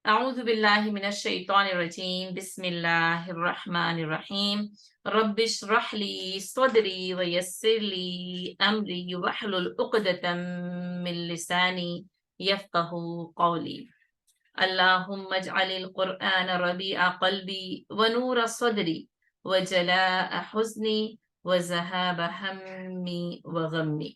أعوذ بالله من الشيطان الرجيم بسم الله الرحمن الرحيم رب اشرح لي صدري ويسر لي أمري واحلل عقدة من لساني يفقه قولي اللهم اجعل القرآن ربيع قلبي ونور صدري وجلاء حزني وذهاب همي وغمي.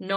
9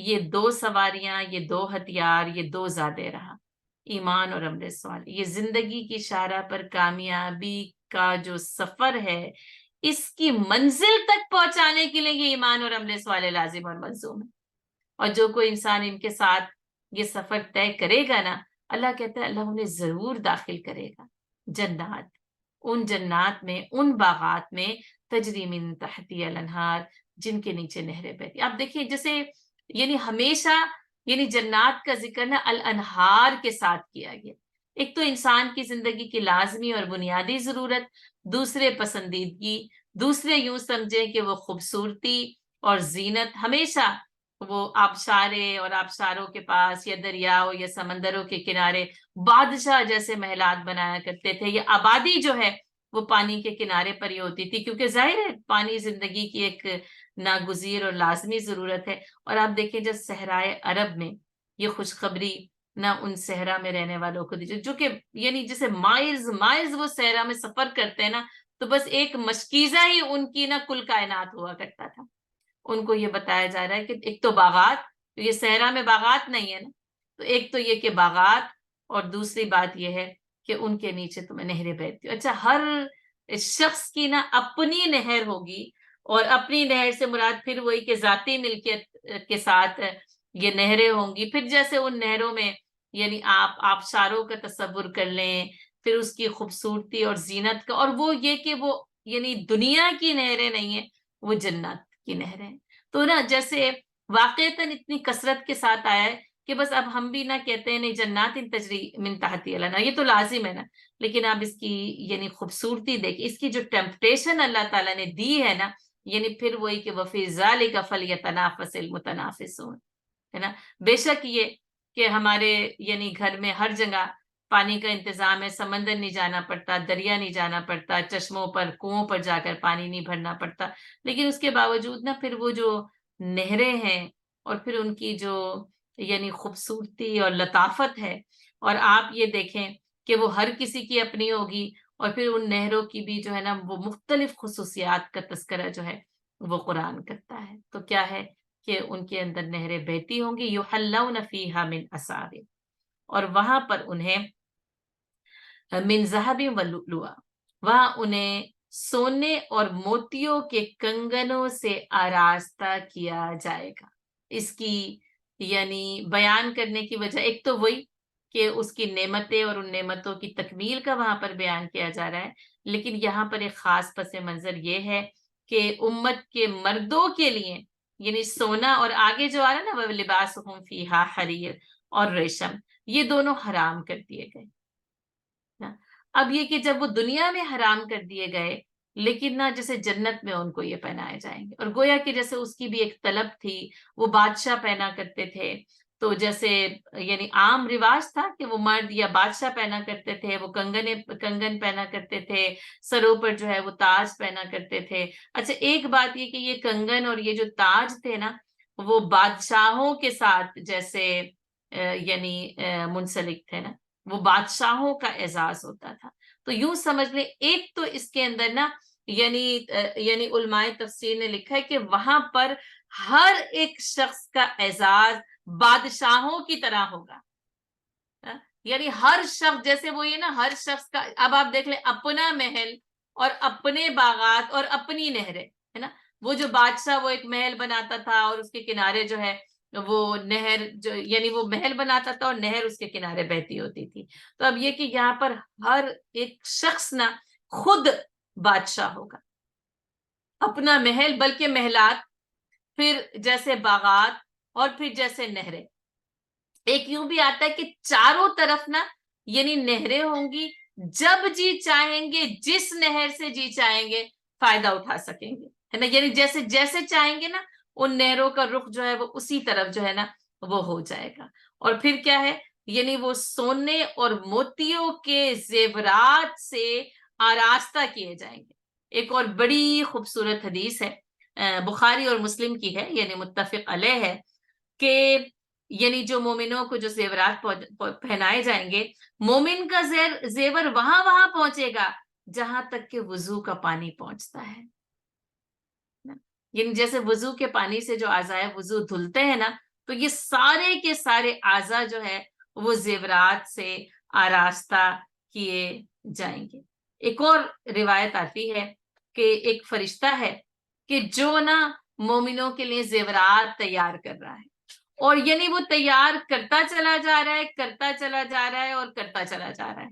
یہ 2 سواریاں، یہ 2 ہتھیار، یہ 2 زادے رہا، ایمان اور عمل صالح۔ یہ زندگی کی شاہراہ پر کامیابی کا جو سفر ہے، اس کی منزل تک پہنچانے کے لیے یہ ایمان اور عمل صالح لازم اور ملزوم ہے۔ اور جو کوئی انسان ان کے ساتھ یہ سفر طے کرے گا نا، اللہ کہتا ہے اللہ انہیں ضرور داخل کرے گا جنات، ان جنات میں، ان باغات میں، تجری من تحتی الانہار، جن کے نیچے نہریں بہتی۔ آپ دیکھیے جیسے یعنی ہمیشہ یعنی جنات کا ذکر نا الانہار کے ساتھ کیا گیا۔ ایک تو انسان کی زندگی کی لازمی اور بنیادی ضرورت، دوسرے پسندیدگی، دوسرے یوں سمجھیں کہ وہ خوبصورتی اور زینت، ہمیشہ وہ آبشارے اور آبشاروں کے پاس یا دریاؤں یا سمندروں کے کنارے بادشاہ جیسے محلات بنایا کرتے تھے، یا آبادی جو ہے وہ پانی کے کنارے پر ہی ہوتی تھی، کیونکہ ظاہر ہے پانی زندگی کی ایک ناگزیر اور لازمی ضرورت ہے۔ اور آپ دیکھیں جب صحرائے عرب میں یہ خوشخبری نہ ان صحرا میں رہنے والوں کو دیجیے، جو کہ یعنی جیسے مائلز مائلز وہ صحرا میں سفر کرتے ہیں نا، تو بس ایک مشکیزہ ہی ان کی نا کل کائنات ہوا کرتا تھا۔ ان کو یہ بتایا جا رہا ہے کہ ایک تو باغات، تو یہ صحرا میں باغات نہیں ہے نا، تو ایک تو یہ کہ باغات، اور دوسری بات یہ ہے کہ ان کے نیچے تمہیں نہریں بہتی ہو۔ اچھا، ہر شخص کی نا اپنی نہر ہوگی، اور اپنی نہر سے مراد پھر وہی کہ ذاتی ملکیت کے ساتھ یہ نہریں ہوں گی۔ پھر جیسے ان نہروں میں یعنی آپ آبشاروں کا تصور کر لیں، پھر اس کی خوبصورتی اور زینت کا، اور وہ یہ کہ وہ یعنی دنیا کی نہریں نہیں ہیں، وہ جنت کی نہریں۔ تو نا جیسے واقعتاً اتنی کثرت کے ساتھ آیا ہے کہ بس اب ہم بھی نہ کہتے ہیں نہیں جنات ان تجری من تحتی الانہار، یہ تو لازم ہے نا، لیکن اب اس کی یعنی خوبصورتی دیکھ، اس کی جو ٹیمپٹیشن اللہ تعالیٰ نے دی ہے نا، یعنی پھر وہی کہ وفی ذالک فلیتنافس المتنافسون، ہے نا۔ بے شک یہ کہ ہمارے یعنی گھر میں ہر جگہ پانی کا انتظام ہے، سمندر نہیں جانا پڑتا، دریا نہیں جانا پڑتا، چشموں پر کنووں پر جا کر پانی نہیں بھرنا پڑتا، لیکن اس کے باوجود نا پھر وہ جو نہریں ہیں اور پھر ان کی جو یعنی خوبصورتی اور لطافت ہے، اور آپ یہ دیکھیں کہ وہ ہر کسی کی اپنی ہوگی، اور پھر ان نہروں کی بھی جو ہے نا وہ مختلف خصوصیات کا تذکرہ جو ہے وہ قرآن کرتا ہے۔ تو کیا ہے کہ ان کے اندر نہریں بہتی ہوں گی، یحلون فیہا من اساور، اور وہاں پر انہیں من ذہب و لؤلؤ، وہاں انہیں سونے اور موتیوں کے کنگنوں سے آراستہ کیا جائے گا۔ اس کی یعنی بیان کرنے کی وجہ ایک تو وہی کہ اس کی نعمتیں اور ان نعمتوں کی تکمیل کا وہاں پر بیان کیا جا رہا ہے، لیکن یہاں پر ایک خاص پس منظر یہ ہے کہ امت کے مردوں کے لیے یعنی سونا، اور آگے جو آ رہا ہے نا وَلِبَاسُهُمْ فِيهَا حَرِيرٌ اور ریشم، یہ دونوں حرام کر دیے گئے نا۔ اب یہ کہ جب وہ دنیا میں حرام کر دیے گئے، لیکن نہ جیسے جنت میں ان کو یہ پہنائے جائیں گے، اور گویا کہ جیسے اس کی بھی ایک طلب تھی، وہ بادشاہ پہنا کرتے تھے، تو جیسے یعنی عام رواج تھا کہ وہ مرد یا بادشاہ پہنا کرتے تھے، وہ کنگن پہنا کرتے تھے، سروں پر جو ہے وہ تاج پہنا کرتے تھے۔ اچھا، ایک بات یہ کہ یہ کنگن اور یہ جو تاج تھے نا، وہ بادشاہوں کے ساتھ جیسے یعنی منسلک تھے نا، وہ بادشاہوں کا اعزاز ہوتا تھا۔ تو یوں سمجھ لیں ایک تو اس کے اندر نا یعنی علماء تفسیر نے لکھا ہے کہ وہاں پر ہر ایک شخص کا اعزاز بادشاہوں کی طرح ہوگا، یعنی ہر شخص جیسے وہ یہ نا ہر شخص کا، اب آپ دیکھ لیں اپنا محل اور اپنے باغات اور اپنی نہریں، ہے نا۔ وہ جو بادشاہ وہ ایک محل بناتا تھا اور اس کے کنارے جو ہے وہ نہر جو یعنی وہ محل بناتا تھا اور نہر اس کے کنارے بہتی ہوتی تھی۔ تو اب یہ کہ یہاں پر ہر ایک شخص نا خود بادشاہ ہوگا، اپنا محل، بلکہ محلات، پھر جیسے باغات، اور پھر جیسے نہریں۔ ایک یوں بھی آتا ہے کہ چاروں طرف نا یعنی نہریں ہوں گی، جب جی چاہیں گے جس نہر سے جی چاہیں گے فائدہ اٹھا سکیں گے، ہے نا۔ یعنی جیسے جیسے چاہیں گے نا ان نہروں کا رخ جو ہے وہ اسی طرف جو ہے نا وہ ہو جائے گا۔ اور پھر کیا ہے، یعنی وہ سونے اور موتیوں کے زیورات سے آراستہ کیے جائیں گے۔ ایک اور بڑی خوبصورت حدیث ہے، بخاری اور مسلم کی ہے، یعنی متفق علیہ ہے، کہ یعنی جو مومنوں کو جو زیورات پہنائے جائیں گے، مومن کا زیور وہاں پہنچے گا جہاں تک کہ وضو کا پانی پہنچتا ہے، یعنی جیسے وضو کے پانی سے جو اعضائے وضو دھلتے ہیں نا، تو یہ سارے کے سارے اعضاء جو ہے وہ زیورات سے آراستہ کیے جائیں گے. ایک اور روایت آتی ہے کہ ایک فرشتہ ہے کہ جو نا مومنوں کے لیے زیورات تیار کر رہا ہے, اور یعنی وہ تیار کرتا چلا جا رہا ہے, کرتا چلا جا رہا ہے اور کرتا چلا جا رہا ہے,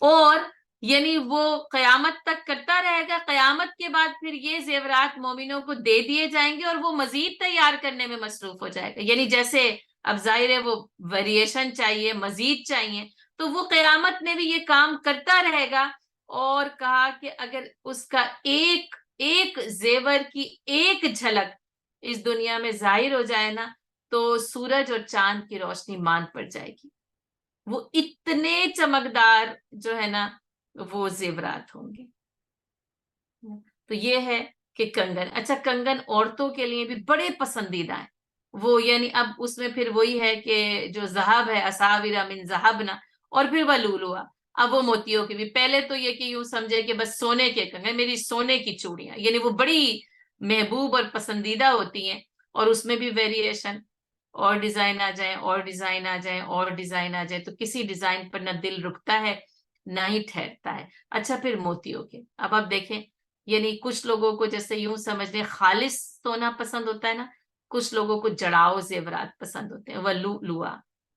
اور یعنی وہ قیامت تک کرتا رہے گا. قیامت کے بعد پھر یہ زیورات مومنوں کو دے دیے جائیں گے اور وہ مزید تیار کرنے میں مصروف ہو جائے گا. یعنی جیسے اب ظاہر ہے وہ ویریشن چاہیے, مزید چاہیے, تو وہ قیامت میں بھی یہ کام کرتا رہے گا. اور کہا کہ اگر اس کا ایک زیور کی ایک جھلک اس دنیا میں ظاہر ہو جائے نا, تو سورج اور چاند کی روشنی مان پڑ جائے گی. وہ اتنے چمکدار جو ہے نا وہ زیورات ہوں گے. تو یہ ہے کہ کنگن. اچھا, کنگن عورتوں کے لیے بھی بڑے پسندیدہ ہیں. وہ یعنی اب اس میں پھر وہی ہے کہ جو ذہب ہے, اساورا من ذہبنا, اور پھر وہ لولوا. اب وہ موتیوں کی بھی. پہلے تو یہ کہ یوں سمجھے کہ بس سونے کے کنگن, میری سونے کی چوڑیاں, یعنی وہ بڑی محبوب اور پسندیدہ ہوتی ہیں, اور اس میں بھی ویریشن, اور ڈیزائن آ جائیں, اور ڈیزائن آ جائیں, اور ڈیزائن آ جائیں, تو کسی ڈیزائن پر نہ دل رکتا ہے نہ ہی ٹھہرتا ہے. اچھا, پھر موتیوں کے. اب آپ دیکھیں, یعنی کچھ لوگوں کو جیسے یوں سمجھ لیں خالص سونا پسند ہوتا ہے نا, کچھ لوگوں کو جڑاؤ زیورات پسند ہوتے ہیں, وہ لوا,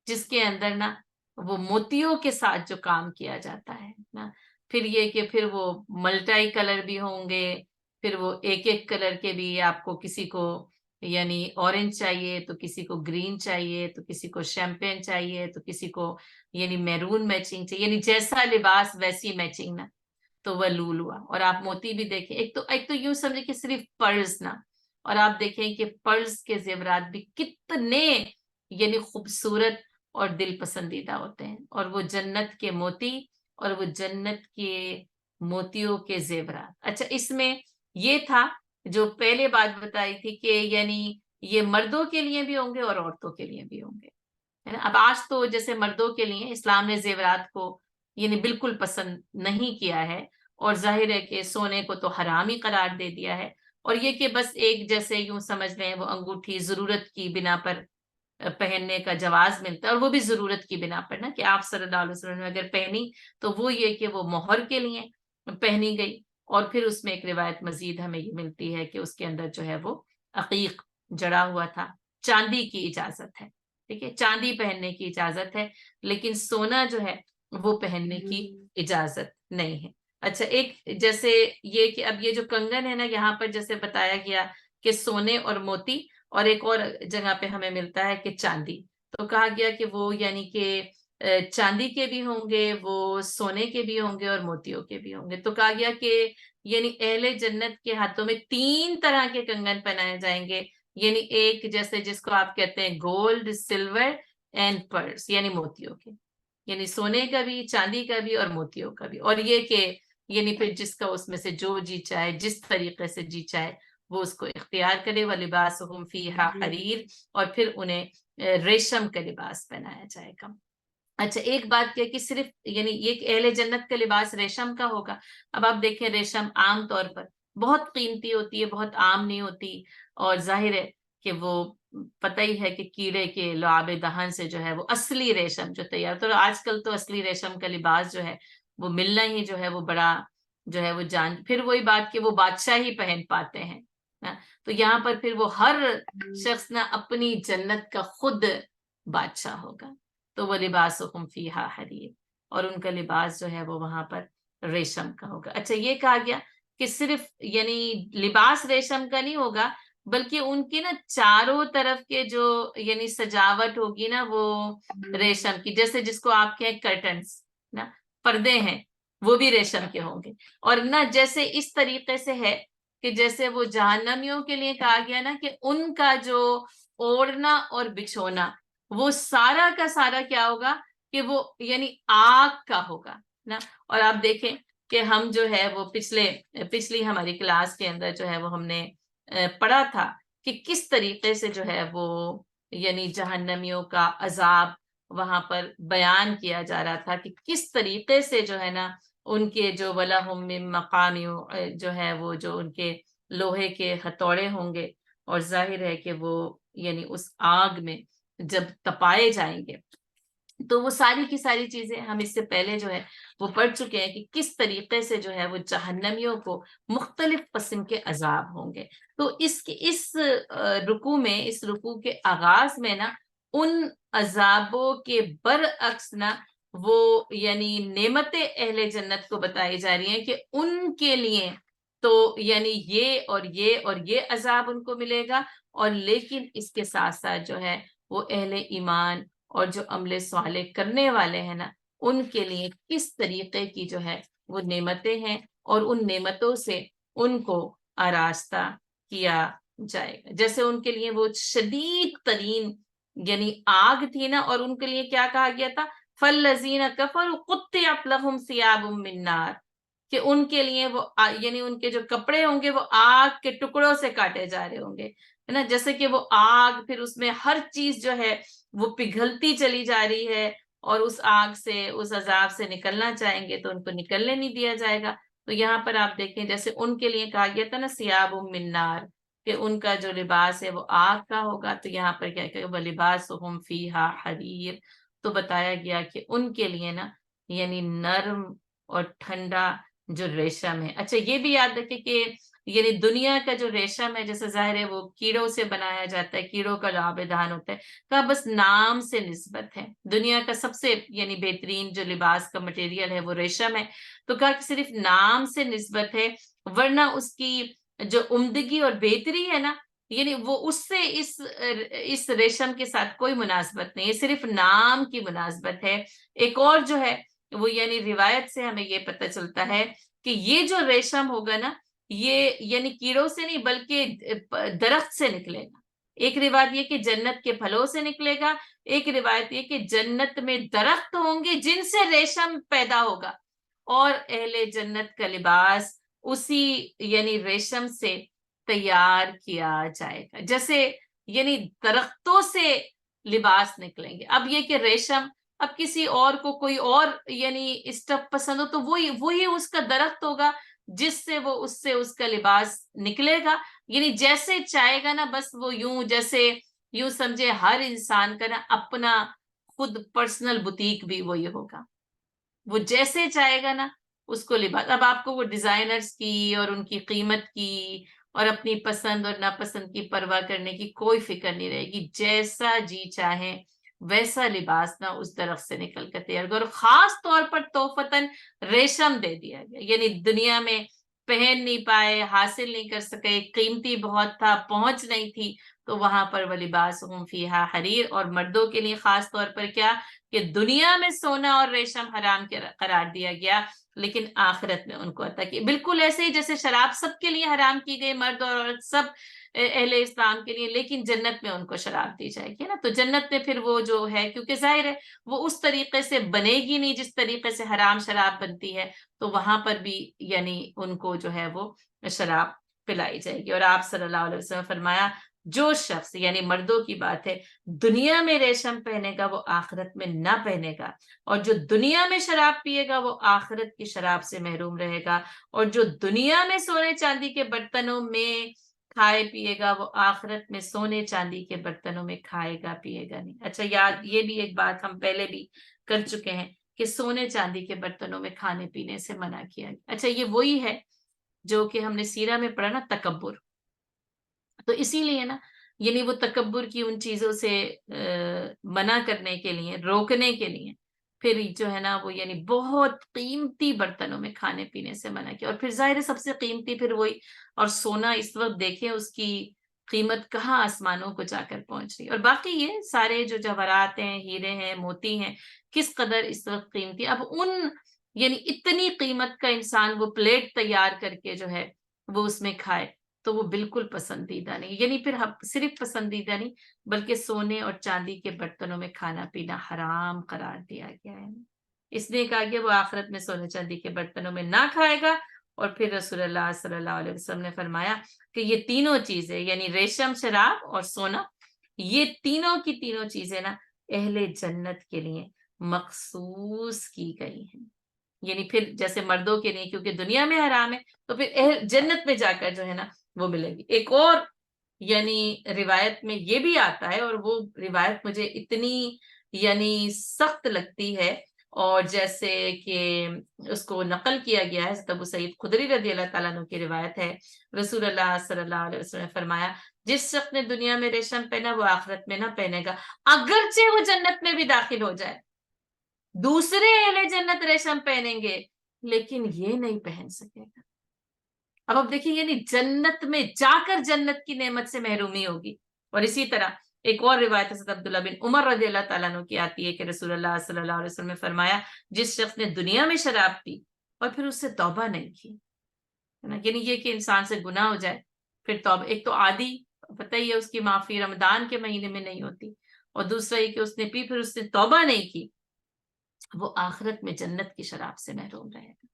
جس کے اندر نا وہ موتیوں کے ساتھ جو کام کیا جاتا ہے نا. پھر یہ کہ پھر وہ ملٹائی کلر بھی ہوں گے, پھر وہ ایک ایک کلر کے بھی, آپ کو کسی کو یعنی اورنج چاہیے تو کسی کو گرین چاہیے, تو کسی کو شیمپین چاہیے, تو کسی کو یعنی میرون میچنگ چاہیے, یعنی جیسا لباس ویسی میچنگ نا, تو وہ لولوا. اور آپ موتی بھی دیکھیں, ایک تو یوں سمجھے کہ صرف پرلز نا, اور آپ دیکھیں کہ پرلز کے زیورات بھی کتنے یعنی خوبصورت اور دل پسندیدہ ہوتے ہیں, اور وہ جنت کے موتی اور وہ جنت کے موتیوں کے زیورات. اچھا, اس میں یہ تھا جو پہلے بات بتائی تھی کہ یعنی یہ مردوں کے لیے بھی ہوں گے اور عورتوں کے لیے بھی ہوں گے. اب آج تو جیسے مردوں کے لیے اسلام نے زیورات کو یعنی بالکل پسند نہیں کیا ہے, اور ظاہر ہے کہ سونے کو تو حرام ہی قرار دے دیا ہے, اور یہ کہ بس ایک جیسے یوں سمجھ لیں وہ انگوٹھی ضرورت کی بنا پر پہننے کا جواز ملتا ہے, اور وہ بھی ضرورت کی بنا پر نا, کہ آپ صلی اللہ علیہ وسلم نے اگر پہنی تو وہ یہ کہ وہ مہر کے لیے پہنی گئی. اور پھر اس میں ایک روایت مزید ہمیں یہ ملتی ہے کہ اس کے اندر جو ہے وہ عقیق جڑا ہوا تھا. چاندی کی اجازت ہے, ٹھیک ہے, چاندی پہننے کی اجازت ہے, لیکن سونا جو ہے وہ پہننے کی اجازت نہیں ہے. اچھا, ایک جیسے یہ کہ اب یہ جو کنگن ہے نا, یہاں پر جیسے بتایا گیا کہ سونے اور موتی, اور ایک اور جگہ پہ ہمیں ملتا ہے کہ چاندی. تو کہا گیا کہ وہ یعنی کہ چاندی کے بھی ہوں گے, وہ سونے کے بھی ہوں گے, اور موتیوں کے بھی ہوں گے. تو کہا گیا کہ یعنی اہل جنت کے ہاتھوں میں 3 طرح کے کنگن پہنائے جائیں گے. یعنی ایک جیسے جس کو آپ کہتے ہیں گولڈ, سلور اینڈ پرلز, یعنی موتیوں کے, یعنی سونے کا بھی, چاندی کا بھی, اور موتیوں کا بھی. اور یہ کہ یعنی پھر جس کا اس میں سے جو جی چاہے, جس طریقے سے جی چاہے, وہ اس کو اختیار کرے. وَلِبَاسُهُمْ فِيهَا حَرِيرٌ, اور پھر انہیں ریشم کا لباس پہنایا جائے گا. اچھا, ایک بات کیا کہ صرف یعنی یہ اہل جنت کا لباس ریشم کا ہوگا. اب آپ دیکھیں ریشم عام طور پر بہت قیمتی ہوتی ہے, بہت عام نہیں ہوتی, اور ظاہر ہے کہ وہ پتہ ہی ہے کہ کیڑے کے لعاب دہن سے جو ہے وہ اصلی ریشم جو تیار. تو آج کل تو اصلی ریشم کا لباس جو ہے وہ ملنا ہی جو ہے وہ بڑا جو ہے وہ جان, پھر وہی بات کہ وہ بادشاہ ہی پہن پاتے ہیں. تو یہاں پر پھر وہ ہر شخص نہ اپنی جنت کا خود بادشاہ ہوگا. تو وہ لباسہم فیہا حریر, اور ان کا لباس جو ہے وہ وہاں پر ریشم کا ہوگا. اچھا, یہ کہا گیا کہ صرف یعنی لباس ریشم کا نہیں ہوگا, بلکہ ان کی نا چاروں طرف کے جو یعنی سجاوٹ ہوگی نا وہ ریشم کی, جیسے جس کو آپ کہیں کرٹنز نا, پردے ہیں, وہ بھی ریشم کے ہوں گے. اور نہ جیسے اس طریقے سے ہے کہ جیسے وہ جہنمیوں کے لیے کہا گیا نا کہ ان کا جو اوڑھنا اور بچھونا وہ سارا کا سارا کیا ہوگا کہ وہ یعنی آگ کا ہوگا نا. اور آپ دیکھیں کہ ہم جو ہے وہ پچھلی ہماری کلاس کے اندر جو ہے وہ ہم نے پڑھا تھا کہ کس طریقے سے جو ہے وہ یعنی جہنمیوں کا عذاب وہاں پر بیان کیا جا رہا تھا, کہ کس طریقے سے جو ہے نا ان کے جو وَلَهُم مِّن مَّقَامٍ جو ہے وہ جو ان کے لوہے کے ہتھوڑے ہوں گے, اور ظاہر ہے کہ وہ یعنی اس آگ میں جب تپائے جائیں گے تو وہ ساری کی ساری چیزیں ہم اس سے پہلے جو ہے وہ پڑھ چکے ہیں کہ کس طریقے سے جو ہے وہ جہنمیوں کو مختلف قسم کے عذاب ہوں گے. تو اس رکوع میں، اس رکوع کے آغاز میں نا ان عذابوں کے برعکس نا وہ یعنی نعمتیں اہل جنت کو بتائی جا رہی ہیں کہ ان کے لیے تو یعنی یہ اور یہ اور یہ عذاب ان کو ملے گا، اور لیکن اس کے ساتھ ساتھ جو ہے وہ اہل ایمان اور جو عمل صالح کرنے والے ہیں نا ان کے لیے کس طریقے کی جو ہے وہ نعمتیں ہیں، اور ان نعمتوں سے ان کو آراستہ کیا جائے گا. جیسے ان کے لیے وہ شدید ترین یعنی آگ تھی نا، اور ان کے لیے کیا کہا گیا تھا، فَالَّذِينَ كَفَرُوا قُطِّعَتْ لَهُمْ ثِيَابٌ مِّن نَّارٍ، کہ ان کے لیے وہ یعنی ان کے جو کپڑے ہوں گے وہ آگ کے ٹکڑوں سے کاٹے جا رہے ہوں گے، ہے نا. جیسے کہ وہ آگ، پھر اس میں ہر چیز جو ہے وہ پگھلتی چلی جا رہی ہے، اور اس آگ سے، اس عذاب سے نکلنا چاہیں گے تو ان کو نکلنے نہیں دیا جائے گا. تو یہاں پر آپ دیکھیں جیسے ان کے لیے کہا گیا تھا نا ثیاب من نار، کہ ان کا جو لباس ہے وہ آگ کا ہوگا. تو یہاں پر کیا کہ وَلِبَاسُهُمْ فِيهَا حَرِيرٌ، تو بتایا گیا کہ ان کے لیے نا یعنی نرم اور ٹھنڈا جو ریشم ہے. اچھا یہ بھی یاد رکھیں کہ یعنی دنیا کا جو ریشم ہے جیسے ظاہر ہے وہ کیڑوں سے بنایا جاتا ہے، کیڑوں کا لعابدان ہوتا ہے، کا بس نام سے نسبت ہے. دنیا کا سب سے یعنی بہترین جو لباس کا مٹیریل ہے وہ ریشم ہے، تو کہا کہ صرف نام سے نسبت ہے، ورنہ اس کی جو عمدگی اور بہتری ہے نا یعنی وہ اس سے اس ریشم کے ساتھ کوئی مناسبت نہیں ہے، صرف نام کی مناسبت ہے. ایک اور جو ہے وہ یعنی روایت سے ہمیں یہ پتہ چلتا ہے کہ یہ جو ریشم ہوگا نا یہ یعنی کیڑوں سے نہیں بلکہ درخت سے نکلے گا. ایک روایت یہ کہ جنت کے پھلوں سے نکلے گا، ایک روایت یہ کہ جنت میں درخت ہوں گے جن سے ریشم پیدا ہوگا، اور اہل جنت کا لباس اسی یعنی ریشم سے تیار کیا جائے گا. جیسے یعنی درختوں سے لباس نکلیں گے. اب یہ کہ ریشم اب کسی اور کو کوئی اور یعنی اسٹف پسند ہو تو وہی اس کا درخت ہوگا جس سے وہ اس کا لباس نکلے گا. یعنی جیسے چاہے گا نا بس وہ جیسے یوں سمجھے ہر انسان کا نا اپنا خود پرسنل بوتیک بھی وہی ہوگا، وہ جیسے چاہے گا نا اس کو لباس. اب آپ کو وہ ڈیزائنرز کی اور ان کی قیمت کی اور اپنی پسند اور ناپسند کی پرواہ کرنے کی کوئی فکر نہیں رہے گی، جیسا جی چاہے ویسا لباس نہ اس درخت سے نکل کر تیار. اور خاص طور پر توفتاً ریشم دے دیا گیا، یعنی دنیا میں پہن نہیں پائے، حاصل نہیں کر سکے، قیمتی بہت تھا، پہنچ نہیں تھی، تو وہاں پر وَلِبَاسُهُمْ فِيهَا حَرِيرٌ. اور مردوں کے لیے خاص طور پر کیا کہ دنیا میں سونا اور ریشم حرام قرار دیا گیا، لیکن آخرت میں ان کو عطا کی. بالکل ایسے ہی جیسے شراب سب کے لیے حرام کی گئی، مرد اور عورت سب اہل اسلام کے لیے، لیکن جنت میں ان کو شراب دی جائے گی نا. تو جنت میں پھر وہ جو ہے کیونکہ ظاہر ہے وہ اس طریقے سے بنے گی نہیں جس طریقے سے حرام شراب بنتی ہے، تو وہاں پر بھی یعنی ان کو جو ہے وہ شراب پلائی جائے گی. اور آپ صلی اللہ علیہ وسلم فرمایا جو شخص یعنی مردوں کی بات ہے دنیا میں ریشم پہنے گا وہ آخرت میں نہ پہنے گا، اور جو دنیا میں شراب پیے گا وہ آخرت کی شراب سے محروم رہے گا، اور جو دنیا میں سونے چاندی کے برتنوں میں کھائے پیے گا وہ آخرت میں سونے چاندی کے برتنوں میں کھائے گا پیے گا نہیں. اچھا یاد یہ بھی ایک بات ہم پہلے بھی کر چکے ہیں کہ سونے چاندی کے برتنوں میں کھانے پینے سے منع کیا گیا. اچھا یہ وہی ہے جو کہ ہم نے سیرہ میں پڑھا نا تکبر، تو اسی لیے نا یعنی وہ تکبر کی ان چیزوں سے منع کرنے کے لیے، روکنے کے لیے پھر جو ہے نا وہ یعنی بہت قیمتی برتنوں میں کھانے پینے سے منع کیا. اور پھر ظاہر ہے سب سے قیمتی پھر وہی، اور سونا اس وقت دیکھیں اس کی قیمت کہاں آسمانوں کو جا کر پہنچ رہی. اور باقی یہ سارے جو جواہرات ہیں، ہیرے ہیں، موتی ہیں، کس قدر اس وقت قیمتی. اب ان یعنی اتنی قیمت کا انسان وہ پلیٹ تیار کر کے جو ہے وہ اس میں کھائے تو وہ بالکل پسندیدہ نہیں. یعنی پھر صرف پسندیدہ نہیں بلکہ سونے اور چاندی کے برتنوں میں کھانا پینا حرام قرار دیا گیا ہے. اس لیے کہا گیا وہ آخرت میں سونے چاندی کے برتنوں میں نہ کھائے گا. اور پھر رسول اللہ صلی اللہ علیہ وسلم نے فرمایا کہ یہ تینوں چیزیں یعنی ریشم، شراب اور سونا، یہ تینوں کی تینوں چیزیں نا اہل جنت کے لیے مخصوص کی گئی ہیں. یعنی پھر جیسے مردوں کے لیے کیونکہ دنیا میں حرام ہے تو پھر جنت میں جا کر جو ہے نا وہ ملے گی. ایک اور یعنی روایت میں یہ بھی آتا ہے، اور وہ روایت مجھے اتنی یعنی سخت لگتی ہے، اور جیسے کہ اس کو نقل کیا گیا ہے حضرت ابو سعید خدری رضی اللہ تعالیٰ عنہ کی روایت ہے، رسول اللہ صلی اللہ علیہ وسلم نے فرمایا جس شخص نے دنیا میں ریشم پہنا وہ آخرت میں نہ پہنے گا، اگرچہ وہ جنت میں بھی داخل ہو جائے، دوسرے اہل جنت ریشم پہنیں گے لیکن یہ نہیں پہن سکے گا۔ اب آپ دیکھیں یعنی جنت میں جا کر جنت کی نعمت سے محرومی ہوگی۔ اور اسی طرح ایک اور روایت حضرت عبداللہ بن عمر رضی اللہ تعالیٰ عنہ کی آتی ہے کہ رسول اللہ صلی اللہ علیہ وسلم نے فرمایا جس شخص نے دنیا میں شراب پی اور پھر اس سے توبہ نہیں کی، یعنی یہ کہ انسان سے گناہ ہو جائے پھر توبہ، ایک تو عادی پتہ ہی ہے اس کی معافی رمضان کے مہینے میں نہیں ہوتی، اور دوسرا یہ کہ اس نے پی پھر اس نے توبہ نہیں کی، وہ آخرت میں جنت کی شراب سے محروم رہے گا۔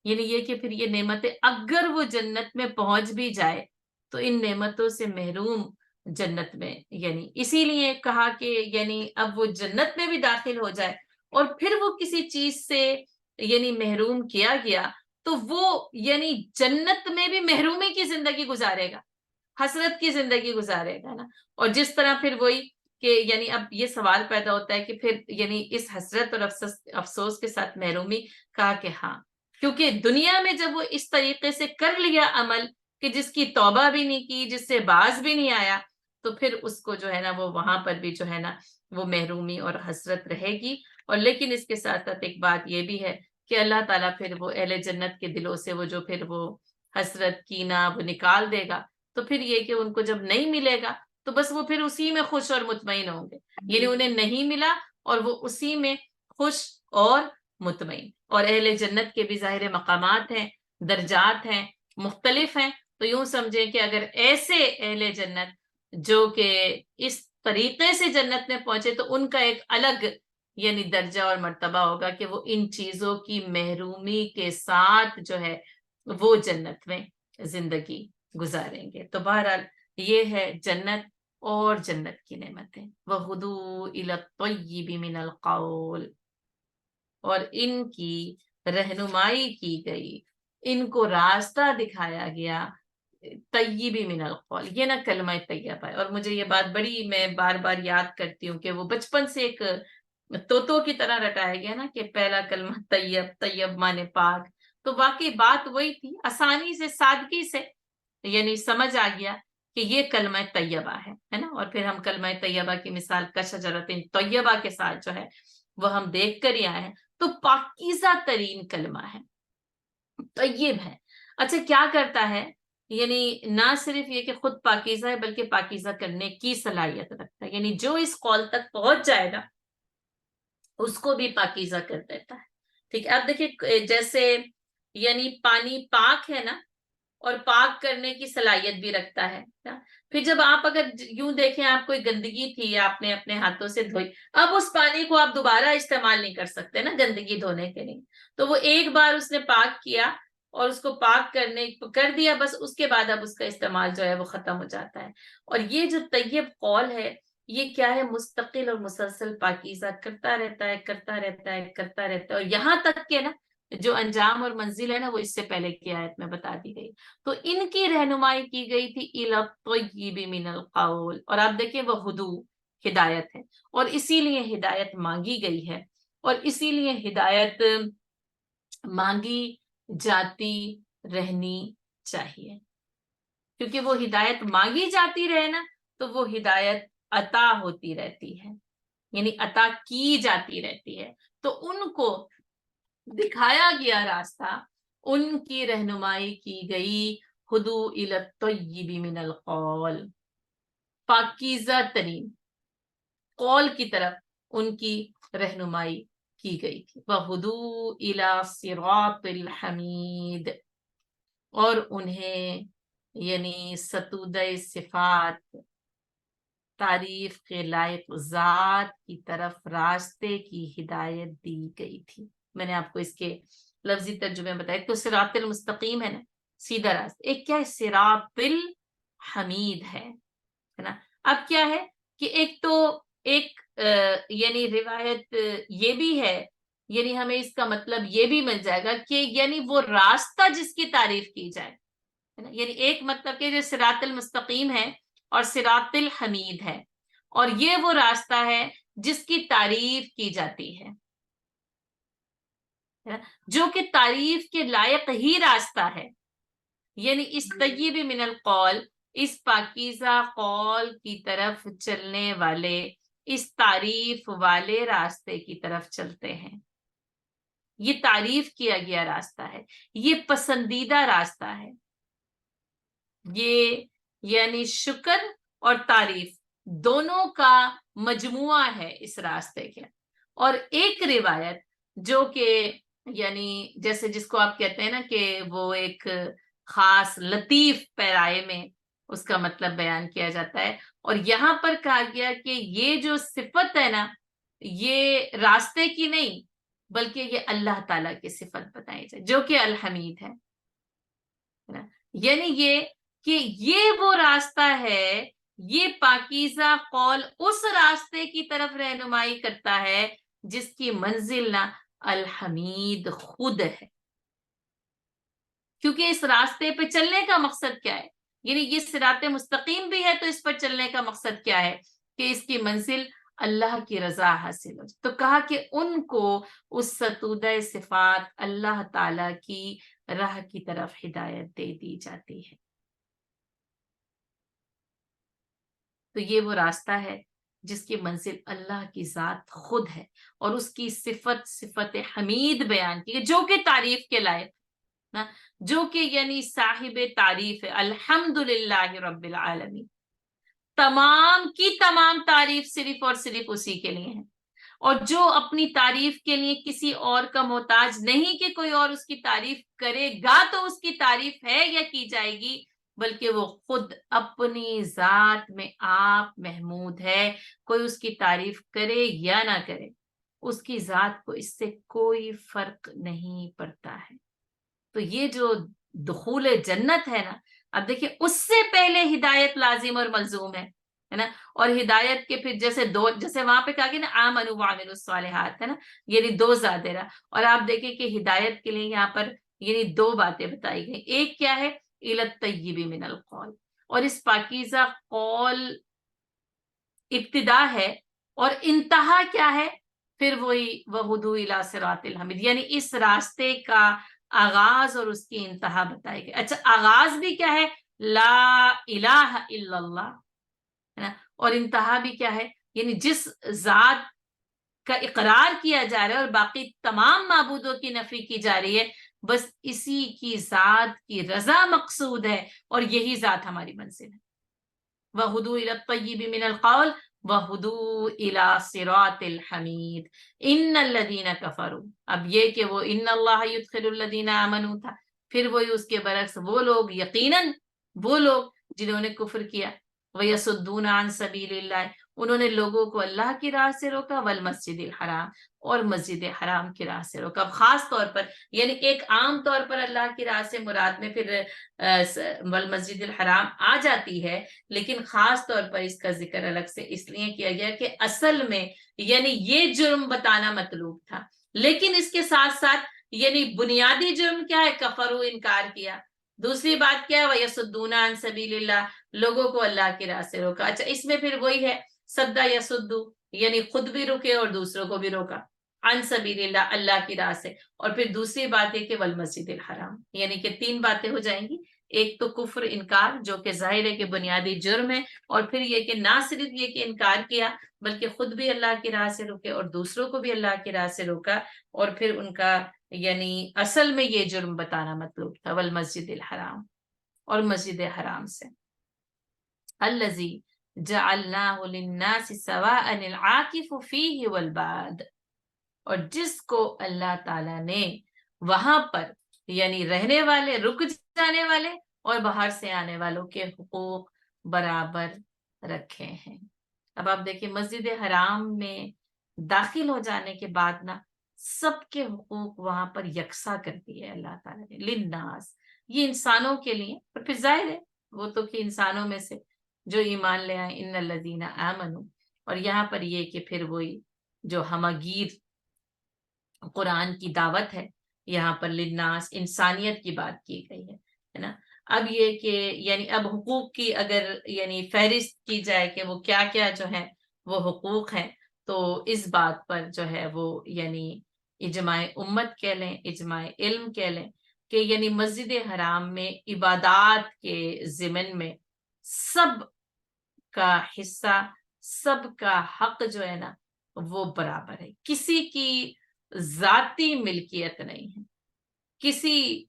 یعنی یہ کہ پھر یہ نعمتیں اگر وہ جنت میں پہنچ بھی جائے تو ان نعمتوں سے محروم جنت میں، یعنی اسی لیے کہا کہ یعنی اب وہ جنت میں بھی داخل ہو جائے اور پھر وہ کسی چیز سے یعنی محروم کیا گیا تو وہ یعنی جنت میں بھی محرومی کی زندگی گزارے گا، حسرت کی زندگی گزارے گا نا۔ اور جس طرح پھر وہی کہ یعنی اب یہ سوال پیدا ہوتا ہے کہ پھر یعنی اس حسرت اور افسوس کے ساتھ محرومی، کہا کہ ہاں، کیونکہ دنیا میں جب وہ اس طریقے سے کر لیا عمل کہ جس کی توبہ بھی نہیں کی، جس سے باز بھی نہیں آیا، تو پھر اس کو جو ہے نا وہ وہاں پر بھی جو ہے نا وہ محرومی اور حسرت رہے گی۔ اور لیکن اس کے ساتھ ساتھ ایک بات یہ بھی ہے کہ اللہ تعالیٰ پھر وہ اہل جنت کے دلوں سے وہ جو پھر وہ حسرت کینہ وہ نکال دے گا، تو پھر یہ کہ ان کو جب نہیں ملے گا تو بس وہ پھر اسی میں خوش اور مطمئن ہوں گے، یعنی انہیں نہیں ملا اور وہ اسی میں خوش اور مطمئن۔ اور اہل جنت کے بھی ظاہر مقامات ہیں، درجات ہیں، مختلف ہیں، تو یوں سمجھیں کہ اگر ایسے اہل جنت جو کہ اس طریقے سے جنت میں پہنچے تو ان کا ایک الگ یعنی درجہ اور مرتبہ ہوگا کہ وہ ان چیزوں کی محرومی کے ساتھ جو ہے وہ جنت میں زندگی گزاریں گے۔ تو بہرحال یہ ہے جنت اور جنت کی نعمتیں، وَغُدُوا إِلَى الطَّيِّبِ مِنَ الْقَوْلِ، اور ان کی رہنمائی کی گئی، ان کو راستہ دکھایا گیا طیب من القول، یہ نا کلمہ طیبہ ہے۔ اور مجھے یہ بات بڑی میں بار بار یاد کرتی ہوں کہ وہ بچپن سے ایک طوطوں کی طرح رٹایا گیا نا کہ پہلا کلمہ طیب، طیب مانے پاک، تو واقعی بات وہی تھی، آسانی سے سادگی سے یعنی سمجھ آ گیا کہ یہ کلمہ طیبہ ہے نا۔ اور پھر ہم کلمہ طیبہ کی مثال کشجرۃ طیبہ کے ساتھ جو ہے وہ ہم دیکھ کر ہی آئے ہیں، تو پاکیزہ ترین کلمہ ہے، طیب ہے۔ اچھا کیا کرتا ہے، یعنی نہ صرف یہ کہ خود پاکیزہ ہے بلکہ پاکیزہ کرنے کی صلاحیت رکھتا ہے، یعنی جو اس قول تک پہنچ جائے گا اس کو بھی پاکیزہ کر دیتا ہے۔ ٹھیک ہے، اب دیکھیں جیسے یعنی پانی پاک ہے نا، اور پاک کرنے کی صلاحیت بھی رکھتا ہے۔ پھر جب آپ اگر یوں دیکھیں آپ کوئی گندگی تھی آپ نے اپنے ہاتھوں سے دھوئی، اب اس پانی کو آپ دوبارہ استعمال نہیں کر سکتے نا گندگی دھونے کے لیے، تو وہ ایک بار اس نے پاک کیا اور اس کو پاک کرنے کر دیا، بس اس کے بعد اب اس کا استعمال جو ہے وہ ختم ہو جاتا ہے۔ اور یہ جو طیب قول ہے یہ کیا ہے، مستقل اور مسلسل پاکیزہ کرتا رہتا ہے، کرتا رہتا ہے، کرتا رہتا ہے، اور یہاں تک کہ نا جو انجام اور منزل ہے نا وہ اس سے پہلے کی آیت میں بتا دی گئی۔ تو ان کی رہنمائی کی گئی تھی اِلَى الطَّيِّبِ مِنَ الْقَوْلِ، اور آپ دیکھیں وہ ہدو ہدایت ہے، اور اسی لیے ہدایت مانگی گئی ہے، اور اسی لیے ہدایت مانگی جاتی رہنی چاہیے، کیونکہ وہ ہدایت مانگی جاتی رہے نا تو وہ ہدایت عطا ہوتی رہتی ہے، یعنی عطا کی جاتی رہتی ہے۔ تو ان کو دکھایا گیا راستہ، ان کی رہنمائی کی گئی، ہدو الی الطیب من القول، پاکیزہ ترین قول کی طرف ان کی رہنمائی کی گئی تھی، وہدو الی صراط الحمید، اور انہیں یعنی ستودہ صفات تعریف کے لائق ذات کی طرف راستے کی ہدایت دی گئی تھی۔ میں نے آپ کو اس کے لفظی ترجمے بتایا، ایک تو صراط المستقیم ہے نا سیدھا راستہ، ایک کیا ہے صراط الحمید ہے نا۔ اب کیا ہے کہ ایک تو ایک یعنی روایت یہ بھی ہے، یعنی ہمیں اس کا مطلب یہ بھی مل جائے گا کہ یعنی وہ راستہ جس کی تعریف کی جائے، یعنی ایک مطلب کہ جو صراط المستقیم ہے اور صراط الحمید ہے، اور یہ وہ راستہ ہے جس کی تعریف کی جاتی ہے، جو کہ تعریف کے لائق ہی راستہ ہے، یعنی اس طیب من القول، اس پاکیزہ قول کی طرف چلنے والے، اس تعریف والے راستے کی طرف چلتے ہیں۔ یہ تعریف کیا گیا راستہ ہے، یہ پسندیدہ راستہ ہے، یہ یعنی شکر اور تعریف دونوں کا مجموعہ ہے اس راستے کے۔ اور ایک روایت جو کہ یعنی جیسے جس کو آپ کہتے ہیں نا کہ وہ ایک خاص لطیف پیرائے میں اس کا مطلب بیان کیا جاتا ہے، اور یہاں پر کہا گیا کہ یہ جو صفت ہے نا، یہ راستے کی نہیں بلکہ یہ اللہ تعالیٰ کی صفت بتائی جائے جو کہ الحمید ہے نا؟ یعنی یہ کہ یہ وہ راستہ ہے، یہ پاکیزہ قول اس راستے کی طرف رہنمائی کرتا ہے جس کی منزل نہ الحمید خود ہے۔ کیونکہ اس راستے پہ چلنے کا مقصد کیا ہے؟ یعنی یہ صراط مستقیم بھی ہے تو اس پر چلنے کا مقصد کیا ہے؟ کہ اس کی منزل اللہ کی رضا حاصل ہو۔ تو کہا کہ ان کو اس ستودہ صفات اللہ تعالی کی راہ کی طرف ہدایت دے دی جاتی ہے۔ تو یہ وہ راستہ ہے جس کی منزل اللہ کی ذات خود ہے، اور اس کی صفت حمید بیان کی جو کہ تعریف کے لائق نا، جو کہ یعنی صاحب تعریف ہے، الحمدللہ رب العالمین، تمام کی تمام تعریف صرف اور صرف اسی کے لیے ہے، اور جو اپنی تعریف کے لیے کسی اور کا محتاج نہیں کہ کوئی اور اس کی تعریف کرے گا تو اس کی تعریف ہے یا کی جائے گی، بلکہ وہ خود اپنی ذات میں آپ محمود ہے، کوئی اس کی تعریف کرے یا نہ کرے، اس کی ذات کو اس سے کوئی فرق نہیں پڑتا ہے۔ تو یہ جو دخول جنت ہے نا، اب دیکھیں اس سے پہلے ہدایت لازم اور ملزوم ہے نا، اور ہدایت کے پھر جیسے وہاں پہ کہا گیا نا آمنوا وعملوا الصالحات ہے نا، یعنی دو زادرہ، اور آپ دیکھیں کہ ہدایت کے لیے یہاں پر یعنی دو باتیں بتائی گئی، ایک کیا ہے الی الطیب من القول، اور اس پاکیزہ قول ابتدا ہے، اور انتہا کیا ہے پھر وہی وہدوا الی صراط الحمید، یعنی اس راستے کا آغاز اور اس کی انتہا بتائی گئی۔ اچھا آغاز بھی کیا ہے؟ لا الہ الا اللہ ہے نا، اور انتہا بھی کیا ہے؟ یعنی جس ذات کا اقرار کیا جا رہا ہے اور باقی تمام معبودوں کی نفی کی جا رہی ہے، بس اسی کی ذات کی رضا مقصود ہے، اور یہی ذات ہماری منزل ہے۔ وَهُدُوا إِلَى الطَّيِّبِ مِنَ الْقَوْلِ وَهُدُوا إِلَى صِرَاطِ الْحَمِيدِ إِنَّ الَّذِينَ كَفَرُوا، اب یہ کہ وہ ان اللہ يدخل الذین آمنوا تھا، پھر وہی اس کے برعکس وہ لوگ، یقیناً وہ لوگ جنہوں نے کفر کیا، وَيَصُدُّونَ عَن سَبِيلِ اللَّهِ، انہوں نے لوگوں کو اللہ کی راہ سے روکا، والمسجد الحرام، اور مسجد حرام کی راہ سے روکا۔ اب خاص طور پر یعنی ایک عام طور پر اللہ کی راہ سے مراد میں پھر والمسجد الحرام آ جاتی ہے، لیکن خاص طور پر اس کا ذکر الگ سے اس لیے کیا گیا کہ اصل میں یعنی یہ جرم بتانا مطلوب تھا، لیکن اس کے ساتھ ساتھ یعنی بنیادی جرم کیا ہے؟ کفرو، انکار کیا۔ دوسری بات کیا ہے؟ وَيَصُدُّونَ عَن سَبِيلِ اللَّهِ، لوگوں کو اللہ کی راہ سے روکا۔ اچھا اس میں پھر وہی ہے سدا یسدو، یعنی خود بھی رکے اور دوسروں کو بھی روکا، عن سبیل اللہ، اللہ کی راہ سے، اور پھر دوسری بات ہے کہ والمسجد الحرام، یعنی کہ تین باتیں ہو جائیں گی، ایک تو کفر انکار جو کہ ظاہر ہے کہ بنیادی جرم ہے، اور پھر یہ کہ نہ صرف یہ کہ انکار کیا بلکہ خود بھی اللہ کی راہ سے رکے اور دوسروں کو بھی اللہ کی راہ سے روکا، اور پھر ان کا یعنی اصل میں یہ جرم بتانا مطلوب تھا، والمسجد الحرام، اور مسجد حرام سے، الذی جعلناہ للناس سواء العاکف فیہ والباد، اور جس کو اللہ تعالیٰ نے وہاں پر یعنی رہنے والے، رک جانے والے اور باہر سے آنے والوں کے حقوق برابر رکھے ہیں۔ اب آپ دیکھیں مسجد حرام میں داخل ہو جانے کے بعد نا سب کے حقوق وہاں پر یکساں کر دیے اللہ تعالیٰ نے، للناس، یہ انسانوں کے لیے، اور پھر ظاہر ہے وہ تو کہ انسانوں میں سے جو ایمان لے آئے، ان الذین آمنوا، اور یہاں پر یہ کہ پھر وہی جو ہمگیر قرآن کی دعوت ہے، یہاں پر للناس انسانیت کی بات کی گئی ہے نا، اب یہ کہ یعنی اب حقوق کی اگر یعنی فہرست کی جائے کہ وہ کیا کیا جو ہے وہ حقوق ہیں، تو اس بات پر جو ہے وہ یعنی اجماع امت کہہ لیں، اجماع علم کہہ لیں کہ یعنی مسجد حرام میں عبادات کے ضمن میں سب کا حصہ، سب کا حق جو ہے نا وہ برابر ہے. کسی کی ذاتی ملکیت نہیں ہے، کسی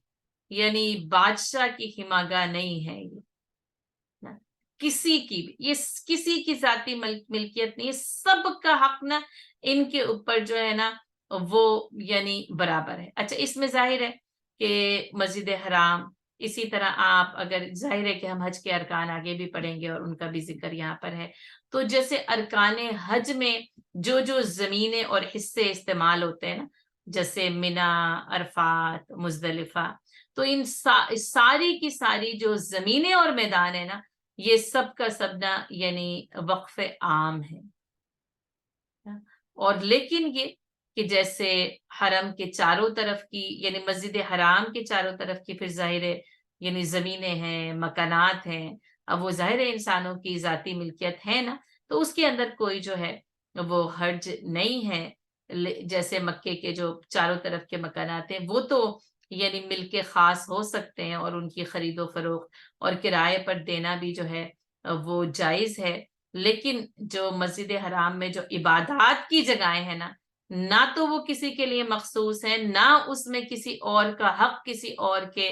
یعنی بادشاہ کی حماگاہ نہیں ہے، یہ کسی کی بھی، یہ کسی کی ذاتی ملکیت نہیں ہے، سب کا حق نا ان کے اوپر جو ہے نا وہ یعنی برابر ہے. اچھا اس میں ظاہر ہے کہ مسجد حرام، اسی طرح آپ اگر ظاہر ہے کہ ہم حج کے ارکان آگے بھی پڑھیں گے اور ان کا بھی ذکر یہاں پر ہے، تو جیسے ارکان حج میں جو جو زمینیں اور حصے استعمال ہوتے ہیں نا، جیسے منا، عرفات، مزدلفہ، تو ان ساری کی ساری جو زمینیں اور میدان ہے نا، یہ سب کا سب نا یعنی وقف عام ہے. اور لیکن یہ کہ جیسے حرم کے چاروں طرف کی یعنی مسجد حرام کے چاروں طرف کی پھر ظاہر ہے یعنی زمینیں ہیں، مکانات ہیں، اب وہ ظاہر ہے انسانوں کی ذاتی ملکیت ہے نا، تو اس کے اندر کوئی جو ہے وہ حرج نہیں ہے. جیسے مکے کے جو چاروں طرف کے مکانات ہیں وہ تو یعنی مل کے خاص ہو سکتے ہیں، اور ان کی خرید و فروخت اور کرائے پر دینا بھی جو ہے وہ جائز ہے. لیکن جو مسجد حرام میں جو عبادات کی جگہیں ہیں نا، نہ تو وہ کسی کے لیے مخصوص ہیں، نہ اس میں کسی اور کا حق کسی اور کے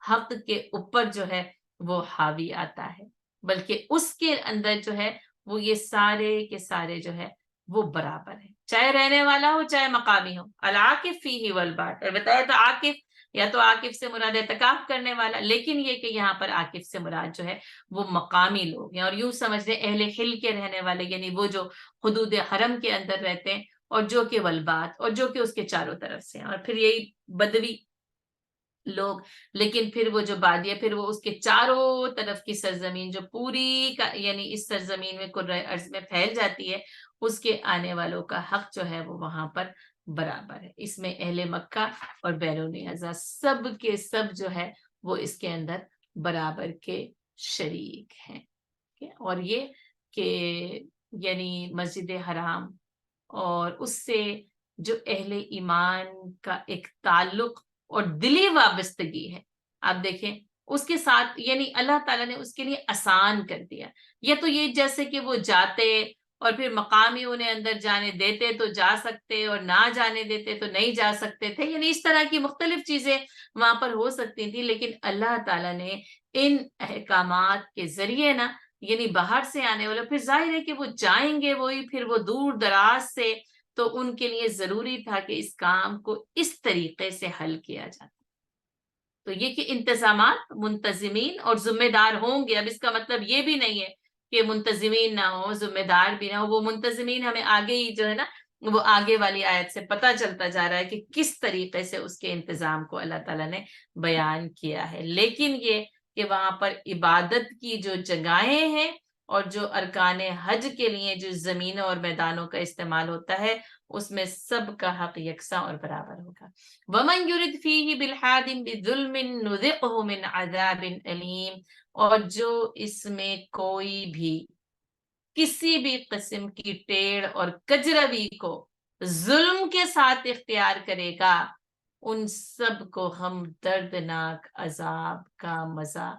حق کے اوپر جو ہے وہ حاوی آتا ہے، بلکہ اس کے اندر جو ہے وہ یہ سارے کے سارے جو ہے وہ برابر ہے، چاہے رہنے والا ہو چاہے مقامی ہو. العاکف فیہ والباد، بتایا تو عاکف یا تو عاکف سے مراد اعتکاف کرنے والا، لیکن یہ کہ یہاں پر عاکف سے مراد جو ہے وہ مقامی لوگ ہیں، اور یوں سمجھ لیں اہل حل کے رہنے والے، یعنی وہ جو حدود حرم کے اندر رہتے ہیں اور جو کہ والباد اور جو کہ اس کے چاروں طرف سے ہیں، اور پھر یہی بدوی لوگ. لیکن پھر وہ جو بادیہ، پھر وہ اس کے چاروں طرف کی سرزمین جو پوری کا یعنی اس سرزمین میں کرۂ ارض میں پھیل جاتی ہے، اس کے آنے والوں کا حق جو ہے وہ وہاں پر برابر ہے. اس میں اہل مکہ اور بیرون اعضاء سب کے سب جو ہے وہ اس کے اندر برابر کے شریک ہیں. اور یہ کہ یعنی مسجد حرام اور اس سے جو اہل ایمان کا ایک تعلق اور دلی وابستگی ہے، آپ دیکھیں اس کے ساتھ یعنی اللہ تعالیٰ نے اس کے لیے آسان کر دیا. یا تو یہ جیسے کہ وہ جاتے اور پھر مقامی انہیں اندر جانے دیتے تو جا سکتے اور نہ جانے دیتے تو نہیں جا سکتے تھے، یعنی اس طرح کی مختلف چیزیں وہاں پر ہو سکتی تھی. لیکن اللہ تعالیٰ نے ان احکامات کے ذریعے نا یعنی باہر سے آنے والے، پھر ظاہر ہے کہ وہ جائیں گے وہی پھر وہ دور دراز سے، تو ان کے لیے ضروری تھا کہ اس کام کو اس طریقے سے حل کیا جاتا. تو یہ کہ انتظامات منتظمین اور ذمہ دار ہوں گے. اب اس کا مطلب یہ بھی نہیں ہے کہ منتظمین نہ ہو، ذمہ دار بھی نہ ہو. وہ منتظمین ہمیں آگے ہی جو ہے نا وہ آگے والی آیت سے پتہ چلتا جا رہا ہے کہ کس طریقے سے اس کے انتظام کو اللہ تعالیٰ نے بیان کیا ہے. لیکن یہ کہ وہاں پر عبادت کی جو جگہیں ہیں اور جو ارکان حج کے لیے جو زمینوں اور میدانوں کا استعمال ہوتا ہے، اس میں سب کا حق یکساں اور برابر ہوگا. وَمَنْ يُرِدْ فِيهِ بِالْحَادٍ بِظُلْمٍ نُذِقْهُ مِنْ عَذَابٍ أَلِيمٍ، اور جو اس میں کوئی بھی کسی بھی قسم کی ٹیڑھ اور کجروی کو ظلم کے ساتھ اختیار کرے گا، ان سب کو ہم دردناک عذاب کا مزہ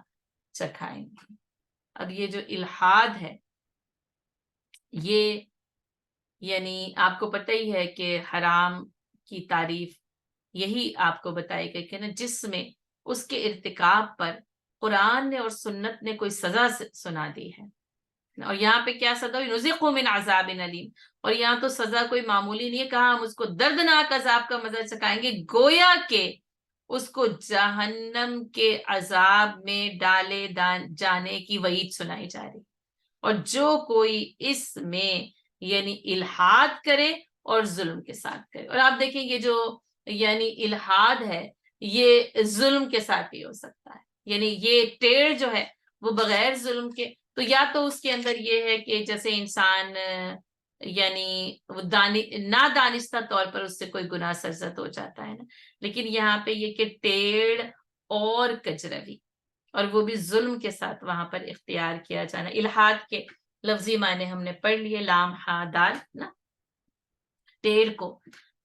چکھائیں گے. اب یہ جو الحاد ہے، یہ یعنی آپ کو پتہ ہی ہے کہ حرام کی تعریف یہی آپ کو بتائی گئی کہ نا جس میں اس کے ارتکاب پر قرآن نے اور سنت نے کوئی سزا سنا دی ہے. اور یہاں پہ کیا سزا ہوئی؟ نُذِقْهُ مِنْ عَذَابٍ أَلِيمٍ. اور یہاں تو سزا کوئی معمولی نہیں ہے، کہا ہم اس کو دردناک عذاب کا مزہ چکھائیں گے، گویا کہ اس کو جہنم کے عذاب میں ڈالے جانے کی وعید سنائی جا رہی. اور جو کوئی اس میں یعنی الحاد کرے اور ظلم کے ساتھ کرے. اور آپ دیکھیں یہ جو یعنی الحاد ہے یہ ظلم کے ساتھ ہی ہو سکتا ہے، یعنی یہ ٹیڑھ جو ہے وہ بغیر ظلم کے، تو یا تو اس کے اندر یہ ہے کہ جیسے انسان یعنی نادانستہ طور پر اس سے کوئی گناہ سرزد ہو جاتا ہے نا، لیکن یہاں پہ یہ کہ ٹیڑھ اور کجروی اور وہ بھی ظلم کے ساتھ وہاں پر اختیار کیا جانا. الحاد کے لفظی معنی ہم نے پڑھ لیے، لام ہا دال نا. ٹیڑھ کو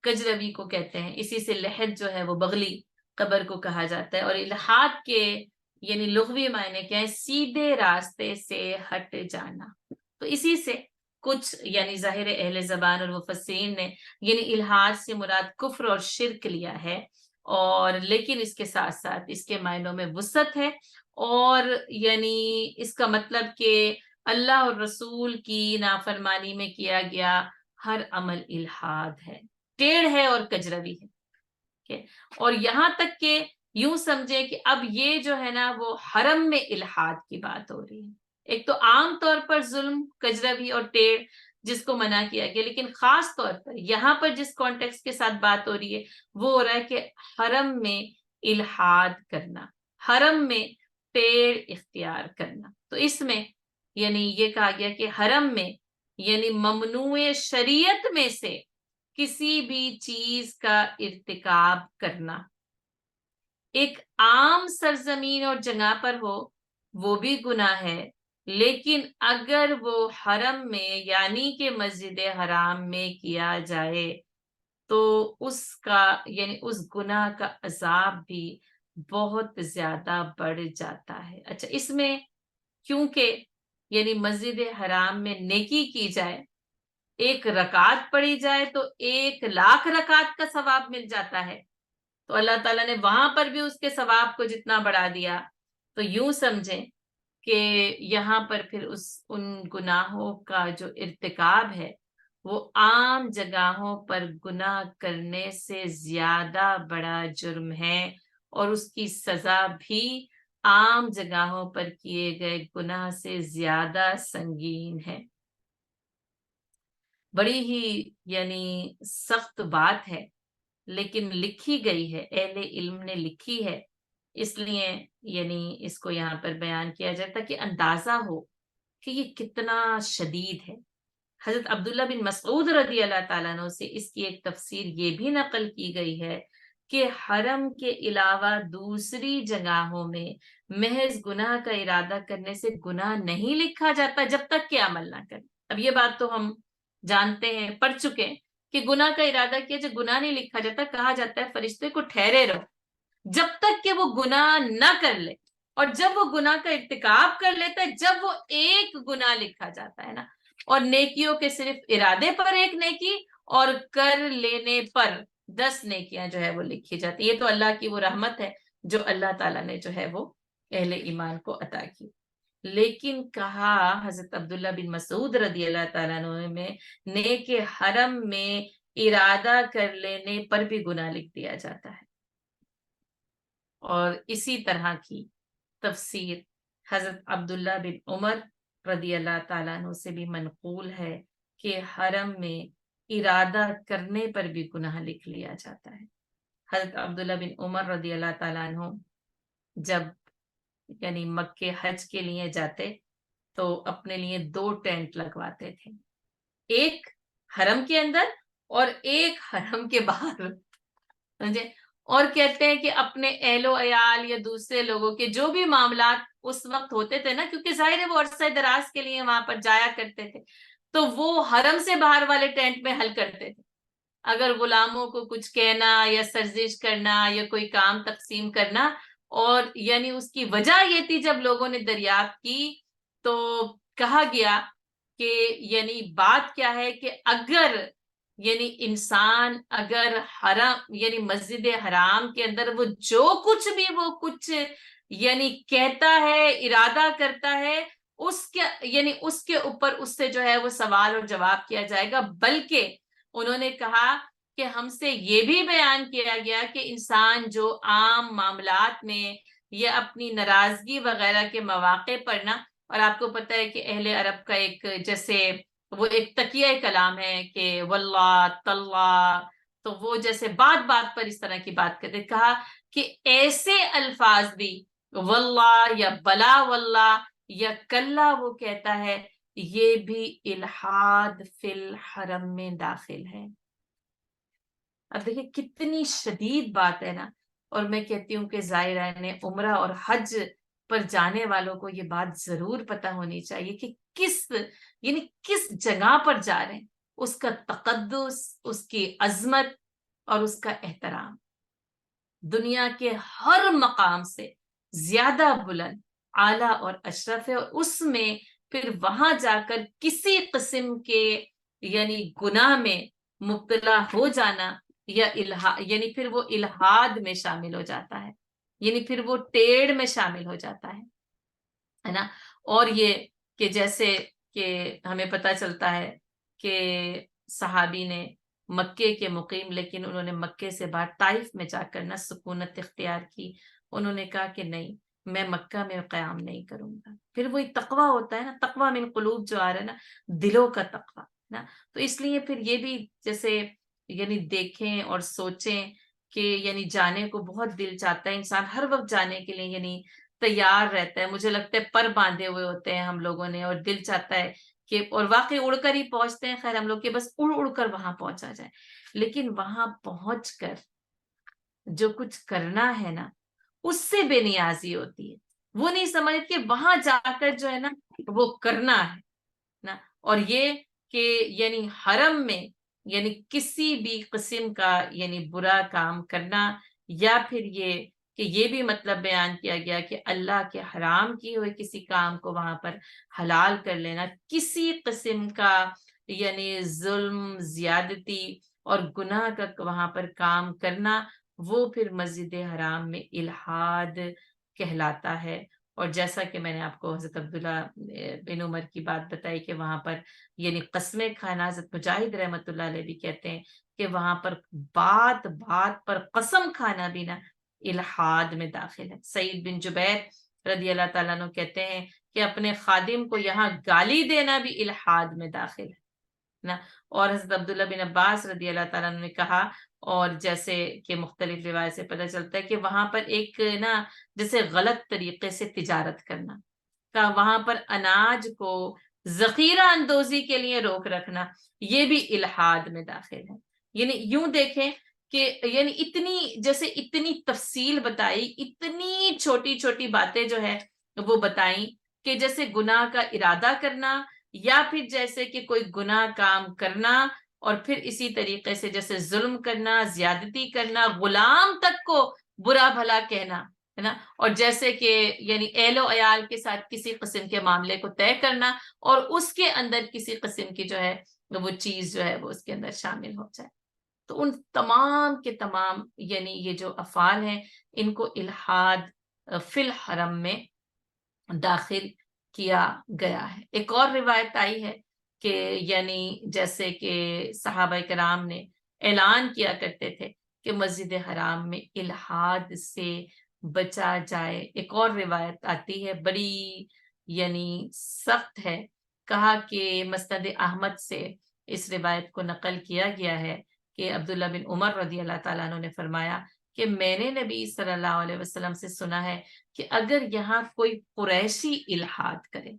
کجروی کو کہتے ہیں، اسی سے لحد جو ہے وہ بغلی قبر کو کہا جاتا ہے. اور الحاد کے یعنی لغوی معنی کیا ہے؟ سیدھے راستے سے ہٹ جانا. تو اسی سے کچھ یعنی ظاہر اہل زبان اور مفسرین نے یعنی الحاد سے مراد کفر اور شرک لیا ہے، اور لیکن اس کے ساتھ ساتھ اس کے معنوں میں وسعت ہے، اور یعنی اس کا مطلب کہ اللہ اور رسول کی نافرمانی میں کیا گیا ہر عمل الحاد ہے، ٹیڑھ ہے اور کجروی ہے. اور یہاں تک کہ یوں سمجھے کہ اب یہ جو ہے نا وہ حرم میں الحاد کی بات ہو رہی ہے. ایک تو عام طور پر ظلم، کجروی اور ٹیڑھ جس کو منع کیا گیا، لیکن خاص طور پر یہاں پر جس کانٹیکسٹ کے ساتھ بات ہو رہی ہے وہ ہو رہا ہے کہ حرم میں الحاد کرنا، حرم میں ٹیڑھ اختیار کرنا. تو اس میں یعنی یہ کہا گیا کہ حرم میں یعنی ممنوع شریعت میں سے کسی بھی چیز کا ارتکاب کرنا، ایک عام سرزمین اور جگہ پر ہو وہ بھی گناہ ہے، لیکن اگر وہ حرم میں یعنی کہ مسجد حرام میں کیا جائے تو اس کا یعنی اس گناہ کا عذاب بھی بہت زیادہ بڑھ جاتا ہے. اچھا، اس میں کیونکہ یعنی مسجد حرام میں نیکی کی جائے، ایک رکعت پڑھی جائے تو 1,00,000 رکعت کا ثواب مل جاتا ہے، تو اللہ تعالیٰ نے وہاں پر بھی اس کے ثواب کو جتنا بڑھا دیا. تو یوں سمجھیں کہ یہاں پر پھر ان گناہوں کا جو ارتکاب ہے وہ عام جگہوں پر گناہ کرنے سے زیادہ بڑا جرم ہے، اور اس کی سزا بھی عام جگہوں پر کیے گئے گناہ سے زیادہ سنگین ہے. بڑی ہی یعنی سخت بات ہے، لیکن لکھی گئی ہے، اہل علم نے لکھی ہے، اس لیے یعنی اس کو یہاں پر بیان کیا جاتا کہ اندازہ ہو کہ یہ کتنا شدید ہے. حضرت عبداللہ بن مسعود رضی اللہ تعالیٰ عنہ سے اس کی ایک تفسیر یہ بھی نقل کی گئی ہے کہ حرم کے علاوہ دوسری جگہوں میں محض گناہ کا ارادہ کرنے سے گناہ نہیں لکھا جاتا جب تک کہ عمل نہ کرے. اب یہ بات تو ہم جانتے ہیں، پڑھ چکے ہیں کہ گناہ کا ارادہ کیا جب گناہ نہیں لکھا جاتا، کہا جاتا ہے فرشتے کو ٹھہرے رہو جب تک کہ وہ گناہ نہ کر لے، اور جب وہ گناہ کا ارتکاب کر لیتا ہے جب وہ ایک گناہ لکھا جاتا ہے نا. اور نیکیوں کے صرف ارادے پر ایک نیکی اور کر لینے پر 10 نیکیاں جو ہے وہ لکھی جاتی. یہ تو اللہ کی وہ رحمت ہے جو اللہ تعالیٰ نے جو ہے وہ اہل ایمان کو عطا کی. لیکن کہا حضرت عبداللہ بن مسعود رضی اللہ تعالیٰ عنہ میں نے کہ حرم میں ارادہ کر لینے پر بھی گناہ لکھ دیا جاتا ہے. اور اسی طرح کی تفسیر حضرت عبداللہ بن عمر رضی اللہ تعالیٰ عنہ سے بھی منقول ہے کہ حرم میں ارادہ کرنے پر بھی گناہ لکھ لیا جاتا ہے. حضرت عبداللہ بن عمر رضی اللہ تعالیٰ عنہ جب یعنی مکے حج کے لیے جاتے تو اپنے لیے 2 ٹینٹ لگواتے تھے، ایک حرم کے اندر اور ایک حرم کے باہر، سمجھے. اور کہتے ہیں کہ اپنے اہل و عیال یا دوسرے لوگوں کے جو بھی معاملات اس وقت ہوتے تھے نا، کیونکہ ظاہر ہے وہ عرصہ دراز کے لیے وہاں پر جایا کرتے تھے، تو وہ حرم سے باہر والے ٹینٹ میں حل کرتے تھے. اگر غلاموں کو کچھ کہنا یا سرزش کرنا یا کوئی کام تقسیم کرنا، اور یعنی اس کی وجہ یہ تھی جب لوگوں نے دریافت کی تو کہا گیا کہ یعنی بات کیا ہے کہ اگر یعنی انسان اگر حرم یعنی مسجد حرام کے اندر وہ جو کچھ بھی وہ کچھ یعنی کہتا ہے، ارادہ کرتا ہے، اس کے اوپر اس سے جو ہے وہ سوال اور جواب کیا جائے گا. بلکہ انہوں نے کہا کہ ہم سے یہ بھی بیان کیا گیا کہ انسان جو عام معاملات میں یا اپنی ناراضگی وغیرہ کے مواقع پر نا، اور آپ کو پتہ ہے کہ اہل عرب کا ایک جیسے وہ ایک تکیہ کلام ہے کہ واللہ تاللہ، تو وہ جیسے بات بات پر اس طرح کی بات کرتے، کہا کہ ایسے الفاظ بھی واللہ یا بلا واللہ یا کلا وہ کہتا ہے، یہ بھی الحاد فی الحرم میں داخل ہے. اب دیکھیں کتنی شدید بات ہے نا. اور میں کہتی ہوں کہ زائرین عمرہ اور حج پر جانے والوں کو یہ بات ضرور پتہ ہونی چاہیے کہ کس جگہ پر جا رہے ہیں، اس کا تقدس، اس کی عظمت اور اس کا احترام دنیا کے ہر مقام سے زیادہ بلند، اعلیٰ اور اشرف ہے، اور اس میں پھر وہاں جا کر کسی قسم کے گناہ میں مبتلا ہو جانا یا پھر وہ الحاد میں شامل ہو جاتا ہے، پھر وہ ٹیڑھ میں شامل ہو جاتا ہے نا۔ اور یہ کہ جیسے کہ ہمیں پتہ چلتا ہے کہ صحابی نے مکے کے مقیم، لیکن انہوں نے مکے سے باہر طائف میں جا کر نا سکونت اختیار کی، انہوں نے کہا کہ نہیں، میں مکہ میں قیام نہیں کروں گا۔ پھر وہی تقویٰ ہوتا ہے نا، تقویٰ من قلوب جو آ رہا ہے نا، دلوں کا تقویٰ نا۔ تو اس لیے پھر یہ بھی جیسے دیکھیں اور سوچیں کہ جانے کو بہت دل چاہتا ہے، انسان ہر وقت جانے کے لیے تیار رہتا ہے، مجھے لگتا ہے پر باندھے ہوئے ہوتے ہیں ہم لوگوں نے، اور دل چاہتا ہے کہ، اور واقعی اڑ کر ہی پہنچتے ہیں، خیر ہم لوگ کہ بس اڑ اڑ کر وہاں پہنچا جائے، لیکن وہاں پہنچ کر جو کچھ کرنا ہے نا، اس سے بے نیازی ہوتی ہے، وہ نہیں سمجھ کہ وہاں جا کر جو ہے نا وہ کرنا ہے نا۔ اور یہ کہ حرم میں کسی بھی قسم کا برا کام کرنا، یا پھر یہ بھی مطلب بیان کیا گیا کہ اللہ کے حرام کیے ہوئے کسی کام کو وہاں پر حلال کر لینا، کسی قسم کا ظلم، زیادتی اور گناہ کا وہاں پر کام کرنا، وہ پھر مسجد حرام میں الحاد کہلاتا ہے۔ اور جیسا کہ میں نے آپ کو حضرت عبداللہ بن عمر کی بات بتائی کہ وہاں پر قسمیں کھانا، حضرت مجاہد رحمۃ اللہ علیہ بھی کہتے ہیں کہ وہاں پر بات بات پر قسم کھانا بھی نا الحاد میں داخل ہے۔ سعید بن جبیر رضی اللہ تعالیٰ عنہ کہتے ہیں کہ اپنے خادم کو یہاں گالی دینا بھی الحاد میں داخل ہے نا۔ اور حضرت عبداللہ بن عباس رضی اللہ تعالیٰ عنہ نے کہا، اور جیسے کہ مختلف روایت سے پتہ چلتا ہے کہ وہاں پر ایک نا جیسے غلط طریقے سے تجارت کرنا کا، وہاں پر اناج کو ذخیرہ اندوزی کے لیے روک رکھنا، یہ بھی الحاد میں داخل ہے۔ یوں دیکھیں کہ اتنی تفصیل بتائی، اتنی چھوٹی چھوٹی باتیں جو ہے وہ بتائیں کہ جیسے گناہ کا ارادہ کرنا، یا پھر جیسے کہ کوئی گناہ کام کرنا، اور پھر اسی طریقے سے جیسے ظلم کرنا، زیادتی کرنا، غلام تک کو برا بھلا کہنا ہے نا، اور جیسے کہ اہل و عیال کے ساتھ کسی قسم کے معاملے کو طے کرنا، اور اس کے اندر کسی قسم کی جو ہے وہ چیز جو ہے وہ اس کے اندر شامل ہو جائے، تو ان تمام کے تمام یہ جو افعال ہیں، ان کو الحاد فی الحرم میں داخل کیا گیا ہے۔ ایک اور روایت آئی ہے کہ جیسے کہ صحابہ کرام نے اعلان کیا کرتے تھے کہ مسجد حرام میں الحاد سے بچا جائے۔ ایک اور روایت آتی ہے، بڑی سخت ہے، کہا کہ مسند احمد سے اس روایت کو نقل کیا گیا ہے کہ عبداللہ بن عمر رضی اللہ تعالیٰ عنہ نے فرمایا کہ میں نے نبی صلی اللہ علیہ وسلم سے سنا ہے کہ اگر یہاں کوئی قریشی الحاد کرے،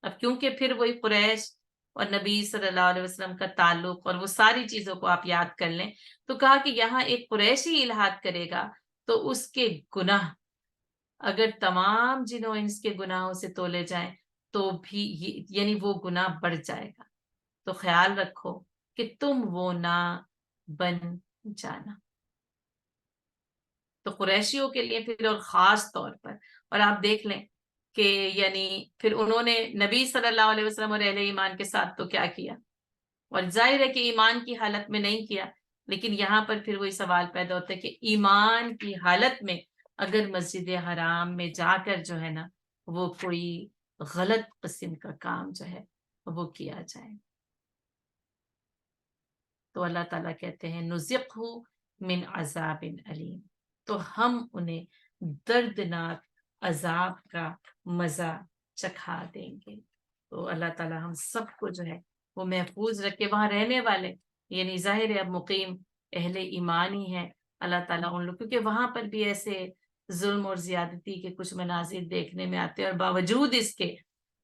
اب کیونکہ پھر وہی قریش اور نبی صلی اللہ علیہ وسلم کا تعلق اور وہ ساری چیزوں کو آپ یاد کر لیں، تو کہا کہ یہاں ایک قریشی الحاد کرے گا تو اس کے گناہ اگر تمام جنوں انس کے گناہوں سے تولے جائیں تو بھی وہ گناہ بڑھ جائے گا، تو خیال رکھو کہ تم وہ نہ بن جانا۔ تو قریشیوں کے لیے پھر اور خاص طور پر، اور آپ دیکھ لیں کہ پھر انہوں نے نبی صلی اللہ علیہ وسلم اور اہل ایمان کے ساتھ تو کیا کیا، اور ظاہر ہے کہ ایمان کی حالت میں نہیں کیا، لیکن یہاں پر پھر وہی سوال پیدا ہوتا ہے کہ ایمان کی حالت میں اگر مسجد حرام میں جا کر جو ہے نا وہ کوئی غلط قسم کا کام جو ہے وہ کیا جائے، تو اللہ تعالیٰ کہتے ہیں نُذِقْهُ من عذاب علیم، تو ہم انہیں دردناک عذاب کا مزہ چکھا دیں گے۔ تو اللہ تعالیٰ ہم سب کو جو ہے وہ محفوظ رکھے، وہاں رہنے والے ظاہر ہے اب مقیم اہل ایمان ہی ہیں، اللہ تعالیٰ ان لوگ، کیونکہ وہاں پر بھی ایسے ظلم اور زیادتی کے کچھ مناظر دیکھنے میں آتے ہیں، اور باوجود اس کے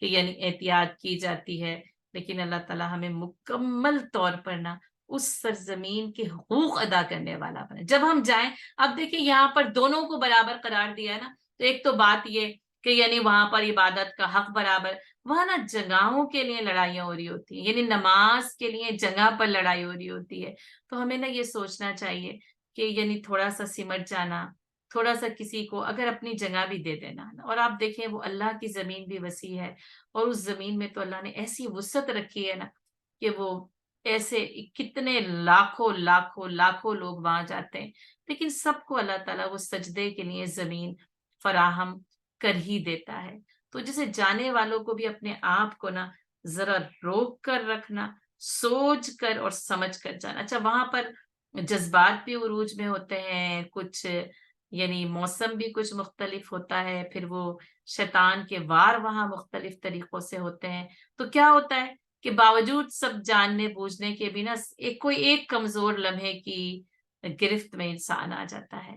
کہ احتیاط کی جاتی ہے، لیکن اللہ تعالیٰ ہمیں مکمل طور پر نا اس سرزمین کے حقوق ادا کرنے والا بنا۔ جب ہم جائیں، اب دیکھیں یہاں پر دونوں کو برابر قرار دیا ہے نا، تو ایک تو بات یہ کہ یعنی وہاں پر عبادت کا حق برابر. وہاں نا جگہوں کے لیے لڑائیاں ہو رہی ہوتی ہیں, یعنی نماز کے لیے جگہ پر لڑائی ہو رہی ہوتی ہے. تو ہمیں نا یہ سوچنا چاہیے کہ یعنی تھوڑا سا سمٹ جانا, تھوڑا سا کسی کو اگر اپنی جگہ بھی دے دینا. اور آپ دیکھیں وہ اللہ کی زمین بھی وسیع ہے, اور اس زمین میں تو اللہ نے ایسی وسعت رکھی ہے نا کہ وہ ایسے کتنے لاکھوں لاکھوں لاکھوں لوگ وہاں جاتے ہیں, لیکن سب کو اللہ تعالیٰ وہ سجدے کے لیے زمین فراہم کر ہی دیتا ہے. تو جسے جانے والوں کو بھی اپنے آپ کو نا ذرا روک کر رکھنا, سوچ کر اور سمجھ کر جانا. اچھا وہاں پر جذبات بھی عروج میں ہوتے ہیں, کچھ یعنی موسم بھی کچھ مختلف ہوتا ہے, پھر وہ شیطان کے وار وہاں مختلف طریقوں سے ہوتے ہیں. تو کیا ہوتا ہے کہ باوجود سب جاننے بوجھنے کے بھی نا کوئی ایک کمزور لمحے کی گرفت میں انسان آ جاتا ہے.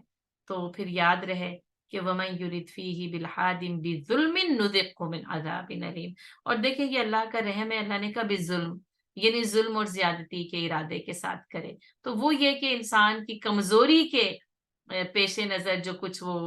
تو پھر یاد رہے کہ وَمَن يُرِدْ فِيهِ بِالْحَادٍ بِظُلْمٍ نُذِقْهُ مِنْ عَذَابٍ أَلِيمٍ. اور دیکھیں یہ اللہ کا رحم ہے, اللہ نے کہا بالظلم, یعنی ظلم اور زیادتی کے ارادے کے ساتھ کرے. تو وہ یہ کہ انسان کی کمزوری کے پیش نظر جو کچھ وہ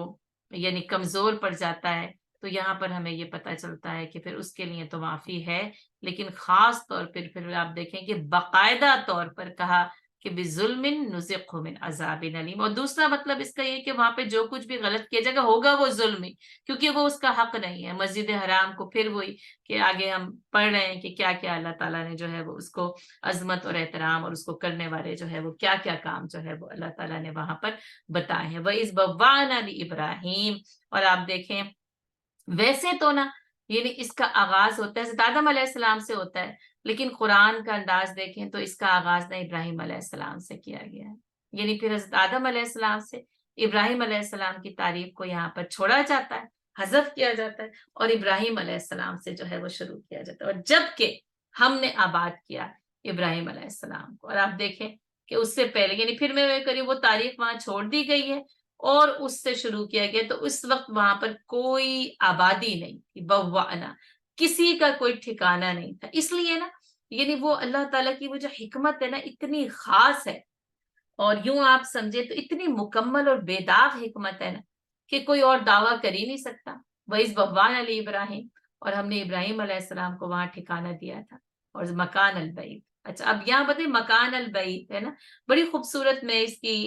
یعنی کمزور پڑ جاتا ہے, تو یہاں پر ہمیں یہ پتہ چلتا ہے کہ پھر اس کے لیے تو معافی ہے, لیکن خاص طور پھر آپ دیکھیں کہ باقاعدہ طور پر کہا کہ بظلم نذقہ من عذاب علیم. اور دوسرا مطلب اس کا یہ کہ وہاں پہ جو کچھ بھی غلط کیا جائے گا ہوگا وہ ظلم ہی, کیونکہ وہ اس کا حق نہیں ہے. مسجد حرام کو پھر وہی کہ آگے ہم پڑھ رہے ہیں کہ کیا کیا اللہ تعالیٰ نے جو ہے وہ اس کو عظمت اور احترام اور اس کو کرنے والے جو ہے وہ کیا کیا کام جو ہے وہ اللہ تعالیٰ نے وہاں پر بتائے ہیں. وَإِذْ بَوَّأْنَا لِإِبْرَاهِيمَ. اور آپ دیکھیں ویسے تو نا یعنی اس کا آغاز ہوتا ہے حضرت آدم علیہ السلام سے ہوتا ہے, لیکن قرآن کا انداز دیکھیں تو اس کا آغاز نہ ابراہیم علیہ السلام سے کیا گیا ہے. یعنی پھر حضرت آدم علیہ السلام سے ابراہیم علیہ السلام کی تعریف کو یہاں پر چھوڑا جاتا ہے, حذف کیا جاتا ہے, اور ابراہیم علیہ السلام سے جو ہے وہ شروع کیا جاتا ہے. اور جبکہ ہم نے آباد کیا ابراہیم علیہ السلام کو, اور آپ دیکھیں کہ اس سے پہلے یعنی پھر میں کری وہ تاریخ وہاں چھوڑ دی گئی ہے اور اس سے شروع کیا گیا. تو اس وقت وہاں پر کوئی آبادی نہیں تھی, بوانا کسی کا کوئی ٹھکانہ نہیں تھا. اس لیے نا یعنی وہ اللہ تعالیٰ کی وہ جو حکمت ہے نا اتنی خاص ہے, اور یوں آپ سمجھے تو اتنی مکمل اور بے داغ حکمت ہے نا کہ کوئی اور دعویٰ کر ہی نہیں سکتا. وَإِذْ بَوَّأْنَا لِإِبْرَاهِيمَ. اور ہم نے ابراہیم علیہ السلام کو وہاں ٹھکانہ دیا تھا, اور مکان البیت. اچھا اب یہاں بتائیں مکان البیت ہے نا, بڑی خوبصورت میں اس کی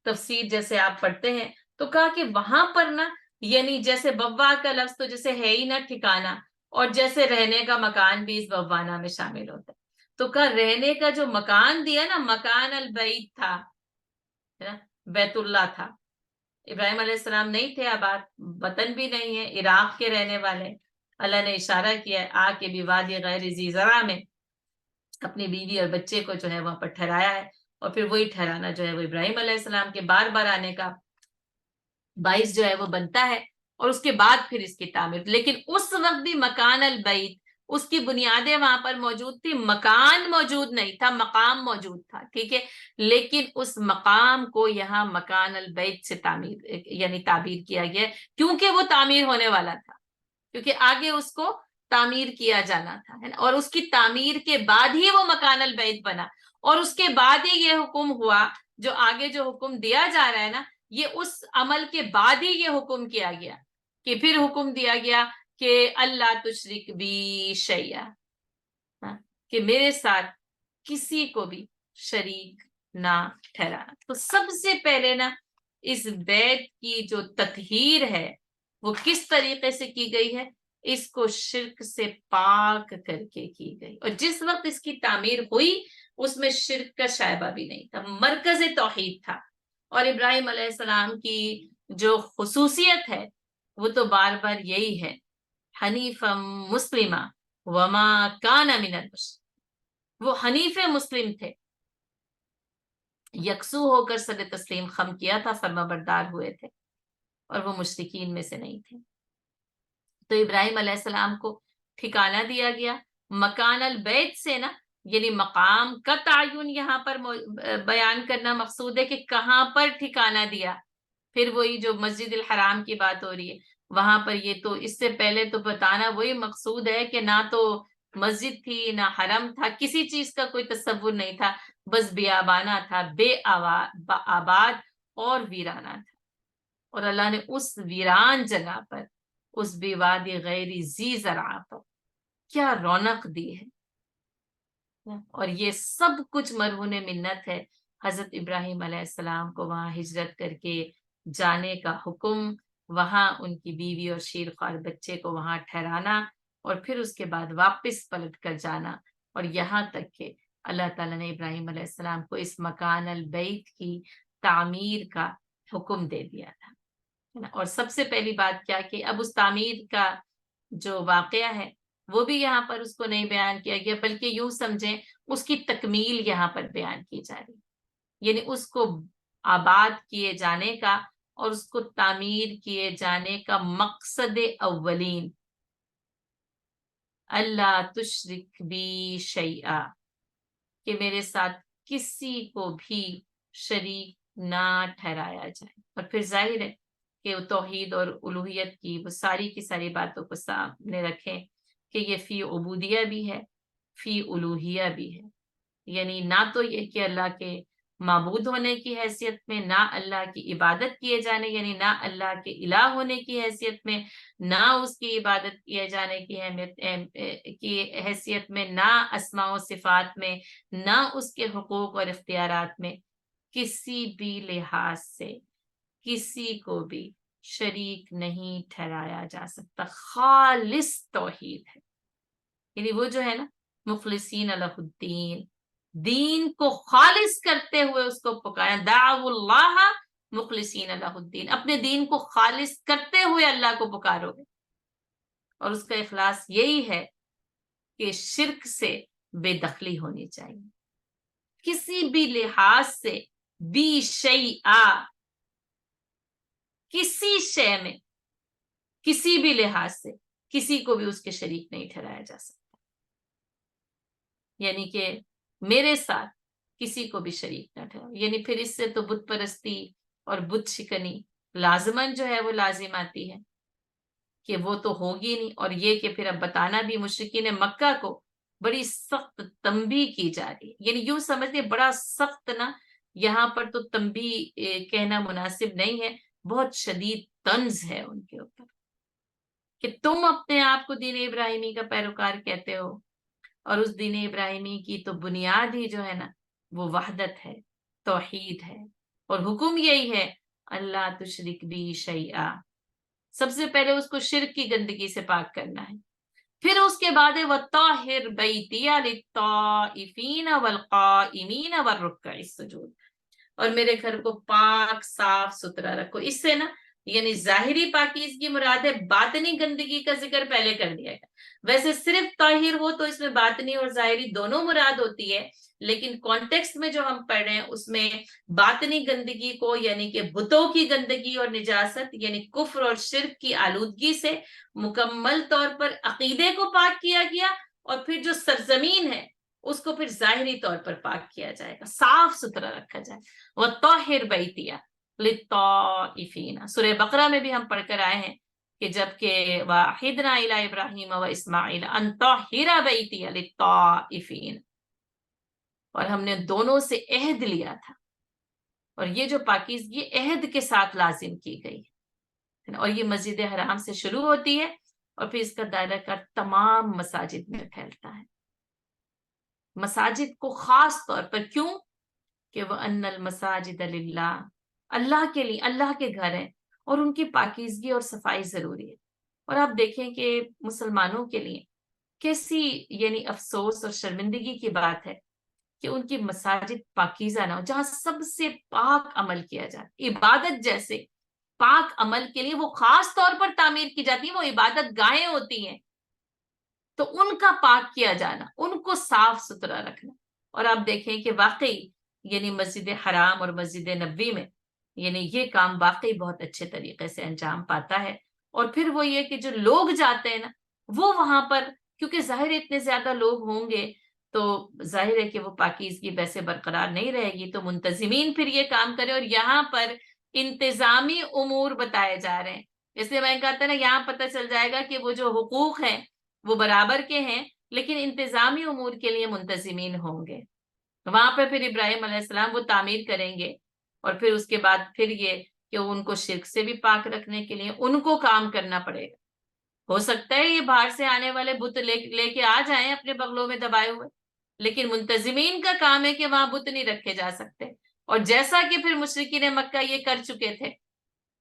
تفسیر جیسے آپ پڑھتے ہیں تو کہا کہ وہاں پر نا یعنی جیسے بوا کا لفظ تو جیسے ہے ہی نا ٹھکانہ, اور جیسے رہنے کا مکان بھی اس بوانا میں شامل ہوتا ہے. تو کہا رہنے کا جو مکان دیا نا مکان البیت تھا, بیت اللہ تھا. ابراہیم علیہ السلام نہیں تھے آباد, وطن بھی نہیں ہے, عراق کے رہنے والے. اللہ نے اشارہ کیا آ کے بھی وادی غیر ذی زرع میں اپنی بیوی اور بچے کو جو ہے وہاں پر ٹھہرایا ہے, اور پھر وہی ٹھہرانا جو ہے وہ ابراہیم علیہ السلام کے بار بار آنے کا باعث جو ہے وہ بنتا ہے, اور اس کے بعد پھر اس کی تعمیر. لیکن اس وقت بھی مکان البیت اس کی بنیادیں وہاں پر موجود تھی, مکان موجود نہیں تھا, مقام موجود تھا, ٹھیک ہے. لیکن اس مقام کو یہاں مکان البیت سے تعمیر یعنی تعبیر کیا گیا کیونکہ وہ تعمیر ہونے والا تھا, کیونکہ آگے اس کو تعمیر کیا جانا تھا, ہے نا. اور اس کی تعمیر کے بعد ہی وہ مکان البیت بنا, اور اس کے بعد ہی یہ حکم ہوا جو آگے جو حکم دیا جا رہا ہے نا, یہ اس عمل کے بعد ہی یہ حکم کیا گیا کہ پھر حکم دیا گیا کہ اللہ تشرک بی شیئا, کہ میرے ساتھ کسی کو بھی شریک نہ ٹھہرانا. تو سب سے پہلے نا اس بیت کی جو تطہیر ہے وہ کس طریقے سے کی گئی ہے, اس کو شرک سے پاک کر کے کی گئی. اور جس وقت اس کی تعمیر ہوئی اس میں شرک کا شائبہ بھی نہیں تھا, مرکز توحید تھا. اور ابراہیم علیہ السلام کی جو خصوصیت ہے وہ تو بار بار یہی ہے, حنیفا مسلمہ وما کان من المشرکین. وہ حنیف مسلم تھے, یکسو ہو کر سر تسلیم خم کیا تھا, فرما بردار ہوئے تھے, اور وہ مشرکین میں سے نہیں تھے. تو ابراہیم علیہ السلام کو ٹھکانہ دیا گیا مکان البیت سے نا, یعنی مقام کا تعین یہاں پر بیان کرنا مقصود ہے کہ کہاں پر ٹھکانہ دیا. پھر وہی جو مسجد الحرام کی بات ہو رہی ہے وہاں پر, یہ تو اس سے پہلے تو بتانا وہی مقصود ہے کہ نہ تو مسجد تھی نہ حرم تھا, کسی چیز کا کوئی تصور نہیں تھا, بس بیابانہ تھا, بے آباد اور ویرانہ تھا. اور اللہ نے اس ویران جگہ پر اس بیواد غیر ذی زرع پر کیا رونق دی ہے. اور یہ سب کچھ مرہون منت ہے حضرت ابراہیم علیہ السلام کو وہاں ہجرت کر کے جانے کا حکم، وہاں ان کی بیوی اور شیرخوار بچے کو وہاں ٹھہرانا، اور پھر اس کے بعد واپس پلٹ کر جانا، اور یہاں تک کہ اللہ تعالیٰ نے ابراہیم علیہ السلام کو اس مکان البیت کی تعمیر کا حکم دے دیا تھا. اور سب سے پہلی بات کیا کہ اب اس تعمیر کا جو واقعہ ہے وہ بھی یہاں پر اس کو نہیں بیان کیا گیا، بلکہ یوں سمجھیں اس کی تکمیل یہاں پر بیان کی جا رہی، یعنی اس کو آباد کیے جانے کا اور اس کو تعمیر کیے جانے کا مقصد اولین اللہ تشرک بی شیئا، کہ میرے ساتھ کسی کو بھی شریک نہ ٹھہرایا جائے. اور پھر ظاہر ہے کہ وہ توحید اور الوہیت کی وہ ساری کی ساری باتوں کو سامنے رکھیں کہ یہ فی عبودیہ بھی ہے، فی الوہیہ بھی ہے. یعنی نہ تو یہ کہ اللہ کے معبود ہونے کی حیثیت میں، نہ اللہ کی عبادت کیے جانے، یعنی نہ اللہ کے الہ ہونے کی حیثیت میں، نہ اس کی عبادت کیے جانے کی حیثیت میں، نہ اسماء و صفات میں، نہ اس کے حقوق اور اختیارات میں، کسی بھی لحاظ سے کسی کو بھی شریک نہیں ٹھہرایا جا سکتا. خالص توحید ہے، یعنی وہ جو ہے نا مخلصین لہ الدین، دین کو خالص کرتے ہوئے اس کو پکارا. دعوا اللہ مخلصین لہ الدین، اپنے دین کو خالص کرتے ہوئے اللہ کو پکارو گے. اور اس کا اخلاص یہی ہے کہ شرک سے بے دخلی ہونی چاہیے، کسی بھی لحاظ سے بی شیئا، کسی شے میں کسی بھی لحاظ سے کسی کو بھی اس کے شریک نہیں ٹھہرایا جا سکتا. یعنی کہ میرے ساتھ کسی کو بھی شریک نہ ٹھہراؤ. یعنی پھر اس سے تو بت پرستی اور بت شکنی لازماً جو ہے وہ لازم آتی ہے کہ وہ تو ہوگی نہیں. اور یہ کہ پھر اب بتانا بھی مشرکین مکہ کو بڑی سخت تنبیہ کی جا رہی ہے. یعنی یوں سمجھتے بڑا سخت نا، یہاں پر تو تنبیہ کہنا مناسب نہیں ہے، بہت شدید طنز ہے ان کے اوپر کہ تم اپنے آپ کو دین ابراہیمی کا پیروکار کہتے ہو، اور اس دین ابراہیمی کی تو بنیاد ہی جو ہے نا وہ وحدت ہے، توحید ہے، اور حکم یہی ہے اللہ تشرک بی شیئا. سب سے پہلے اس کو شرک کی گندگی سے پاک کرنا ہے، پھر اس کے بعد وَطَهِّرْ بَيْتِيَ لِلطَّائِفِينَ وَالْقَائِمِينَ وَالرُّكَّعِ السُّجُودِ، اور میرے گھر کو پاک صاف ستھرا رکھو. اس سے نا یعنی ظاہری پاکیزگی مراد ہے، باطنی گندگی کا ذکر پہلے کر دیا گیا. ویسے صرف طاہر ہو تو اس میں باطنی اور ظاہری دونوں مراد ہوتی ہے، لیکن کانٹیکسٹ میں جو ہم پڑھ رہے ہیں اس میں باطنی گندگی کو یعنی کہ بتوں کی گندگی اور نجاست یعنی کفر اور شرک کی آلودگی سے مکمل طور پر عقیدے کو پاک کیا گیا، اور پھر جو سرزمین ہے اس کو پھر ظاہری طور پر پاک کیا جائے گا، صاف ستھرا رکھا جائے. وَطَّهِّرْ بَيْتِيَ لِلطَّائِفِينَ، سورہ بقرہ میں بھی ہم پڑھ کر آئے ہیں کہ جب کہ وَعَهِدْنَا إِلَىٰ إِبْرَاهِيمَ وَإِسْمَاعِيلَ أَن طَهِّرَ بَيْتِيَ لِلطَّائِفِينَ، اور ہم نے دونوں سے عہد لیا تھا، اور یہ جو پاکیزگی عہد کے ساتھ لازم کی گئی ہے، اور یہ مسجد حرام سے شروع ہوتی ہے اور پھر اس کا دائرہ کار تمام مساجد میں پھیلتا ہے. مساجد کو خاص طور پر کیوں کہ وَأَنَّ الْمَسَاجِدَ لِلَّهِ، اللہ کے لیے، اللہ کے گھر ہیں، اور ان کی پاکیزگی اور صفائی ضروری ہے. اور آپ دیکھیں کہ مسلمانوں کے لیے کیسی یعنی افسوس اور شرمندگی کی بات ہے کہ ان کی مساجد پاکیزہ نہ ہو، جہاں سب سے پاک عمل کیا جاتا، عبادت جیسے پاک عمل کے لیے وہ خاص طور پر تعمیر کی جاتی ہیں، وہ عبادت گاہیں ہوتی ہیں، تو ان کا پاک کیا جانا، ان کو صاف ستھرا رکھنا. اور آپ دیکھیں کہ واقعی یعنی مسجد حرام اور مسجد نبوی میں یعنی یہ کام واقعی بہت اچھے طریقے سے انجام پاتا ہے. اور پھر وہ یہ کہ جو لوگ جاتے ہیں نا وہ وہاں پر کیونکہ ظاہر اتنے زیادہ لوگ ہوں گے تو ظاہر ہے کہ وہ پاکیزگی ویسے برقرار نہیں رہے گی، تو منتظمین پھر یہ کام کرے. اور یہاں پر انتظامی امور بتائے جا رہے ہیں، اس لیے میں کہتا نا یہاں پتہ چل جائے گا کہ وہ جو حقوق ہیں وہ برابر کے ہیں، لیکن انتظامی امور کے لیے منتظمین ہوں گے. وہاں پہ پھر ابراہیم علیہ السلام وہ تعمیر کریں گے، اور پھر اس کے بعد پھر یہ کہ ان کو شرک سے بھی پاک رکھنے کے لیے ان کو کام کرنا پڑے گا. ہو سکتا ہے یہ باہر سے آنے والے بت لے کے آ جائیں اپنے بغلوں میں دبائے ہوئے، لیکن منتظمین کا کام ہے کہ وہاں بت نہیں رکھے جا سکتے. اور جیسا کہ پھر مشرکین مکہ یہ کر چکے تھے،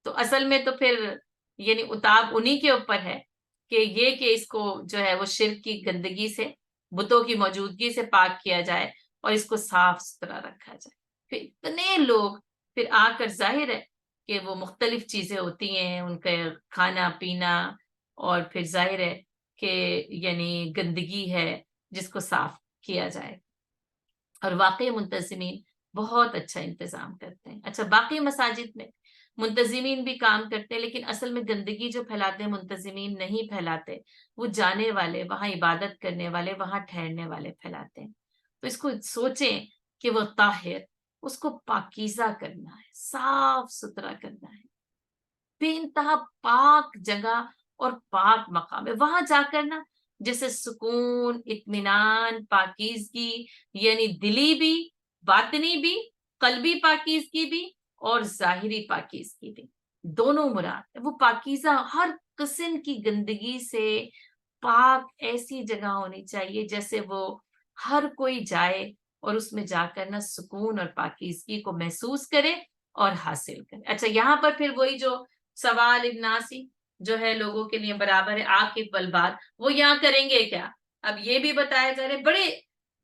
تو اصل میں تو پھر یعنی اتاب انہی کے اوپر ہے کہ اس کو جو ہے وہ شرک کی گندگی سے، بتوں کی موجودگی سے پاک کیا جائے اور اس کو صاف ستھرا رکھا جائے. پھر اتنے لوگ پھر آ کر ظاہر ہے کہ وہ مختلف چیزیں ہوتی ہیں ان کا کھانا پینا، اور پھر ظاہر ہے کہ یعنی گندگی ہے جس کو صاف کیا جائے. اور واقعی منتظمین بہت اچھا انتظام کرتے ہیں. اچھا، باقی مساجد میں منتظمین بھی کام کرتے ہیں، لیکن اصل میں گندگی جو پھیلاتے ہیں منتظمین نہیں پھیلاتے، وہ جانے والے، وہاں عبادت کرنے والے، وہاں ٹھہرنے والے پھیلاتے ہیں. تو اس کو سوچیں کہ وہ طاہر، اس کو پاکیزہ کرنا ہے، صاف ستھرا کرنا ہے، بے انتہا پاک جگہ اور پاک مقام ہے. وہاں جا کر نا جیسے سکون، اطمینان، پاکیزگی، یعنی دلی بھی، باطنی بھی، قلبی پاکیزگی بھی اور ظاہری پاکیزگی بھی، دونوں مراد ہے. وہ پاکیزہ ہر قسم کی گندگی سے پاک ایسی جگہ ہونی چاہیے جیسے وہ ہر کوئی جائے اور اس میں جا کر نا سکون اور پاکیزگی کو محسوس کرے اور حاصل کرے. اچھا، یہاں پر پھر وہی جو سوال الناسی جو ہے لوگوں کے لیے برابر ہے عاقب والباد، وہ یہاں کریں گے کیا؟ اب یہ بھی بتایا جا رہا ہے، بڑے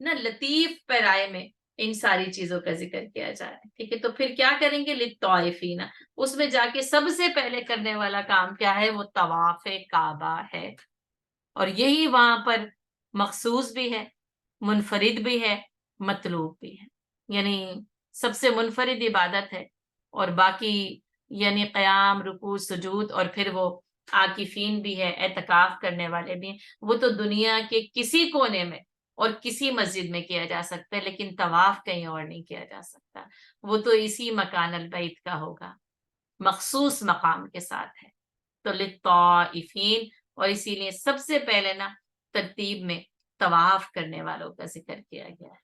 نا لطیف پیرائے میں ان ساری چیزوں کا ذکر کیا جا رہا ہے. ٹھیک ہے، تو پھر کیا کریں گے؟ للطائفین، اس میں جا کے سب سے پہلے کرنے والا کام کیا ہے؟ وہ طواف کعبہ ہے. اور یہی وہاں پر مخصوص بھی ہے، منفرد بھی ہے، مطلوب بھی ہے. یعنی سب سے منفرد عبادت ہے، اور باقی یعنی قیام، رکوع، سجود، اور پھر وہ عاکفین بھی ہے، اعتکاف کرنے والے بھی ہیں. وہ تو دنیا کے کسی کونے میں اور کسی مسجد میں کیا جا سکتا ہے، لیکن طواف کہیں اور نہیں کیا جا سکتا. وہ تو اسی مکان البیت کا ہوگا، مخصوص مقام کے ساتھ ہے. تو للطائفین، اور اسی لیے سب سے پہلے نا ترتیب میں طواف کرنے والوں کا ذکر کیا گیا ہے.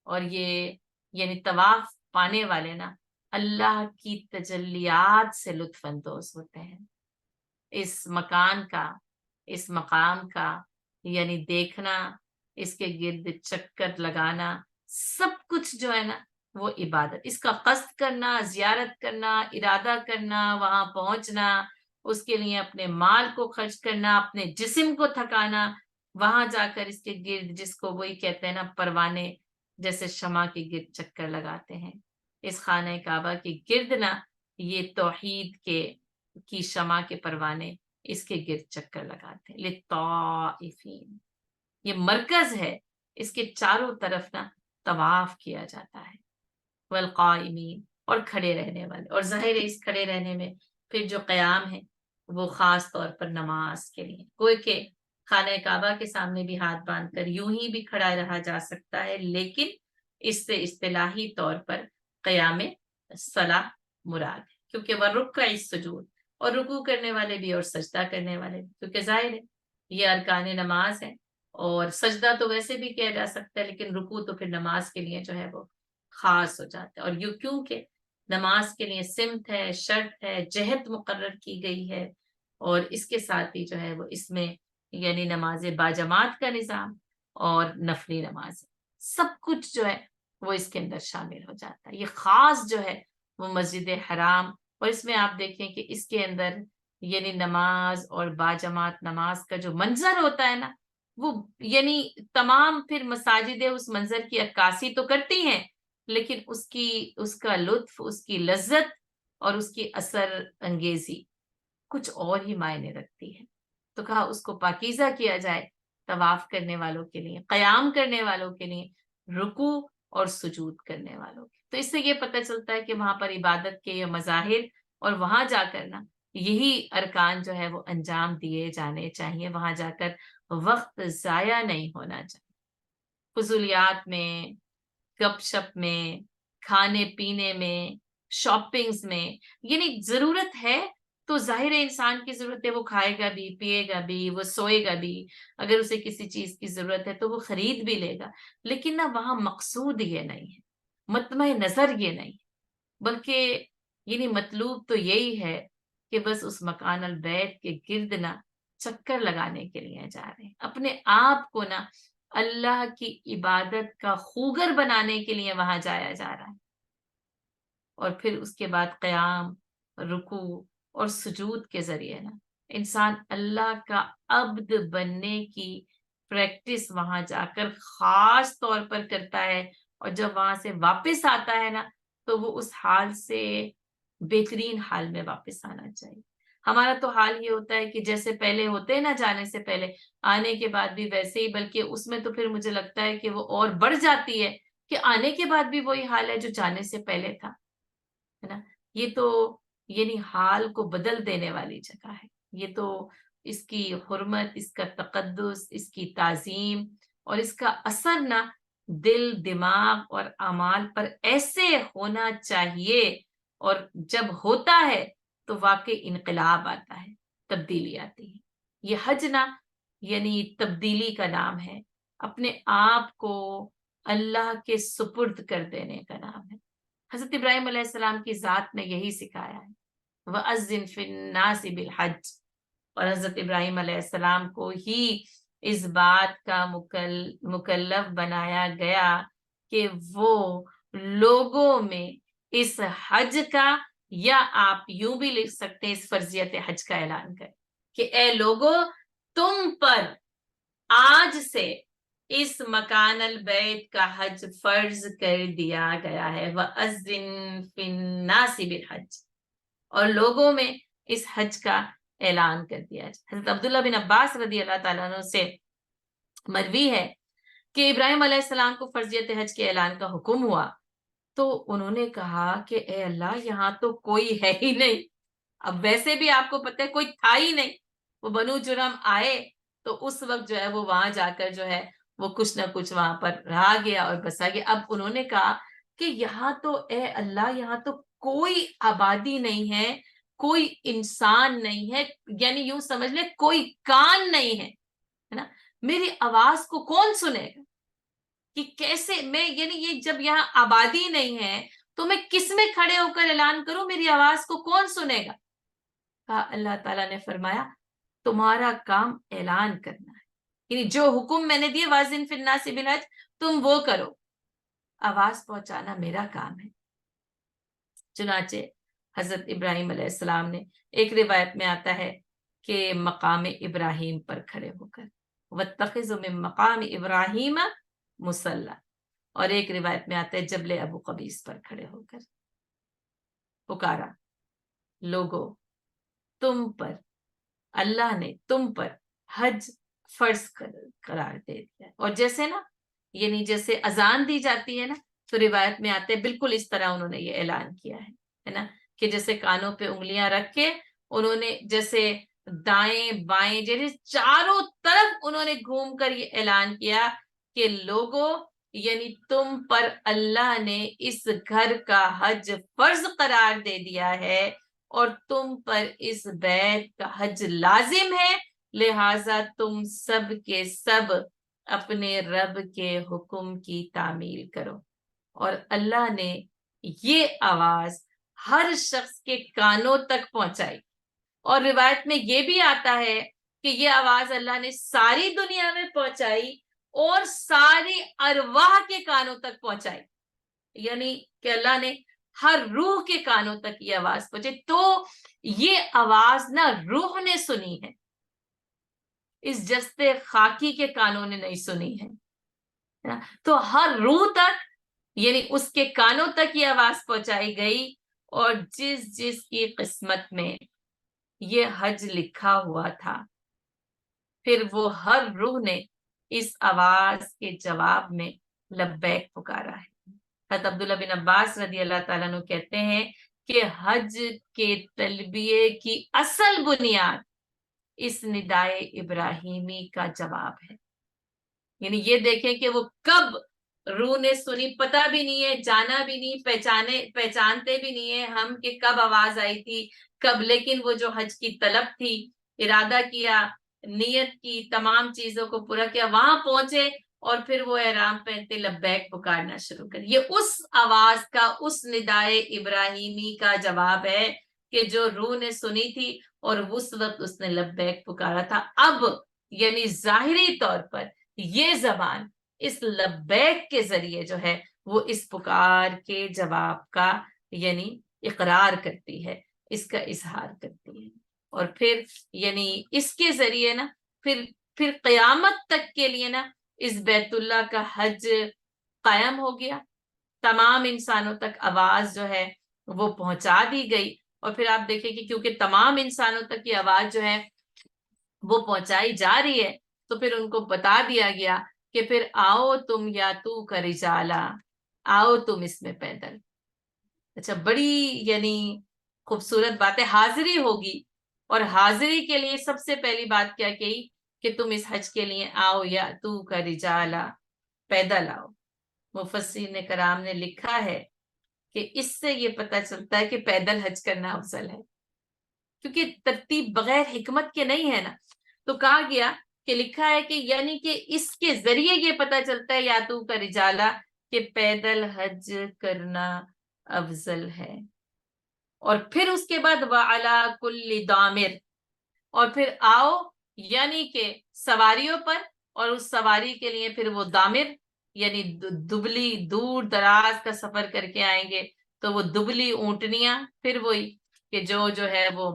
اور یہ یعنی طواف پانے والے نا اللہ کی تجلیات سے لطف اندوز ہوتے ہیں. اس مکان کا، اس مقام کا یعنی دیکھنا، اس کے گرد چکر لگانا، سب کچھ جو ہے نا وہ عبادت. اس کا قصد کرنا، زیارت کرنا، ارادہ کرنا، وہاں پہنچنا، اس کے لیے اپنے مال کو خرچ کرنا، اپنے جسم کو تھکانا، وہاں جا کر اس کے گرد، جس کو وہی کہتے ہیں نا پروانے جیسے شمع کے گرد چکر لگاتے ہیں، اس خانہ کعبہ کے گرد نا یہ توحید کی شمع کے پروانے اس کے گرد چکر لگاتے ہیں. للطائفین، یہ مرکز ہے، اس کے چاروں طرف نا طواف کیا جاتا ہے. والقائمین، اور کھڑے رہنے والے. اور ظاہر ہے اس کھڑے رہنے میں پھر جو قیام ہے وہ خاص طور پر نماز کے لیے. کوئی کہ خانہ کعبہ کے سامنے بھی ہاتھ باندھ کر یوں ہی بھی کھڑا رہا جا سکتا ہے، لیکن اس سے اصطلاحی طور پر قیام صلاح مراد ہے، کیونکہ وہ رکع السجود، اور رکوع کرنے والے بھی اور سجدہ کرنے والے بھی، کیونکہ ظاہر ہے یہ ارکان نماز ہے. اور سجدہ تو ویسے بھی کیا جا سکتا ہے، لیکن رکوع تو پھر نماز کے لیے جو ہے وہ خاص ہو جاتا ہے. اور یوں کیونکہ نماز کے لیے سمت ہے، شرط ہے، جہت مقرر کی گئی ہے، اور اس کے ساتھ ہی جو ہے وہ اس میں یعنی نماز باجماعت کا نظام اور نفلی نماز، سب کچھ جو ہے وہ اس کے اندر شامل ہو جاتا ہے. یہ خاص جو ہے وہ مسجد حرام. اور اس میں آپ دیکھیں کہ اس کے اندر یعنی نماز اور باجماعت نماز کا جو منظر ہوتا ہے نا، وہ یعنی تمام پھر مساجدیں اس منظر کی عکاسی تو کرتی ہیں، لیکن اس کا لطف، اس کی لذت اور اس کی اثر انگیزی کچھ اور ہی معنی رکھتی ہے. تو کہا اس کو پاکیزہ کیا جائے طواف کرنے والوں کے لیے، قیام کرنے والوں کے لیے، رکوع اور سجود کرنے والوں کے. تو اس سے یہ پتہ چلتا ہے کہ وہاں پر عبادت کے یہ مظاہر، اور وہاں جا کر نا یہی ارکان جو ہے وہ انجام دیے جانے چاہیے. وہاں جا کر وقت ضائع نہیں ہونا چاہیے فضولیات میں، گپ شپ میں، کھانے پینے میں، شاپنگز میں. یعنی ضرورت ہے تو ظاہر ہے انسان کی ضرورت ہے، وہ کھائے گا بھی، پیے گا بھی، وہ سوئے گا بھی. اگر اسے کسی چیز کی ضرورت ہے تو وہ خرید بھی لے گا، لیکن نہ وہاں مقصود یہ نہیں ہے، مطمع نظر یہ نہیں، بلکہ یعنی مطلوب تو یہی ہے کہ بس اس مکان البیت کے گرد نہ چکر لگانے کے لیے جا رہے ہیں، اپنے آپ کو نا اللہ کی عبادت کا خوگر بنانے کے لیے وہاں جایا جا رہا ہے، اور پھر اس کے بعد قیام، رکوع اور سجود کے ذریعے نا انسان اللہ کا عبد بننے کی پریکٹس وہاں جا کر خاص طور پر کرتا ہے، اور جب وہاں سے واپس آتا ہے نا تو وہ اس حال سے بہترین حال میں واپس آنا چاہیے۔ ہمارا تو حال یہ ہوتا ہے کہ جیسے پہلے ہوتے ہیں نا جانے سے پہلے، آنے کے بعد بھی ویسے ہی، بلکہ اس میں تو پھر مجھے لگتا ہے کہ وہ اور بڑھ جاتی ہے کہ آنے کے بعد بھی وہی حال ہے جو جانے سے پہلے تھا، ہے نا۔ یہ تو یعنی حال کو بدل دینے والی جگہ ہے، یہ تو اس کی حرمت، اس کا تقدس، اس کی تعظیم اور اس کا اثر نا دل، دماغ اور اعمال پر ایسے ہونا چاہیے، اور جب ہوتا ہے تو واقعی انقلاب آتا ہے، تبدیلی آتی ہے۔ یہ حج نا یعنی تبدیلی کا نام ہے، اپنے آپ کو اللہ کے سپرد کر دینے کا نام ہے۔ حضرت ابراہیم علیہ السلام کی ذات میں یہی سکھایا ہے، وَأَذِّن فِي النَّاسِ بِالْحَجِّ، اور حضرت ابراہیم علیہ السلام کو ہی اس بات کا مکلف بنایا گیا کہ وہ لوگوں میں اس حج کا، یا آپ یوں بھی لکھ سکتے ہیں اس فرضیت حج کا اعلان کریں کہ اے لوگوں، تم پر آج سے اس مکان البیت کا حج فرض کر دیا گیا ہے، وَأَذِّن فِي النَّاسِ بِالْحَجِّ، اور لوگوں میں اس حج کا اعلان کر دیا جائے۔ حضرت عبداللہ بن عباس رضی اللہ تعالیٰ عنہ سے مروی ہے کہ ابراہیم علیہ السلام کو فرضیت حج کے اعلان کا حکم ہوا تو انہوں نے کہا کہ اے اللہ، یہاں تو کوئی ہے ہی نہیں، اب ویسے بھی آپ کو پتہ ہے کوئی تھا ہی نہیں، وہ بنو جرم آئے تو اس وقت جو ہے وہ وہاں جا کر جو ہے وہ کچھ نہ کچھ وہاں پر رہا گیا اور بسا گیا۔ اب انہوں نے کہا کہ یہاں تو اے اللہ، یہاں تو کوئی آبادی نہیں ہے، کوئی انسان نہیں ہے، یعنی یوں سمجھ لیں کوئی کان نہیں ہے نا، میری آواز کو کون سنے گا؟ کہ کیسے میں، یعنی یہ جب یہاں آبادی نہیں ہے تو میں کس میں کھڑے ہو کر اعلان کروں، میری آواز کو کون سنے گا؟ کہا اللہ تعالیٰ نے فرمایا تمہارا کام اعلان کرنا ہے، یعنی جو حکم میں نے دیے وازن فی الناس بالحج، تم وہ کرو، آواز پہنچانا میرا کام ہے۔ چنانچہ حضرت ابراہیم علیہ السلام نے، ایک روایت میں آتا ہے کہ مقام ابراہیم پر کھڑے ہو کر، وَاتَّخِذُ مِن مَقَامِ إِبْرَاهِيمَ مُصَلًّى، اور ایک روایت میں آتا ہے جبل ابو قبیس پر کھڑے ہو کر پکارا، لوگو تم پر، اللہ نے تم پر حج فرض قرار دے دیا، اور جیسے نا یعنی جیسے اذان دی جاتی ہے نا تو روایت میں آتے ہیں بالکل اس طرح انہوں نے یہ اعلان کیا ہے نا، کہ جیسے کانوں پہ انگلیاں رکھ کے انہوں نے جیسے دائیں بائیں جیسے چاروں طرف انہوں نے گھوم کر یہ اعلان کیا کہ لوگوں، یعنی تم پر اللہ نے اس گھر کا حج فرض قرار دے دیا ہے اور تم پر اس بیت کا حج لازم ہے، لہٰذا تم سب کے سب اپنے رب کے حکم کی تعمیل کرو۔ اور اللہ نے یہ آواز ہر شخص کے کانوں تک پہنچائی، اور روایت میں یہ بھی آتا ہے کہ یہ آواز اللہ نے ساری دنیا میں پہنچائی اور ساری ارواح کے کانوں تک پہنچائی، یعنی کہ اللہ نے ہر روح کے کانوں تک یہ آواز پہنچے، تو یہ آواز نہ روح نے سنی ہے، اس جسد خاکی کے کانوں نے نہیں سنی ہے، تو ہر روح تک یعنی اس کے کانوں تک یہ آواز پہنچائی گئی، اور جس جس کی قسمت میں یہ حج لکھا ہوا تھا پھر وہ ہر روح نے اس آواز کے جواب میں لبیک پکارا ہے۔ حضرت عبداللہ بن عباس رضی اللہ تعالیٰ عنہ کہتے ہیں کہ حج کے تلبیے کی اصل بنیاد اس ندائے ابراہیمی کا جواب ہے، یعنی یہ دیکھیں کہ وہ کب روح نے سنی، پتہ بھی نہیں ہے، جانا بھی نہیں، پہچانتے بھی نہیں ہے ہم کہ کب آواز آئی تھی کب، لیکن وہ جو حج کی طلب تھی، ارادہ کیا، نیت کی، تمام چیزوں کو پورا کیا، وہاں پہنچے اور پھر وہ احرام پہنتے لبیک پکارنا شروع کر، یہ اس آواز کا، اس ندائے ابراہیمی کا جواب ہے کہ جو روح نے سنی تھی اور اس وقت اس نے لبیک پکارا تھا، اب یعنی ظاہری طور پر یہ زبان اس لبیک کے ذریعے جو ہے وہ اس پکار کے جواب کا یعنی اقرار کرتی ہے، اس کا اظہار کرتی ہے. اور پھر یعنی اس کے ذریعے نا پھر قیامت تک کے لیے نا اس بیت اللہ کا حج قائم ہو گیا. تمام انسانوں تک آواز جو ہے وہ پہنچا دی گئی. اور پھر آپ دیکھیں کہ کیونکہ تمام انسانوں تک یہ آواز جو ہے وہ پہنچائی جا رہی ہے، تو پھر ان کو بتا دیا گیا کہ پھر آؤ تم یا تو کا رجالا، آؤ تم اس میں پیدل. اچھا، بڑی یعنی خوبصورت بات ہے. حاضری ہوگی، اور حاضری کے لیے سب سے پہلی بات کیا کہی کہ تم اس حج کے لیے آؤ یا تو کا رجالا، پیدل آؤ. مفسرین کرام نے لکھا ہے کہ اس سے یہ پتہ چلتا ہے کہ پیدل حج کرنا افضل ہے، کیونکہ ترتیب بغیر حکمت کے نہیں ہے نا. تو کہا گیا کہ لکھا ہے کہ یعنی کہ اس کے ذریعے یہ پتہ چلتا ہے یا تو کا رجالا کہ پیدل حج کرنا افضل ہے. اور پھر اس کے بعد وَعَلَى كُلِّ دَامِرٍ، اور پھر آؤ یعنی کہ سواریوں پر، اور اس سواری کے لیے پھر وہ دامر یعنی دبلی دور دراز کا سفر کر کے آئیں گے، تو وہ دبلی اونٹنیاں پھر وہی کہ جو ہے وہ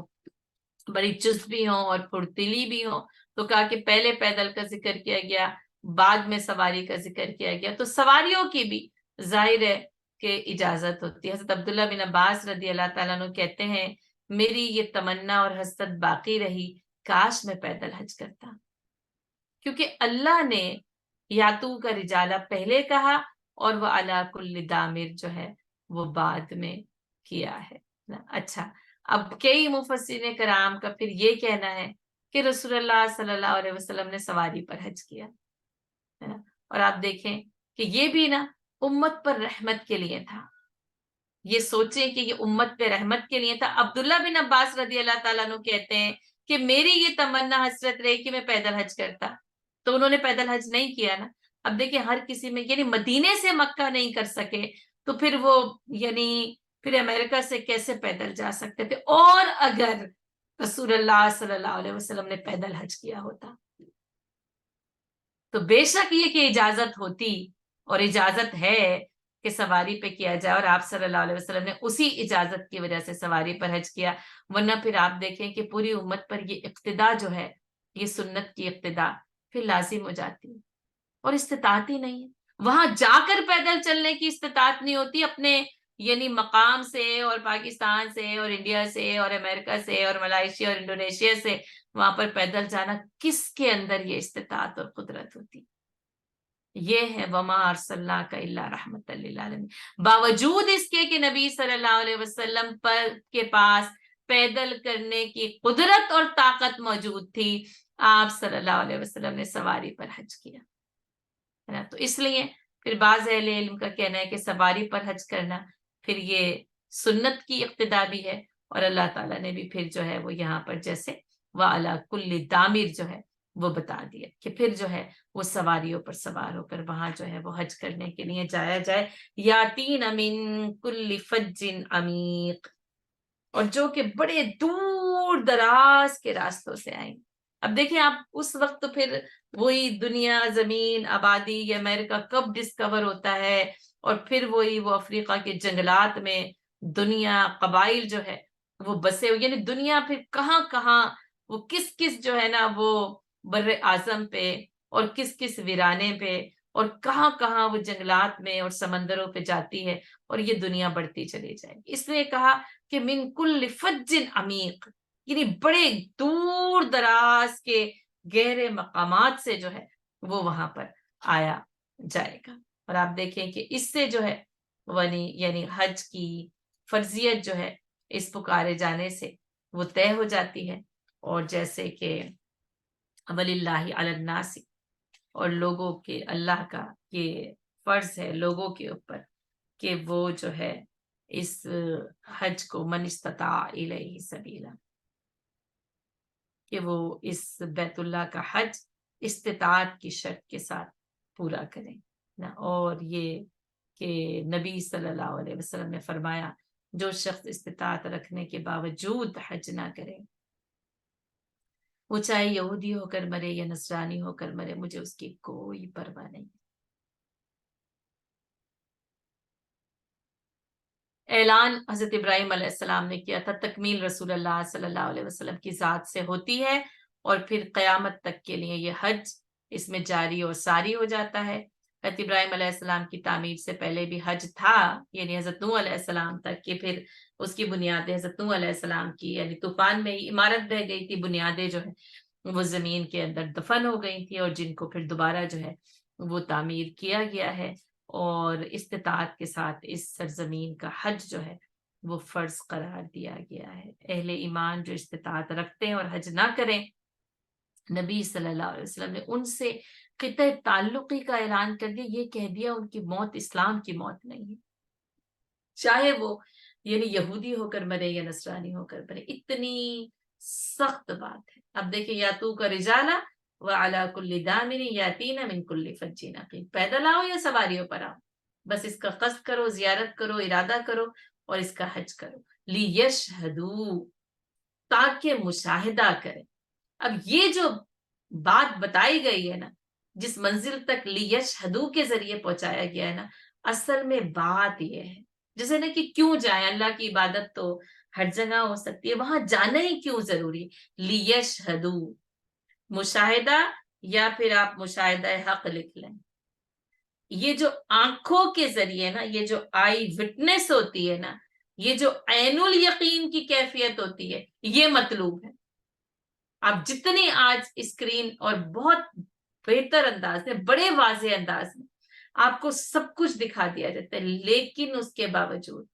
بڑی چست بھی ہوں اور پھرتیلی بھی ہوں. تو کہا کہ پہلے پیدل کا ذکر کیا گیا، بعد میں سواری کا ذکر کیا گیا. تو سواریوں کی بھی ظاہر ہے کہ اجازت ہوتی ہے. حضرت عبداللہ بن عباس رضی اللہ تعالیٰ عنہ کہتے ہیں میری یہ تمنا اور حسرت باقی رہی، کاش میں پیدل حج کرتا، کیونکہ اللہ نے یاتو کا رجالہ پہلے کہا اور وہ علی کل دامر جو ہے وہ بعد میں کیا ہے. اچھا، اب کئی مفسرین کرام کا پھر یہ کہنا ہے کہ رسول اللہ صلی اللہ علیہ وسلم نے سواری پر حج کیا ہے نا. اور آپ دیکھیں کہ یہ بھی نا امت پر رحمت کے لیے تھا. یہ سوچیں کہ یہ امت پہ رحمت کے لیے تھا. عبداللہ بن عباس رضی اللہ تعالیٰ عنہ کہتے ہیں کہ میری یہ تمنا حسرت رہی کہ میں پیدل حج کرتا، تو انہوں نے پیدل حج نہیں کیا نا. اب دیکھیں ہر کسی میں یعنی مدینے سے مکہ نہیں کر سکے تو پھر وہ یعنی پھر امریکہ سے کیسے پیدل جا سکتے تھے. اور اگر رسول اللہ صلی اللہ علیہ وسلم نے پیدل حج کیا ہوتا تو بے شک یہ کہ اجازت ہوتی اور اجازت ہے کہ سواری پہ کیا جائے، اور آپ صلی اللہ علیہ وسلم نے اسی اجازت کی وجہ سے سواری پر حج کیا. ورنہ پھر آپ دیکھیں کہ پوری امت پر یہ اقتدا جو ہے، یہ سنت کی اقتدا پھر لازم ہو جاتی ہے، اور استطاعت ہی نہیں ہے. وہاں جا کر پیدل چلنے کی استطاعت نہیں ہوتی، اپنے یعنی مقام سے اور پاکستان سے اور انڈیا سے اور امریکہ سے اور ملائیشیا اور انڈونیشیا سے وہاں پر پیدل جانا، کس کے اندر یہ استطاعت اور قدرت ہوتی؟ یہ ہے وما ارسلناک الا رحمت للعالمین. باوجود اس کے کہ نبی صلی اللہ علیہ وسلم پر کے پاس پیدل کرنے کی قدرت اور طاقت موجود تھی، آپ صلی اللہ علیہ وسلم نے سواری پر حج کیا ہے نا. تو اس لیے پھر بعض اہل علم کا کہنا ہے کہ سواری پر حج کرنا پھر یہ سنت کی اقتدا بھی ہے، اور اللہ تعالیٰ نے بھی پھر جو ہے وہ یہاں پر جیسے وَعَلَى كُلِّ دَامِرٍ جو ہے وہ بتا دیا کہ پھر جو ہے وہ سواریوں پر سوار ہو کر وہاں جو ہے وہ حج کرنے کے لیے جایا جائے. یاتین من کل فج عمیق، اور جو کہ بڑے دور دراز کے راستوں سے آئیں. اب دیکھیں آپ اس وقت تو پھر وہی دنیا زمین آبادی یہ امریکہ کب ڈسکور ہوتا ہے، اور پھر وہی وہ افریقہ کے جنگلات میں دنیا قبائل جو ہے وہ بسے ہوئے، یعنی دنیا پھر کہاں کہاں وہ کس کس جو ہے نا وہ بر اعظم پہ اور کس کس ویرانے پہ اور کہاں کہاں وہ جنگلات میں اور سمندروں پہ جاتی ہے، اور یہ دنیا بڑھتی چلی جائے گی. اس لیے کہا کہ من کل فج عمیق، یعنی بڑے دور دراز کے گہرے مقامات سے جو ہے وہ وہاں پر آیا جائے گا. اور آپ دیکھیں کہ اس سے جو ہے یعنی حج کی فرضیت جو ہے اس پکارے جانے سے وہ طے ہو جاتی ہے. اور جیسے کہ وَلِلَّهِ عَلَى النَّاسِ، اور لوگوں کے اللہ کا یہ فرض ہے لوگوں کے اوپر کہ وہ جو ہے اس حج کو من استطاع الیہ سبیلا، کہ وہ اس بیت اللہ کا حج استطاعت کی شرط کے ساتھ پورا کریں نا. اور یہ کہ نبی صلی اللہ علیہ وسلم نے فرمایا جو شخص استطاعت رکھنے کے باوجود حج نہ کرے، وہ چاہے یہودی ہو کر مرے یا نصرانی ہو کر مرے، مجھے اس کی کوئی پرواہ نہیں۔ اعلان حضرت ابراہیم علیہ السلام نے کیا تھا، تکمیل رسول اللہ صلی اللہ علیہ وسلم کی ذات سے ہوتی ہے، اور پھر قیامت تک کے لیے یہ حج اس میں جاری اور ساری ہو جاتا ہے۔ حضرت ابراہیم علیہ السلام کی تعمیر سے پہلے بھی حج تھا، یعنی حضرت نوح علیہ السلام تک، کہ پھر اس کی بنیادیں حضرت نوح علیہ السلام کی، یعنی طوفان میں ہی عمارت بہ گئی تھی، بنیادیں جو ہے وہ زمین کے اندر دفن ہو گئی تھی، اور جن کو پھر دوبارہ جو ہے وہ تعمیر کیا گیا ہے، اور استطاعت کے ساتھ اس سرزمین کا حج جو ہے وہ فرض قرار دیا گیا ہے۔ اہل ایمان جو استطاعت رکھتے ہیں اور حج نہ کریں، نبی صلی اللہ علیہ وسلم نے ان سے قطع تعلقی کا اعلان کر دیا، یہ کہہ دیا ان کی موت اسلام کی موت نہیں ہے، چاہے وہ یعنی یہودی ہو کر مرے یا نصرانی ہو کر مرے۔ اتنی سخت بات ہے۔ اب دیکھیں، یا تو کا رجالا وعلی کل دامن یاتین من کل فج عقیق، پیدل آؤ یا سواریوں پر آؤ، بس اس کا قصد کرو، زیارت کرو، ارادہ کرو، اور اس کا حج کرو، لیشہدوا، تاکہ مشاہدہ کریں۔ اب یہ جو بات بتائی گئی ہے نا، جس منزل تک لیشہدوا کے ذریعے پہنچایا گیا ہے نا، اصل میں بات یہ ہے، جیسے نا کہ کیوں جائیں، اللہ کی عبادت تو ہر جگہ ہو سکتی ہے، وہاں جانا ہی کیوں ضروری؟ لیشہدوا، مشاہدہ، یا پھر آپ مشاہدہ حق لکھ لیں۔ یہ جو آنکھوں کے ذریعے نا، یہ جو آئی وٹنس ہوتی ہے نا، یہ جو عین الیقین کی کیفیت ہوتی ہے، یہ مطلوب ہے۔ آپ جتنی آج اسکرین اور بہت بہتر انداز میں، بڑے واضح انداز میں آپ کو سب کچھ دکھا دیا جاتا ہے، لیکن اس کے باوجود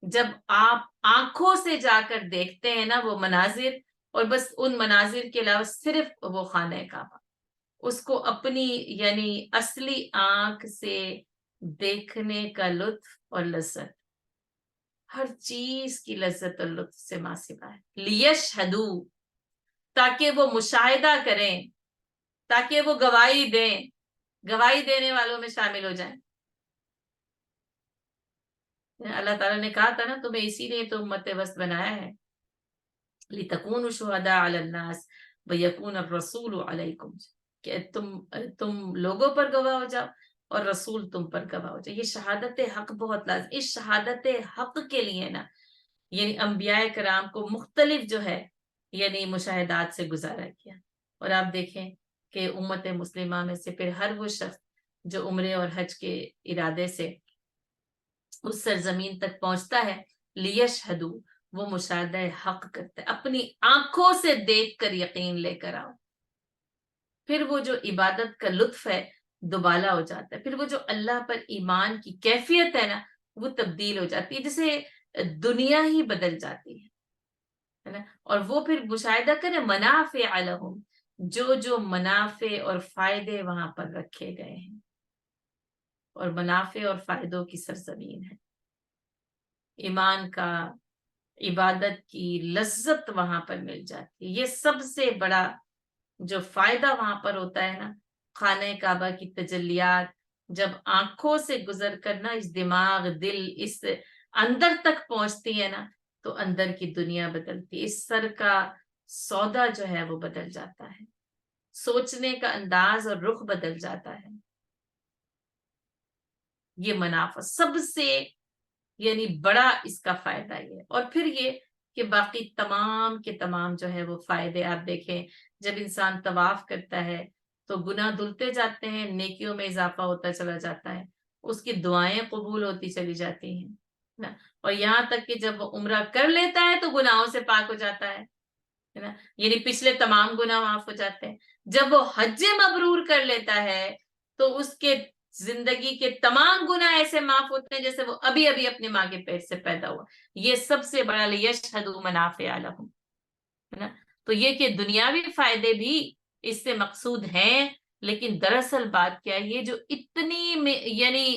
جب آپ آنکھوں سے جا کر دیکھتے ہیں نا وہ مناظر، اور بس ان مناظر کے علاوہ صرف وہ خانہ کعبہ، اس کو اپنی یعنی اصلی آنکھ سے دیکھنے کا لطف اور لذت، ہر چیز کی لذت اور لطف سے ماں سوا ہے۔ لیشہدوا، تاکہ وہ مشاہدہ کریں، تاکہ وہ گواہی دیں، گواہی دینے والوں میں شامل ہو جائیں۔ اللہ تعالیٰ نے کہا تھا نا، تمہیں اسی لیے تو امت وسط بنایا ہے، لِتَكُونُوا شُهَدَاءَ عَلَى النَّاسِ وَيَكُونَ الرَّسُولُ عَلَيْكُمْ، کہ تم لوگوں پر گواہ ہو جاؤ اور رسول تم پر گواہ ہو جائے۔ یہ شہادت حق بہت لازم، اس شہادت حق کے لیے نا، یعنی انبیاء کرام کو مختلف جو ہے یعنی مشاہدات سے گزارا کیا۔ اور آپ دیکھیں کہ امت مسلمہ میں سے پھر ہر وہ شخص جو عمرے اور حج کے ارادے سے اس سرزمین تک پہنچتا ہے، لیشہدوا، وہ مشاہدہ حق کرتا ہے، اپنی آنکھوں سے دیکھ کر یقین لے کر آؤ۔ پھر وہ جو عبادت کا لطف ہے دوبالا ہو جاتا ہے، پھر وہ جو اللہ پر ایمان کی کیفیت ہے نا، وہ تبدیل ہو جاتی ہے، جیسے دنیا ہی بدل جاتی ہے نا۔ اور وہ پھر مشاہدہ کریں، منافع لہم، جو منافع اور فائدے وہاں پر رکھے گئے ہیں، اور منافع اور فائدوں کی سرزمین ہے، ایمان کا، عبادت کی لذت وہاں پر مل جاتی ہے۔ یہ سب سے بڑا جو فائدہ وہاں پر ہوتا ہے نا، خانہ کعبہ کی تجلیات جب آنکھوں سے گزر کر نا اس دماغ، دل، اس اندر تک پہنچتی ہے نا، تو اندر کی دنیا بدلتی ہے، اس سر کا سودا جو ہے وہ بدل جاتا ہے، سوچنے کا انداز اور رخ بدل جاتا ہے۔ یہ منافع سب سے یعنی بڑا اس کا فائدہ یہ ہے۔ اور پھر یہ کہ باقی تمام کے تمام جو ہے وہ فائدے آپ دیکھیں، جب انسان طواف کرتا ہے تو گناہ دھلتے جاتے ہیں، نیکیوں میں اضافہ ہوتا چلا جاتا ہے، اس کی دعائیں قبول ہوتی چلی جاتی ہیں نا، اور یہاں تک کہ جب وہ عمرہ کر لیتا ہے تو گناہوں سے پاک ہو جاتا ہے نا، یعنی پچھلے تمام گناہ معاف ہو جاتے ہیں۔ جب وہ حج مبرور کر لیتا ہے تو اس کے زندگی کے تمام گناہ ایسے معاف ہوتے ہیں جیسے وہ ابھی ابھی اپنی ماں کے پیٹ سے پیدا ہوا۔ یہ سب سے بڑا لیشہدوا منافع لہم ہے نا۔ تو یہ کہ دنیاوی فائدے بھی اس سے مقصود ہیں، لیکن دراصل بات کیا ہے، یہ جو اتنی یعنی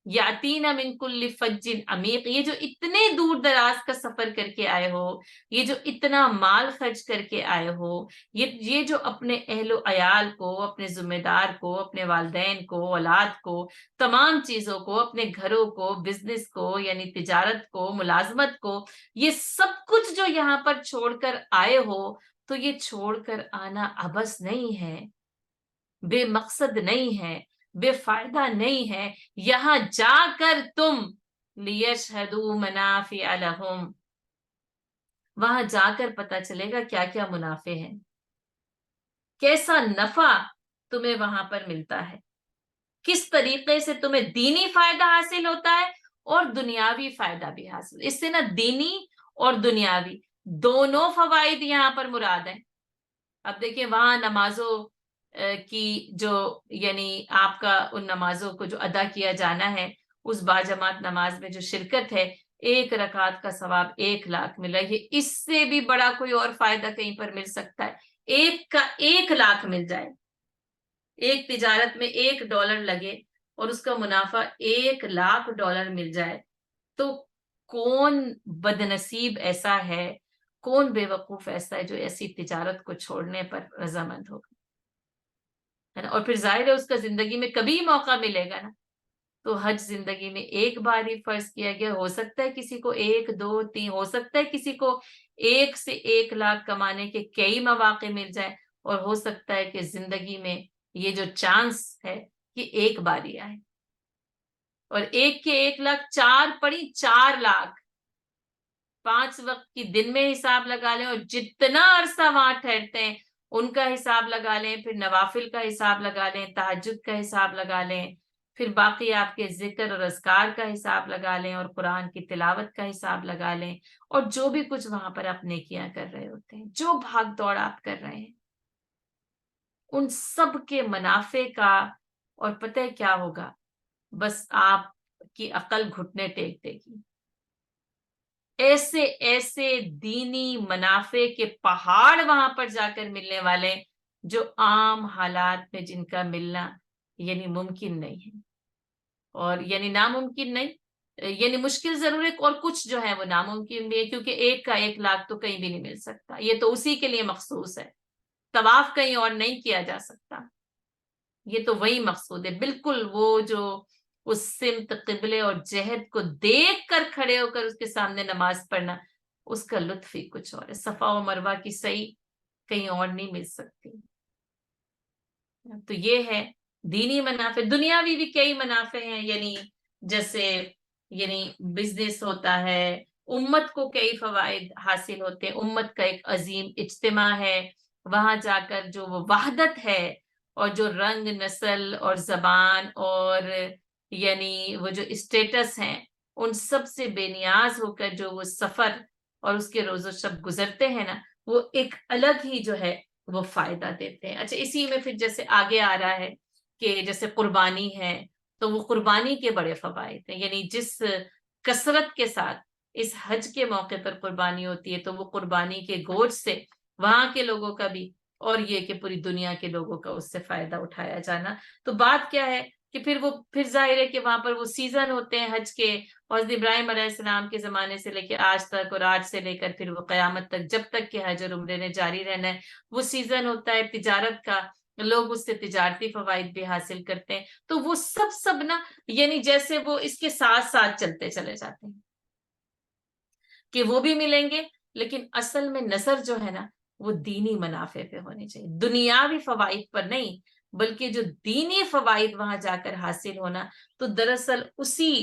یاتین من کل فج عمیق، یہ جو اتنے دور دراز کا سفر کر کے آئے ہو، یہ جو اتنا مال خرچ کر کے آئے ہو، یہ جو اپنے اہل و عیال کو، اپنے ذمہ دار کو، اپنے والدین کو، اولاد کو، تمام چیزوں کو، اپنے گھروں کو، بزنس کو، یعنی تجارت کو، ملازمت کو، یہ سب کچھ جو یہاں پر چھوڑ کر آئے ہو، تو یہ چھوڑ کر آنا عبث نہیں ہے، بے مقصد نہیں ہے، بے فائدہ نہیں ہے. یہاں جا کر تم لیشہدوا منافع لہم، وہاں جا کر پتا چلے گا کیا کیا منافع ہیں، کیسا نفع تمہیں وہاں پر ملتا ہے، کس طریقے سے تمہیں دینی فائدہ حاصل ہوتا ہے اور دنیاوی فائدہ بھی حاصل. اس سے نا دینی اور دنیاوی دونوں فوائد یہاں پر مراد ہیں. اب دیکھیں وہاں نمازوں کی جو یعنی آپ کا ان نمازوں کو جو ادا کیا جانا ہے، اس باجماعت نماز میں جو شرکت ہے، 1 رکعت کا ثواب 1 لاکھ مل رہا ہے. یہ اس سے بھی بڑا کوئی اور فائدہ کہیں پر مل سکتا ہے؟ 1 کا 1 لاکھ مل جائے، ایک تجارت میں $1 لگے اور اس کا منافع $1 لاکھ مل جائے، تو کون بدنصیب ایسا ہے، کون بے وقوف ایسا ہے جو ایسی تجارت کو چھوڑنے پر رضامند ہوگا، ہے نا؟ اور پھر ظاہر ہے اس کا زندگی میں کبھی موقع ملے گا نا. تو حج زندگی میں ایک بار ہی فرض کیا گیا، ہو سکتا ہے کسی کو 1 2 3، ہو سکتا ہے کسی کو 1 سے 1 لاکھ کمانے کے کئی مواقع مل جائے، اور ہو سکتا ہے کہ زندگی میں یہ جو چانس ہے یہ ایک بار ہی آئے. اور 1 کے 1 لاکھ 4 پڑی 4 لاکھ، 5 وقت کی دن میں حساب لگا لیں اور جتنا عرصہ وہاں ٹھہرتے ہیں ان کا حساب لگا لیں، پھر نوافل کا حساب لگا لیں، تہجد کا حساب لگا لیں، پھر باقی آپ کے ذکر اور اذکار کا حساب لگا لیں، اور قرآن کی تلاوت کا حساب لگا لیں، اور جو بھی کچھ وہاں پر آپ نیکیاں کر رہے ہوتے ہیں، جو بھاگ دوڑ آپ کر رہے ہیں، ان سب کے منافع کا. اور پتہ ہے کیا ہوگا؟ بس آپ کی عقل گھٹنے ٹیک دے گی. ایسے ایسے دینی منافع کے پہاڑ وہاں پر جا کر ملنے والے، جو عام حالات میں جن کا ملنا یعنی ممکن نہیں ہے، اور یعنی ناممکن نہیں، یعنی مشکل ضرور ہے، اور کچھ جو ہے وہ ناممکن بھی ہے، کیونکہ 1 کا 1 لاکھ تو کہیں بھی نہیں مل سکتا، یہ تو اسی کے لیے مخصوص ہے. طواف کہیں اور نہیں کیا جا سکتا، یہ تو وہی مقصود ہے. بالکل وہ جو اس سمت قبلے اور جہد کو دیکھ کر کھڑے ہو کر اس کے سامنے نماز پڑھنا، اس کا لطف ہی کچھ اور ہے. صفا و مروہ کی سعی کہیں اور نہیں مل سکتی. تو یہ ہے دینی منافع. دنیاوی بھی کئی منافع ہیں، یعنی جیسے یعنی بزنس ہوتا ہے، امت کو کئی فوائد حاصل ہوتے ہیں. امت کا ایک عظیم اجتماع ہے، وہاں جا کر جو وہ وحدت ہے، اور جو رنگ نسل اور زبان اور یعنی وہ جو اسٹیٹس ہیں، ان سب سے بے نیاز ہو کر جو وہ سفر اور اس کے روز و شب گزرتے ہیں نا، وہ ایک الگ ہی جو ہے وہ فائدہ دیتے ہیں. اچھا، اسی میں پھر جیسے آگے آ رہا ہے کہ جیسے قربانی ہے، تو وہ قربانی کے بڑے فوائد ہیں. یعنی جس کثرت کے ساتھ اس حج کے موقع پر قربانی ہوتی ہے، تو وہ قربانی کے گوشت سے وہاں کے لوگوں کا بھی، اور یہ کہ پوری دنیا کے لوگوں کا اس سے فائدہ اٹھایا جانا. تو بات کیا ہے کہ پھر ظاہر ہے کہ وہاں پر وہ سیزن ہوتے ہیں حج کے، اور حضرت ابراہیم علیہ السلام کے زمانے سے لے کے آج تک، اور آج سے لے کر پھر وہ قیامت تک، جب تک کہ حج اور عمرے نے جاری رہنا ہے، وہ سیزن ہوتا ہے تجارت کا. لوگ اس سے تجارتی فوائد بھی حاصل کرتے ہیں. تو وہ سب نا یعنی جیسے وہ اس کے ساتھ ساتھ چلتے چلے جاتے ہیں کہ وہ بھی ملیں گے، لیکن اصل میں نظر جو ہے نا وہ دینی منافع پہ ہونی چاہیے، دنیاوی فوائد پر نہیں، بلکہ جو دینی فوائد وہاں جا کر حاصل ہونا. تو دراصل اسی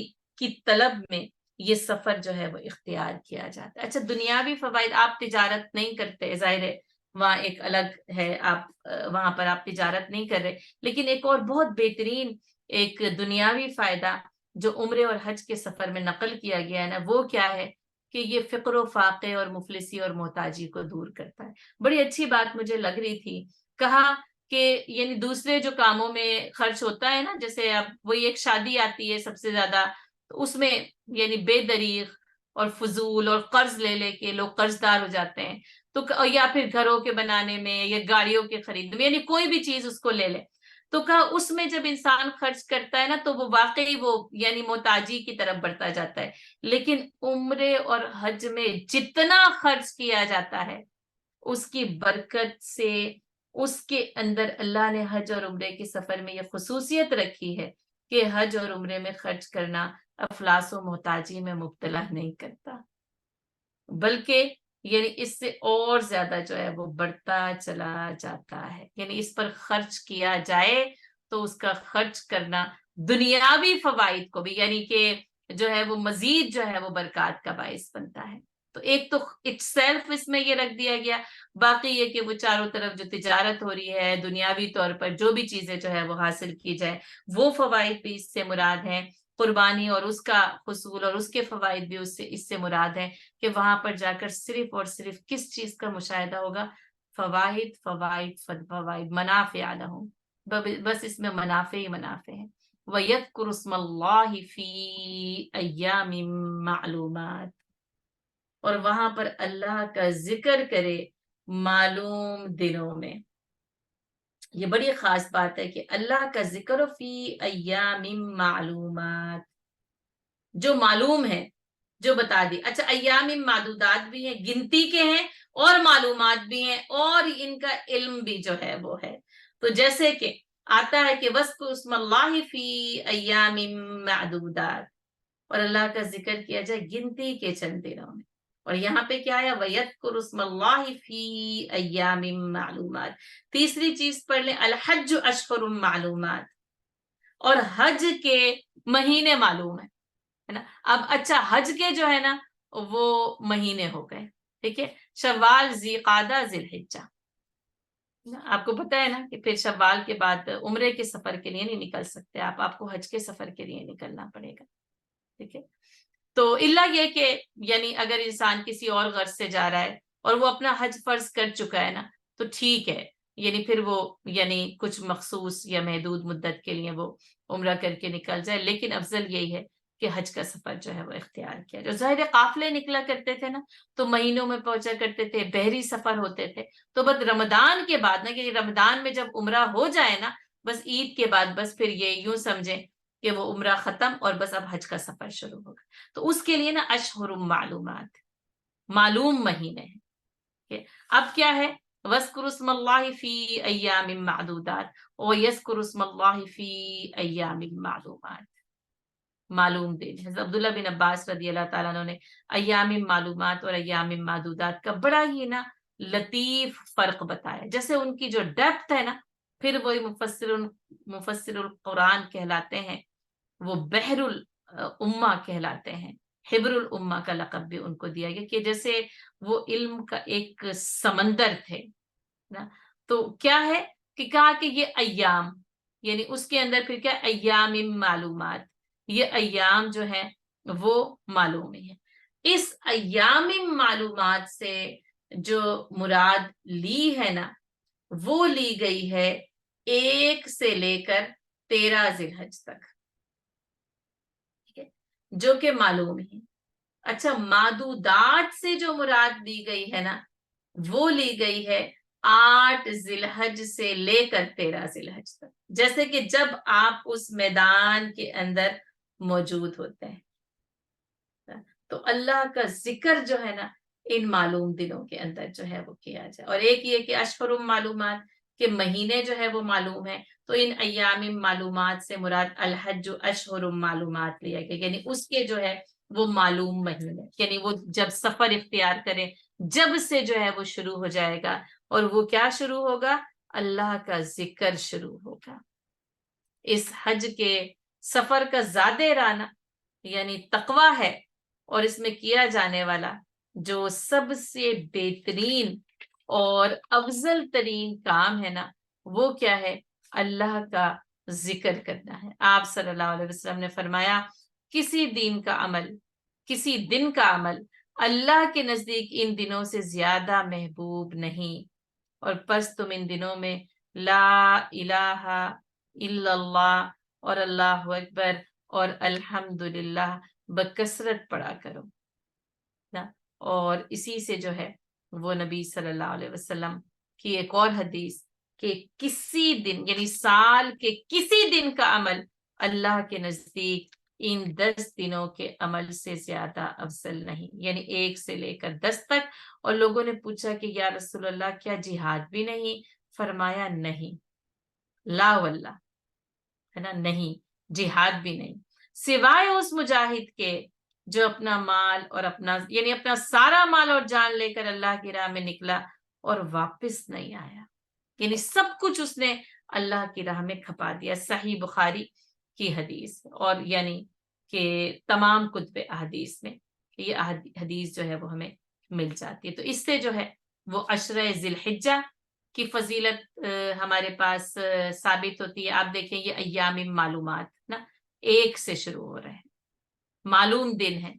کی طلب میں یہ سفر جو ہے وہ اختیار کیا جاتا ہے. اچھا، دنیاوی فوائد، آپ تجارت نہیں کرتے، ظاہر ہے وہاں ایک الگ ہے، آپ وہاں پر آپ تجارت نہیں کر رہے، لیکن ایک اور بہت بہترین ایک دنیاوی فائدہ جو عمرے اور حج کے سفر میں نقل کیا گیا ہے نا، وہ کیا ہے کہ یہ فقر و فاقے اور مفلسی اور محتاجی کو دور کرتا ہے. بڑی اچھی بات مجھے لگ رہی تھی. کہا کہ یعنی دوسرے جو کاموں میں خرچ ہوتا ہے نا، جیسے اب وہی ایک شادی آتی ہے سب سے زیادہ، تو اس میں یعنی بے دریغ اور فضول اور قرض لے لے کے لوگ قرض دار ہو جاتے ہیں. تو یا پھر گھروں کے بنانے میں یا گاڑیوں کے خرید میں، یعنی کوئی بھی چیز اس کو لے لے، تو کہا اس میں جب انسان خرچ کرتا ہے نا تو وہ واقعی وہ یعنی محتاجی کی طرف بڑھتا جاتا ہے، لیکن عمرے اور حج میں جتنا خرچ کیا جاتا ہے اس کی برکت سے اس کے اندر اللہ نے حج اور عمرے کے سفر میں یہ خصوصیت رکھی ہے کہ حج اور عمرے میں خرچ کرنا افلاس و محتاجی میں مبتلا نہیں کرتا، بلکہ یعنی اس سے اور زیادہ جو ہے وہ بڑھتا چلا جاتا ہے. یعنی اس پر خرچ کیا جائے تو اس کا خرچ کرنا دنیاوی فوائد کو بھی یعنی کہ جو ہے وہ مزید جو ہے وہ برکات کا باعث بنتا ہے. تو ایک تو اٹ سیلف اس میں یہ رکھ دیا گیا، باقی یہ کہ وہ چاروں طرف جو تجارت ہو رہی ہے دنیاوی طور پر جو بھی چیزیں جو ہے وہ حاصل کی جائے وہ فوائد بھی اس سے مراد ہیں، قربانی اور اس کا حصول اور اس کے فوائد بھی اس سے مراد ہیں کہ وہاں پر جا کر صرف اور صرف کس چیز کا مشاہدہ ہوگا، فوائد فوائد فوائد منافع لہم، بس اس میں منافع ہی منافع ہیں. وَيَذْكُرُ اسْمَ اللَّهِ فِي أَيَّامٍ مَّعْلُومَاتٍ، اور وہاں پر اللہ کا ذکر کرے معلوم دنوں میں. یہ بڑی خاص بات ہے کہ اللہ کا ذکر فی ایام معلومات، جو معلوم ہے جو بتا دی. اچھا ایام معدودات بھی ہیں، گنتی کے ہیں، اور معلومات بھی ہیں، اور ان کا علم بھی جو ہے وہ ہے. تو جیسے کہ آتا ہے کہ وَاذْكُرُ اسْمَ اللَّهِ فِي أَيَّامٍ مَّعْدُودَاتٍ، اور اللہ کا ذکر کیا جائے گنتی کے چند دنوں میں. اور یہاں پہ کیا ہے وَيَذْكُرُ اسْمَ اللَّهِ فِي أَيَّامٍ مَّعْلُومَاتٍ. تیسری چیز پڑھ لیں الحج اشہر معلومات، اور حج کے مہینے معلوم ہے نا. اب اچھا حج کے جو ہے نا وہ مہینے ہو گئے، ٹھیک ہے، شوال، ذی قعدہ، ذی الحجہ. آپ کو پتا ہے نا کہ پھر شوال کے بعد عمرے کے سفر کے لیے نہیں نکل سکتے آپ کو حج کے سفر کے لیے نکلنا پڑے گا، ٹھیک ہے. تو اللہ یہ کہ یعنی اگر انسان کسی اور غرض سے جا رہا ہے اور وہ اپنا حج فرض کر چکا ہے نا تو ٹھیک ہے، یعنی پھر وہ یعنی کچھ مخصوص یا محدود مدت کے لیے وہ عمرہ کر کے نکل جائے. لیکن افضل یہی ہے کہ حج کا سفر جو ہے وہ اختیار کیا. جو ظاہر قافلے نکلا کرتے تھے نا تو مہینوں میں پہنچا کرتے تھے، بحری سفر ہوتے تھے. تو بس رمضان کے بعد نا کہ رمضان میں جب عمرہ ہو جائے نا بس عید کے بعد بس پھر یہ یوں سمجھیں کہ وہ عمرہ ختم اور بس اب حج کا سفر شروع ہوگا. تو اس کے لیے نا اشہر معلومات، معلوم مہینے ہیں. اب کیا ہے وَاذْكُرُ اسْمَ اللَّهِ فِي أَيَّامٍ مَّعْدُودَاتٍ، وَيَذْكُرُ اسْمَ اللَّهِ فِي أَيَّامٍ مَّعْلُومَاتٍ، معلوم دن. حضرت عبداللہ بن عباس رضی اللہ تعالیٰ عنہ نے ایام معلومات اور ایام معدودات کا بڑا ہی نا لطیف فرق بتایا. جیسے ان کی جو ڈیپتھ ہے نا پھر وہی مفسر القرآن کہلاتے ہیں، وہ بحر الامہ کہلاتے ہیں. حبر الامہ کا لقب بھی ان کو دیا گیا کہ جیسے وہ علم کا ایک سمندر تھے نا. تو کیا ہے کہ کہا کہ یہ ایام یعنی اس کے اندر پھر کیا ایام معلومات، یہ ایام جو ہے وہ معلوم ہے. اس ایام معلومات سے جو مراد لی ہے نا وہ لی گئی ہے 1 سے لے کر 13 ذی الحج تک، جو کہ معلوم ہے. اچھا معدودات سے جو مراد لی گئی ہے نا وہ لی گئی ہے 8 ذی الحج سے لے کر 13 ذی الحج تک، جیسے کہ جب آپ اس میدان کے اندر موجود ہوتے ہیں تو اللہ کا ذکر جو ہے نا ان معلوم دنوں کے اندر جو ہے وہ کیا جائے. اور ایک یہ کہ اشہر معلومات کے مہینے جو ہے وہ معلوم ہے، تو ان ایام معلومات سے مراد الحج اشہر معلومات لیا گیا، یعنی اس کے جو ہے وہ معلوم مہینے، یعنی وہ جب سفر اختیار کریں جب سے جو ہے وہ شروع ہو جائے گا. اور وہ کیا شروع ہوگا؟ اللہ کا ذکر شروع ہوگا. اس حج کے سفر کا زیادہ رانا یعنی تقویٰ ہے، اور اس میں کیا جانے والا جو سب سے بہترین اور افضل ترین کام ہے نا وہ کیا ہے؟ اللہ کا ذکر کرنا ہے. آپ صلی اللہ علیہ وسلم نے فرمایا کسی دن کا عمل اللہ کے نزدیک ان دنوں سے زیادہ محبوب نہیں، اور پس تم ان دنوں میں لا الہ الا اللہ اور اللہ اکبر اور الحمدللہ بکثرت پڑھا کرو نا. اور اسی سے جو ہے وہ نبی صلی اللہ علیہ وسلم کی ایک اور حدیث کہ کسی دن یعنی سال کے کسی دن کا عمل اللہ کے نزدیک ان 10 دنوں کے عمل سے زیادہ افضل نہیں، یعنی 1 سے لے کر 10 تک۔ اور لوگوں نے پوچھا کہ یا رسول اللہ کیا جہاد بھی نہیں؟ فرمایا نہیں، لا واللہ، ہے نا، نہیں، جہاد بھی نہیں، سوائے اس مجاہد کے جو اپنا مال اور یعنی اپنا سارا مال اور جان لے کر اللہ کی راہ میں نکلا اور واپس نہیں آیا، یعنی سب کچھ اس نے اللہ کی راہ میں کھپا دیا۔ صحیح بخاری کی حدیث، اور یعنی کہ تمام کتب احادیث میں یہ حدیث جو ہے وہ ہمیں مل جاتی ہے۔ تو اس سے جو ہے وہ عشرہ ذی الحجہ کی فضیلت ہمارے پاس ثابت ہوتی ہے۔ آپ دیکھیں یہ ایام معلومات نا 1 سے شروع ہو رہے ہیں، معلوم دن ہے،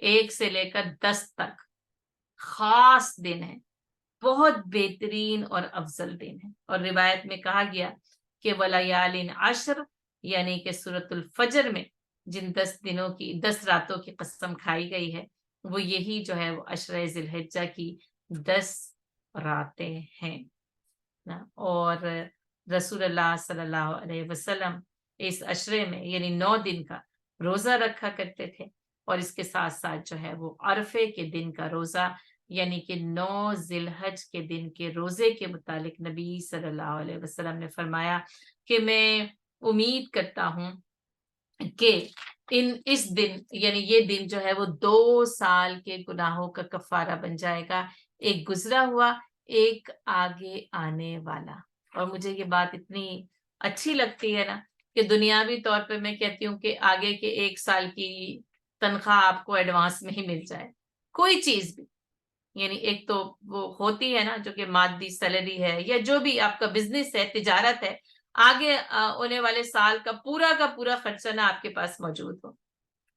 1 سے لے کر 10 تک خاص دن ہے، بہت بہترین اور افضل دن ہے۔ اور روایت میں کہا گیا کہ وَلَيَالٍ عَشْرٍ، یعنی کہ سورۃ الفجر میں جن 10 راتوں کی قسم کھائی گئی ہے وہ یہی جو ہے وہ عشرہ ذی الحجہ کی 10 راتیں ہیں۔ اور رسول اللہ صلی اللہ علیہ وسلم اس عشرے میں یعنی 9 دن کا روزہ رکھا کرتے تھے، اور اس کے ساتھ ساتھ جو ہے وہ عرفے کے دن کا روزہ، یعنی کہ 9 ذی الحج کے دن کے روزے کے متعلق نبی صلی اللہ علیہ وسلم نے فرمایا کہ میں امید کرتا ہوں کہ اس دن یعنی یہ دن جو ہے وہ 2 سال کے گناہوں کا کفارہ بن جائے گا، ایک گزرا ہوا، ایک آگے آنے والا۔ اور مجھے یہ بات اتنی اچھی لگتی ہے نا کہ دنیاوی طور پہ میں کہتی ہوں کہ آگے کے 1 سال کی تنخواہ آپ کو ایڈوانس میں ہی مل جائے، کوئی چیز بھی، یعنی ایک تو وہ ہوتی ہے نا جو کہ مادی سیلری ہے، یا جو بھی آپ کا بزنس ہے، تجارت ہے، آگے ہونے والے سال کا پورا خرچہ نا آپ کے پاس موجود ہو۔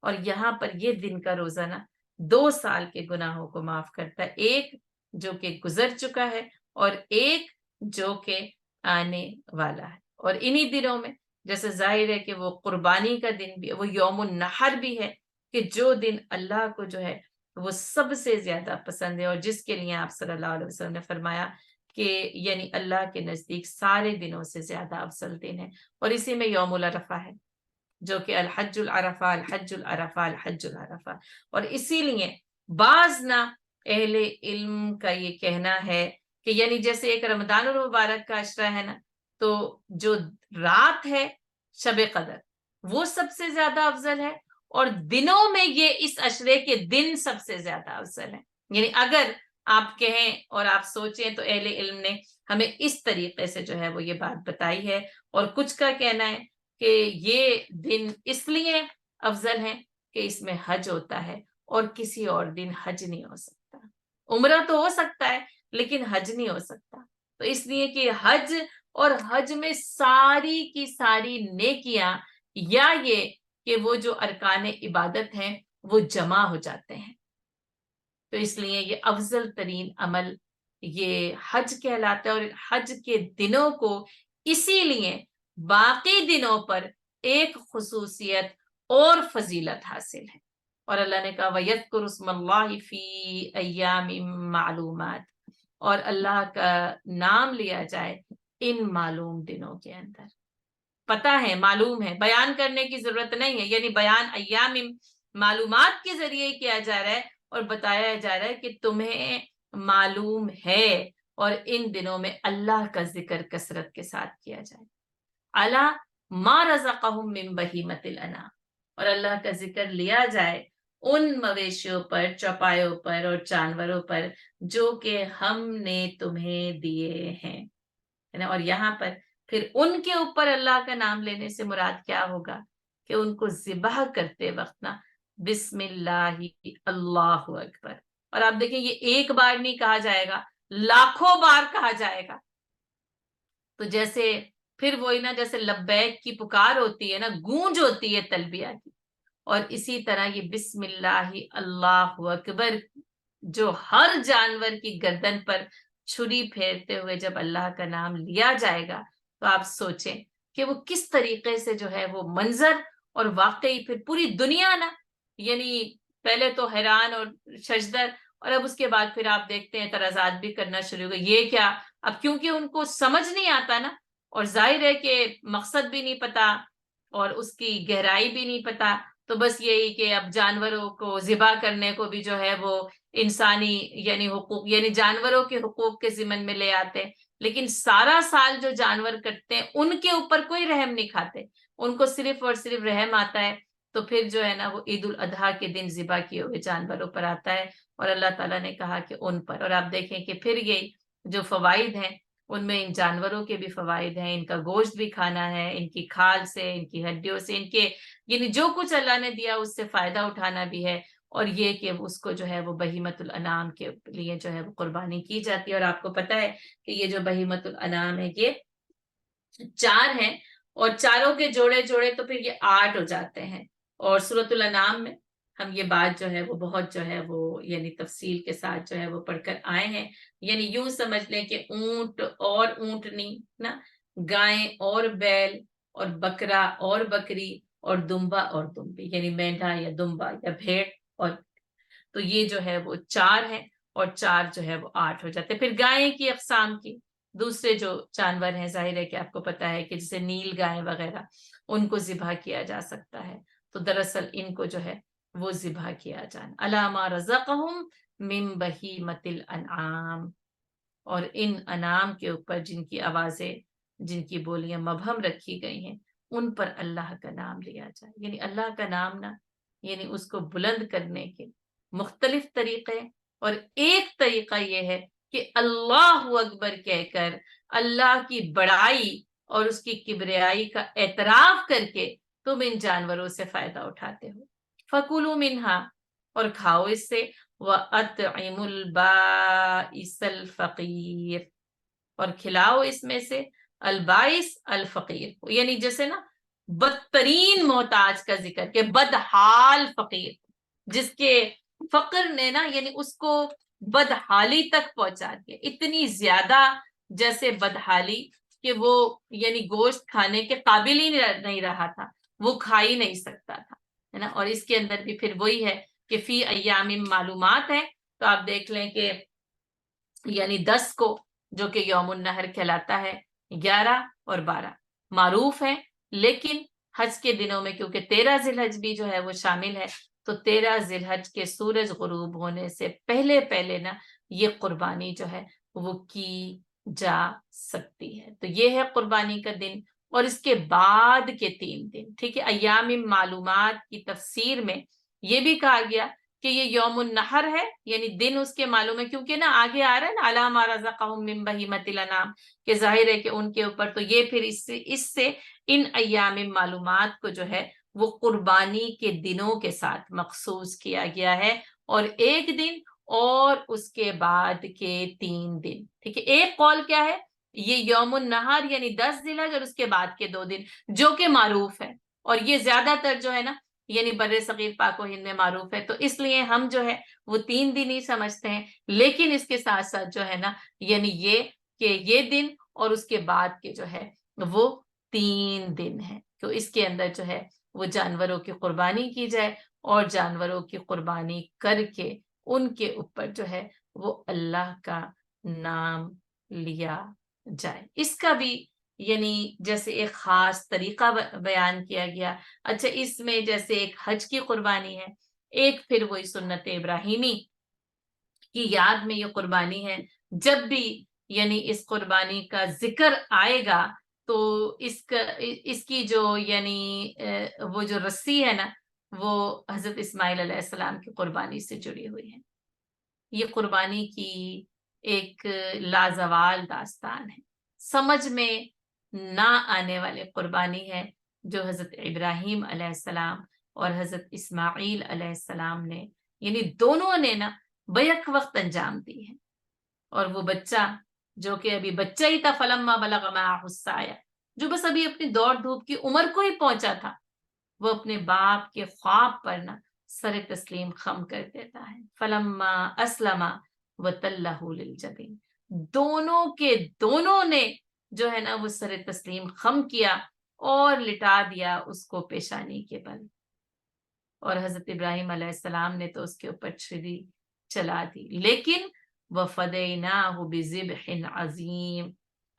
اور یہاں پر یہ دن کا روزہ نا 2 سال کے گناہوں کو معاف کرتا ہے، ایک جو کہ گزر چکا ہے اور ایک جو کہ آنے والا ہے۔ اور انہی دنوں میں جیسے ظاہر ہے کہ وہ قربانی کا دن بھی ہے، وہ یوم النحر بھی ہے، کہ جو دن اللہ کو جو ہے وہ سب سے زیادہ پسند ہے، اور جس کے لیے آپ صلی اللہ علیہ وسلم نے فرمایا کہ یعنی اللہ کے نزدیک سارے دنوں سے زیادہ افضل دن ہے، اور اسی میں یوم العرفہ ہے جو کہ الحج العرفہ الحج العرفہ الحج العرفہ۔ اور اسی لیے بعض نا اہل علم کا یہ کہنا ہے کہ یعنی جیسے ایک رمضان المبارک کا عشرہ ہے نا، تو جو رات ہے شب قدر وہ سب سے زیادہ افضل ہے، اور دنوں میں یہ اس عشرے کے دن سب سے زیادہ افضل ہے۔ یعنی اگر آپ کہیں اور آپ سوچیں تو اہل علم نے ہمیں اس طریقے سے جو ہے وہ یہ بات بتائی ہے، اور کچھ کا کہنا ہے کہ یہ دن اس لیے افضل ہے کہ اس میں حج ہوتا ہے، اور کسی اور دن حج نہیں ہو سکتا، عمرہ تو ہو سکتا ہے لیکن حج نہیں ہو سکتا، تو اس لیے کہ حج اور حج میں ساری کی ساری نیکیاں یا یہ کہ وہ جو ارکان عبادت ہیں وہ جمع ہو جاتے ہیں، تو اس لیے یہ افضل ترین عمل یہ حج کہلاتا ہے۔ اور حج کے دنوں کو اسی لیے باقی دنوں پر ایک خصوصیت اور فضیلت حاصل ہے، اور اللہ نے کہا وَيَذْكُرُ اسْمَ اللَّهِ فِي أَيَّامٍ مَعْلُومَاتٍ، اور اللہ کا نام لیا جائے ان معلوم دنوں کے اندر۔ پتہ ہے، معلوم ہے، بیان کرنے کی ضرورت نہیں ہے، یعنی بیان ایام معلومات کے ذریعے کیا جا رہا ہے، اور بتایا جا رہا ہے کہ تمہیں معلوم ہے، اور ان دنوں میں اللہ کا ذکر کثرت کے ساتھ کیا جائے۔ الا ما رزقہم من بہیمۃ الانعام، اور اللہ کا ذکر لیا جائے ان مویشیوں پر، چوپایوں پر اور جانوروں پر جو کہ ہم نے تمہیں دیے ہیں، اور یہاں پر پھر ان کے اوپر اللہ کا نام لینے سے مراد کیا ہوگا کہ ان کو ذبح کرتے وقت نا بسم اللہ اللہ اکبر، اور آپ دیکھیں یہ ایک بار نہیں کہا جائے گا، لاکھوں بار کہا جائے گا۔ تو جیسے پھر وہی نا جیسے لبیک کی پکار ہوتی ہے نا، گونج ہوتی ہے تلبیہ کی، اور اسی طرح یہ بسم اللہ اللہ اکبر جو ہر جانور کی گردن پر چھری پھیرتے ہوئے جب اللہ کا نام لیا جائے گا تو آپ سوچیں کہ وہ کس طریقے سے جو ہے وہ منظر، اور واقعی پھر پوری دنیا نا یعنی پہلے تو حیران اور ششدر، اور اب اس کے بعد پھر آپ دیکھتے ہیں اعتراضات بھی کرنا شروع ہو گئے، یہ کیا؟ اب کیونکہ ان کو سمجھ نہیں آتا نا، اور ظاہر ہے کہ مقصد بھی نہیں پتا اور اس کی گہرائی بھی نہیں پتا، تو بس یہی کہ اب جانوروں کو ذبح کرنے کو بھی جو ہے وہ انسانی یعنی حقوق یعنی جانوروں کے حقوق کے ضمن میں لے آتے، لیکن سارا سال جو جانور کٹتے ہیں ان کے اوپر کوئی رحم نہیں کھاتے، ان کو صرف اور صرف رحم آتا ہے تو پھر جو ہے نا وہ عید الاضحیٰ کے دن ذبح کیے ہوئے جانوروں پر آتا ہے، اور اللہ تعالیٰ نے کہا کہ ان پر، اور آپ دیکھیں کہ پھر یہ جو فوائد ہیں ان میں ان جانوروں کے بھی فوائد ہیں، ان کا گوشت بھی کھانا ہے، ان کی کھال سے، ان کی ہڈیوں سے، ان کے یعنی جو کچھ اللہ نے دیا اس سے فائدہ اٹھانا بھی ہے، اور یہ کہ اس کو جو ہے وہ بہیمۃ الانعام کے لیے جو ہے وہ قربانی کی جاتی ہے۔ اور آپ کو پتہ ہے کہ یہ جو بہیمۃ الانعام ہے یہ 4 ہیں، اور چاروں کے جوڑے جوڑے تو پھر یہ 8 ہو جاتے ہیں، اور سورۃ الانعام میں ہم یہ بات جو ہے وہ بہت جو ہے وہ یعنی تفصیل کے ساتھ جو ہے وہ پڑھ کر آئے ہیں، یعنی یوں سمجھ لیں کہ اونٹ اور اونٹنی نا، گائیں اور بیل، اور بکرا اور بکری، اور دمبا اور دمبی، یعنی مینڈھا یا دمبا یا بھیڑ، اور تو یہ جو ہے وہ 4 ہیں، اور 4 جو ہے وہ 8 ہو جاتے ہیں۔ پھر گائیں کی اقسام کی دوسرے جو جانور ہیں، ظاہر ہے کہ آپ کو پتا ہے کہ جیسے نیل گائیں وغیرہ ان کو ذبح کیا جا سکتا ہے، تو دراصل ان کو جو ہے وہ ذبح کیا جانا علی ما رزقہم من بہیمۃ الانعام، اور ان انعام کے اوپر جن کی آوازیں جن کی بولیاں مبہم رکھی گئی ہیں ان پر اللہ کا نام لیا جائے، یعنی اللہ کا نام نا یعنی اس کو بلند کرنے کے مختلف طریقے، اور ایک طریقہ یہ ہے کہ اللہ اکبر کہہ کر اللہ کی بڑائی اور اس کی کبریائی کا اعتراف کر کے تم ان جانوروں سے فائدہ اٹھاتے ہو، فَكُلُوا مِنْهَا، اور کھاؤ اس سے، وَأَطْعِمُوا الْبَائِسَ الْفَقِيرَ، اور کھلاؤ اس میں سے البائس الفقیر کو، یعنی جیسے نا بدترین محتاج کا ذکر کہ بدحال فقیر، جس کے فقر نے نا یعنی اس کو بدحالی تک پہنچا دیا، اتنی زیادہ جیسے بدحالی کہ وہ یعنی گوشت کھانے کے قابل ہی نہیں رہا تھا، وہ کھا ہی نہیں سکتا تھا، ہے نا۔ اور اس کے اندر بھی پھر وہی ہے کہ فی ایام معلومات ہے، تو آپ دیکھ لیں کہ یعنی 10 کو جو کہ یوم النحر کہلاتا ہے، 11 اور 12 معروف ہیں، لیکن حج کے دنوں میں کیونکہ 13 ذی الحج بھی جو ہے وہ شامل ہے، تو 13 ذی الحج کے سورج غروب ہونے سے پہلے پہلے نا یہ قربانی جو ہے وہ کی جا سکتی ہے، تو یہ ہے قربانی کا دن، اور اس کے بعد کے 3 دن، ٹھیک ہے، ایام معلومات کی تفسیر میں یہ بھی کہا گیا کہ یہ یوم النحر ہے، یعنی دن اس کے معلوم ہے، کیونکہ نا آگے آ رہا ہے نا علی ما رزقہم من بہیمۃ الانعام، کہ ظاہر ہے کہ ان کے اوپر، تو یہ پھر اس سے ان ایام معلومات کو جو ہے وہ قربانی کے دنوں کے ساتھ مخصوص کیا گیا ہے، اور ایک دن اور اس کے بعد کے 3 دن، ٹھیک ہے۔ ایک قول کیا ہے، یہ یوم النحر یعنی 10 ذی الحج اور اس کے بعد کے 2 دن جو کہ معروف ہے، اور یہ زیادہ تر جو ہے نا یعنی بر صغیر پاک و ہند میں معروف ہے، تو اس لیے ہم جو ہے وہ 3 دن ہی سمجھتے ہیں، لیکن اس کے ساتھ ساتھ جو ہے نا یعنی یہ کہ یہ دن اور اس کے بعد کے جو ہے وہ 3 دن ہیں، تو اس کے اندر جو ہے وہ جانوروں کی قربانی کی جائے، اور جانوروں کی قربانی کر کے ان کے اوپر جو ہے وہ اللہ کا نام لیا جائے۔ اس کا بھی یعنی جیسے ایک خاص طریقہ بیان کیا گیا۔ اچھا، اس میں جیسے ایک حج کی قربانی ہے، ایک پھر وہی سنت ابراہیمی کی یاد میں یہ قربانی ہے، جب بھی یعنی اس قربانی کا ذکر آئے گا تو اس کی جو یعنی وہ جو رسی ہے نا وہ حضرت اسماعیل علیہ السلام کی قربانی سے جڑی ہوئی ہے۔ یہ قربانی کی ایک لازوال داستان ہے، سمجھ میں نہ آنے والے قربانی ہے جو حضرت ابراہیم علیہ السلام اور حضرت اسماعیل علیہ السلام نے یعنی دونوں نے نا بیک وقت انجام دی ہے، اور وہ بچہ جو کہ ابھی بچہ ہی تھا، فلما بلغ معہ السعی، جو بس ابھی اپنی دوڑ دھوپ کی عمر کو ہی پہنچا تھا، وہ اپنے باپ کے خواب پر نا سر تسلیم خم کر دیتا ہے، فلما اسلم وتلہ للجبین، دونوں کے دونوں نے جو ہے نا وہ سر تسلیم خم کیا اور لٹا دیا اس کو پیشانی کے بل، اور حضرت ابراہیم علیہ السلام نے تو اس کے اوپر چھری چلا دی. لیکن وَفَدَيْنَاهُ بِذِبْحٍ عَظِيمٍ،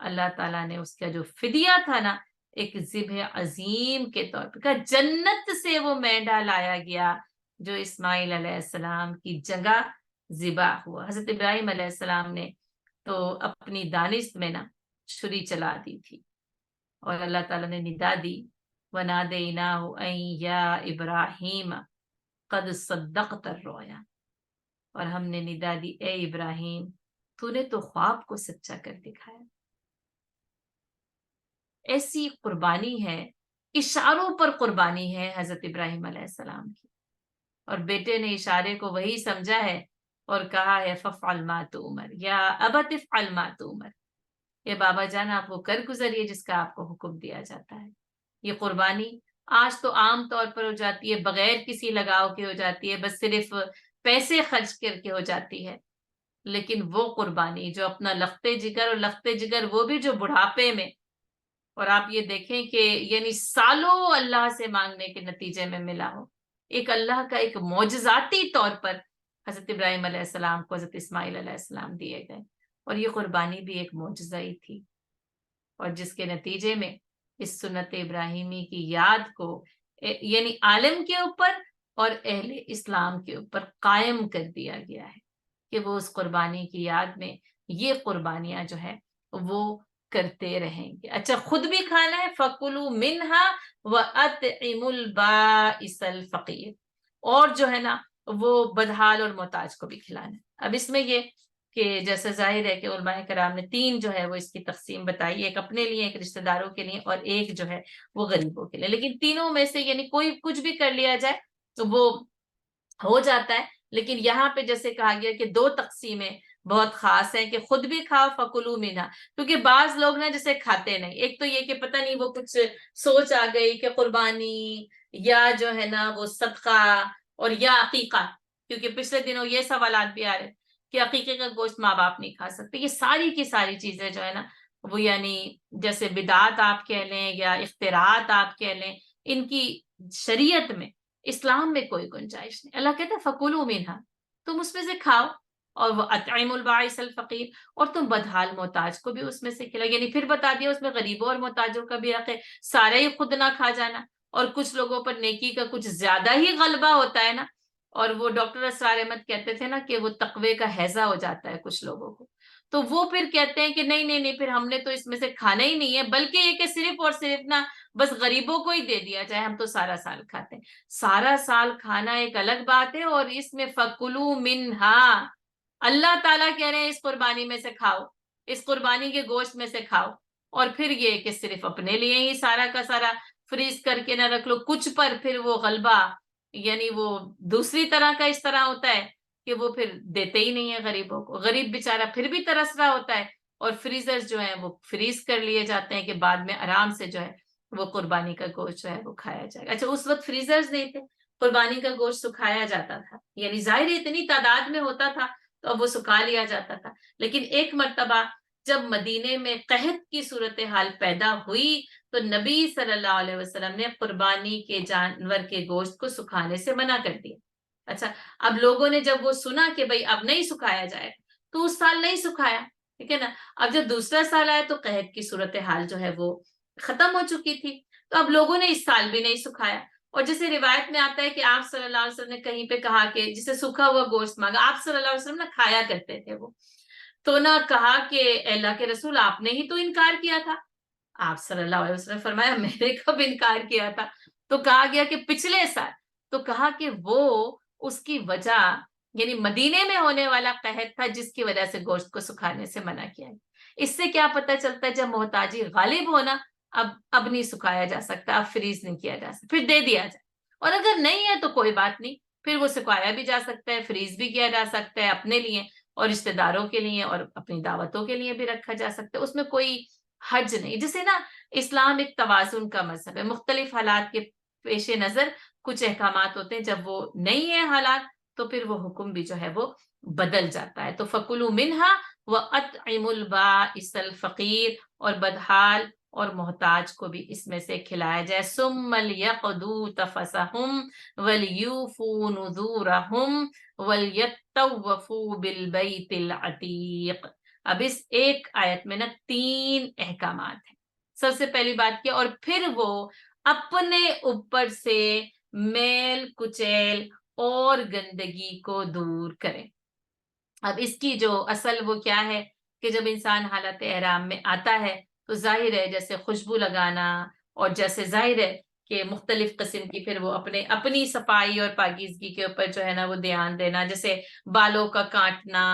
اللہ تعالیٰ نے اس کا جو فدیہ تھا نا ایک ذبح عظیم کے طور پر، جنت سے وہ مینڈا لایا گیا جو اسماعیل علیہ السلام کی جگہ ذبح ہوا. حضرت ابراہیم علیہ السلام نے تو اپنی دانش میں نا چھری چلا دی تھی، اور اللہ تعالیٰ نے ندا دی وَنَادَيْنَاهُ أَن يَا إِبْرَاهِيمَ قَدْ صَدَّقْتَ الرُّؤْيَا، اور ہم نے ندا دی اے ابراہیم تو نے تو خواب کو سچا کر دکھایا. ایسی قربانی ہے، اشاروں پر قربانی ہے حضرت ابراہیم علیہ السلام کی، اور بیٹے نے اشارے کو وہی سمجھا ہے اور کہا ہے فَافْعَلْ مَا تُؤْمَرْ یا ابت افعل ما تُؤْمَرْ، یہ بابا جان آپ وہ کر گزریے جس کا آپ کو حکم دیا جاتا ہے. یہ قربانی آج تو عام طور پر ہو جاتی ہے، بغیر کسی لگاؤ کے ہو جاتی ہے، بس صرف پیسے خرچ کر کے ہو جاتی ہے. لیکن وہ قربانی جو اپنا لختے جگر، اور لختے جگر وہ بھی جو بڑھاپے میں، اور آپ یہ دیکھیں کہ یعنی سالوں اللہ سے مانگنے کے نتیجے میں ملا ہو، ایک اللہ کا ایک معجزاتی طور پر حضرت ابراہیم علیہ السلام کو حضرت اسماعیل علیہ السلام دیے گئے. اور یہ قربانی بھی ایک معجزہ ہی تھی، اور جس کے نتیجے میں اس سنت ابراہیمی کی یاد کو یعنی عالم کے اوپر اور اہل اسلام کے اوپر قائم کر دیا گیا ہے کہ وہ اس قربانی کی یاد میں یہ قربانیاں جو ہے وہ کرتے رہیں گے. اچھا خود بھی کھانا ہے، فَكُلُوا مِنْهَا وَأَطْعِمُوا الْبَائِسَ الْفَقِيرَ، اور جو ہے نا وہ بدحال اور محتاج کو بھی کھلانا ہے. اب اس میں یہ کہ جیسے ظاہر ہے کہ علماء کرام نے تین جو ہے وہ اس کی تقسیم بتائی، ایک اپنے لیے، ایک رشتہ داروں کے لیے، اور ایک جو ہے وہ غریبوں کے لیے. لیکن تینوں میں سے یعنی کوئی کچھ بھی کر لیا جائے تو وہ ہو جاتا ہے. لیکن یہاں پہ جیسے کہا گیا کہ دو تقسیمیں بہت خاص ہیں کہ خود بھی کھاؤ فَكُلُوا مِنْهَا، کیونکہ بعض لوگ نا جیسے کھاتے نہیں، ایک تو یہ کہ پتہ نہیں وہ کچھ سوچ آ گئی کہ قربانی یا جو ہے نا وہ صدقہ اور یا عقیقہ، کیونکہ پچھلے دنوں یہ سوالات بھی آ رہے کہ عقیقے کا گوشت ماں باپ نہیں کھا سکتے. یہ ساری کی ساری چیزیں جو ہے نا وہ یعنی جیسے بدعات آپ کہہ لیں یا اختراعات آپ کہہ لیں، ان کی شریعت میں، اسلام میں کوئی گنجائش نہیں. اللہ کہتا ہے فَكُلُوا مِنْهَا، تم اس میں سے کھاؤ، اور وہ اطعموا البائس الفقیر، اور تم بدحال محتاج کو بھی اس میں سے کھلاؤ. یعنی پھر بتا دیا اس میں غریبوں اور محتاجوں کا بھی حق ہے، سارا ہی خود نہ کھا جانا. اور کچھ لوگوں پر نیکی کا کچھ زیادہ ہی غلبہ ہوتا ہے نا، اور وہ ڈاکٹر اسرار احمد کہتے تھے نا کہ وہ تقوی کا ہیضہ ہو جاتا ہے کچھ لوگوں کو، تو وہ پھر کہتے ہیں کہ نہیں نہیں نہیں، پھر ہم نے تو اس میں سے کھانا ہی نہیں ہے، بلکہ یہ کہ صرف اور صرف نا بس غریبوں کو ہی دے دیا جائے، ہم تو سارا سال کھاتے ہیں. سارا سال کھانا ایک الگ بات ہے، اور اس میں فَكُلُوا مِنْهَا، اللہ تعالیٰ کہہ رہے ہیں اس قربانی میں سے کھاؤ، اس قربانی کے گوشت میں سے کھاؤ. اور پھر یہ کہ صرف اپنے لیے ہی سارا کا سارا فریز کر کے نہ رکھ لو، کچھ پر پھر وہ غلبہ یعنی وہ دوسری طرح کا اس طرح ہوتا ہے کہ وہ پھر دیتے ہی نہیں ہے غریبوں کو. غریب بیچارہ پھر بھی ترس رہا ہوتا ہے، اور فریزرز جو ہیں وہ فریز کر لیے جاتے ہیں کہ بعد میں آرام سے جو ہے وہ قربانی کا گوشت جو ہے وہ کھایا جائے گا. اچھا اس وقت فریزرز نہیں تھے، قربانی کا گوشت سکھایا جاتا تھا، یعنی ظاہر اتنی تعداد میں ہوتا تھا تو اب وہ سکھا لیا جاتا تھا. لیکن ایک مرتبہ جب مدینے میں قحط کی صورتحال پیدا ہوئی تو نبی صلی اللہ علیہ وسلم نے قربانی کے جانور کے گوشت کو سکھانے سے منع کر دیا. اچھا اب لوگوں نے جب وہ سنا کہ بھئی اب نہیں سکھایا جائے تو اس سال نہیں سکھایا، ٹھیک ہے نا. اب جب دوسرا سال آیا تو قحط کی صورتحال جو ہے وہ ختم ہو چکی تھی، تو اب لوگوں نے اس سال بھی نہیں سکھایا. اور جیسے روایت میں آتا ہے کہ آپ صلی اللہ علیہ وسلم نے کہیں پہ کہا کہ جسے سوکھا ہوا گوشت مانگا، آپ صلی اللہ علیہ وسلم نہ کھایا کرتے تھے وہ، تو نہ کہا کہ اے اللہ کے رسول آپ نے ہی تو انکار کیا تھا. آپ صلی اللہ علیہ وسلم نے فرمایا میں نے کب انکار کیا تھا؟ تو کہا گیا کہ پچھلے سال. تو کہا کہ وہ اس کی وجہ یعنی مدینے میں ہونے والا قحط تھا جس کی وجہ سے گوشت کو سکھانے سے منع کیا ہے. اس سے کیا پتہ چلتا ہے جب محتاجی غالب ہونا اب نہیں سکھایا جا سکتا، اب فریز نہیں کیا جا سکتا، پھر دے دیا جائے. اور اگر نہیں ہے تو کوئی بات نہیں، پھر وہ سکھایا بھی جا سکتا ہے، فریز بھی کیا جا سکتا ہے اپنے لیے اور رشتہ داروں کے لیے اور اپنی دعوتوں کے لیے بھی رکھا جا سکتا ہے. اس میں کوئی حج نہیں. جسے نا اسلام ایک توازن کا مذہب ہے، مختلف حالات کے پیش نظر کچھ احکامات ہوتے ہیں، جب وہ نہیں ہے حالات تو پھر وہ حکم بھی جو ہے وہ بدل جاتا ہے. تو فَكُلُوا مِنْهَا وَأَطْعِمُوا الْبَائِسَ الْفَقِيرَ، اور بدحال اور محتاج کو بھی اس میں سے کھلایا جائے. ثم لیقضوا تفثہم ولیوفوا نذورہم ولیطوفوا بالبیت العتیق. اب اس ایک آیت میں نا 3 احکامات ہیں. سب سے پہلی بات کیا؟ اور پھر وہ اپنے اوپر سے میل کچیل اور گندگی کو دور کریں. اب اس کی جو اصل وہ کیا ہے کہ جب انسان حالت احرام میں آتا ہے تو ظاہر ہے جیسے خوشبو لگانا اور جیسے ظاہر ہے کہ مختلف قسم کی پھر وہ اپنی صفائی اور پاکیزگی کے اوپر جو ہے نا وہ دھیان دینا، جیسے بالوں کا کاٹنا،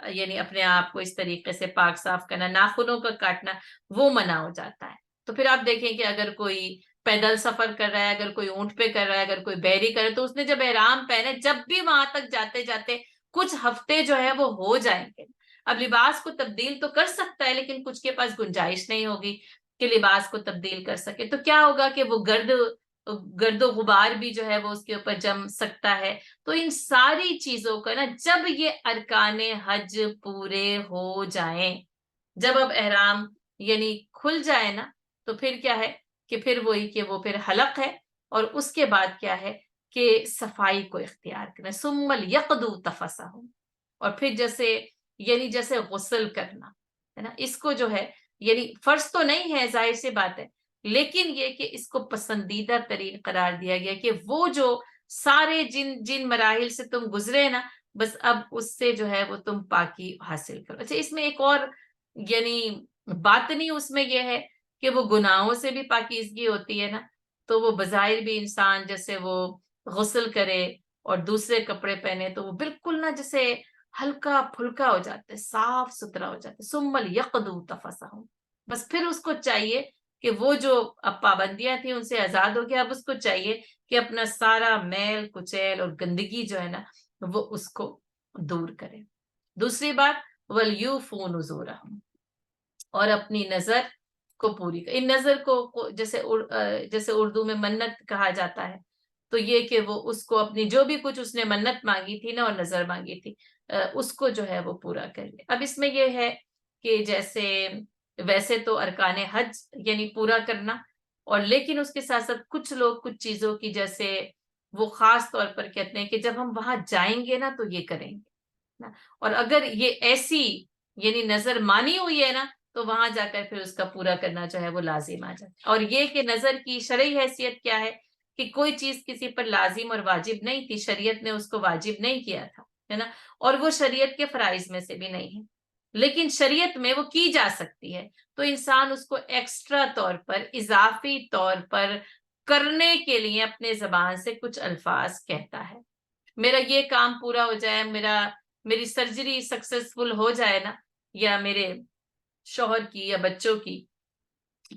یعنی اپنے آپ کو اس طریقے سے پاک صاف کرنا، ناخنوں کا کاٹنا وہ منع ہو جاتا ہے. تو پھر آپ دیکھیں کہ اگر کوئی پیدل سفر کر رہا ہے، اگر کوئی اونٹ پہ کر رہا ہے، اگر کوئی بیری کر رہا ہے، تو اس نے جب احرام پہنے جب بھی وہاں تک جاتے جاتے کچھ ہفتے جو ہے وہ ہو جائیں گے. اب لباس کو تبدیل تو کر سکتا ہے لیکن کچھ کے پاس گنجائش نہیں ہوگی کہ لباس کو تبدیل کر سکے. تو کیا ہوگا کہ وہ گرد و غبار بھی جو ہے وہ اس کے اوپر جم سکتا ہے. تو ان ساری چیزوں کا نا جب یہ ارکان حج پورے ہو جائیں، جب اب احرام یعنی کھل جائے نا، تو پھر کیا ہے کہ پھر وہی کہ وہ پھر حلق ہے، اور اس کے بعد کیا ہے کہ صفائی کو اختیار کرنا. ثم لیقضوا تفثہم. اور پھر جیسے غسل کرنا ہے نا، اس کو جو ہے یعنی فرض تو نہیں ہے، ظاہر سی بات ہے، لیکن یہ کہ اس کو پسندیدہ ترین قرار دیا گیا کہ وہ جو سارے جن مراحل سے تم گزرے نا، بس اب اس سے جو ہے وہ تم پاکی حاصل کرو. اچھا، اس میں ایک اور یعنی باطنی اس میں یہ ہے کہ وہ گناہوں سے بھی پاکیزگی ہوتی ہے نا. تو وہ بظاہر بھی انسان جیسے وہ غسل کرے اور دوسرے کپڑے پہنے تو وہ بالکل نہ جیسے ہلکا پھلکا ہو جاتا ہے، صاف ستھرا ہو جاتا ہے. ثم لیقضوا تفثہم. بس پھر اس کو چاہیے کہ وہ جو اب پابندیاں تھیں ان سے آزاد ہو گیا، اب اس کو چاہیے کہ اپنا سارا میل کچیل اور گندگی جو ہے نا وہ اس کو دور کرے. دوسری بات ولیوفوا نذورہم، اور اپنی نظر کو پوری کر. ان نظر کو جیسے اردو میں منت کہا جاتا ہے، تو یہ کہ وہ اس کو اپنی جو بھی کچھ اس نے منت مانگی تھی نا اور نظر مانگی تھی اس کو جو ہے وہ پورا کر لے. اب اس میں یہ ہے کہ جیسے ویسے تو ارکان حج یعنی پورا کرنا، اور لیکن اس کے ساتھ ساتھ کچھ لوگ کچھ چیزوں کی جیسے وہ خاص طور پر کہتے ہیں کہ جب ہم وہاں جائیں گے نا تو یہ کریں گے، اور اگر یہ ایسی یعنی نظر مانی ہوئی ہے نا تو وہاں جا کر پھر اس کا پورا کرنا جو ہے وہ لازم آ جاتا ہے. اور یہ کہ نظر کی شرعی حیثیت کیا ہے کہ کوئی چیز کسی پر لازم اور واجب نہیں تھی، شریعت نے اس کو واجب نہیں کیا تھا، ہے نا، اور وہ شریعت کے فرائض میں سے بھی نہیں ہے، لیکن شریعت میں وہ کی جا سکتی ہے. تو انسان اس کو ایکسٹرا طور پر اضافی طور پر کرنے کے لیے اپنے زبان سے کچھ الفاظ کہتا ہے. میرا یہ کام پورا ہو جائے، میری سرجری سکسیسفل ہو جائے نا، یا میرے شوہر کی یا بچوں کی،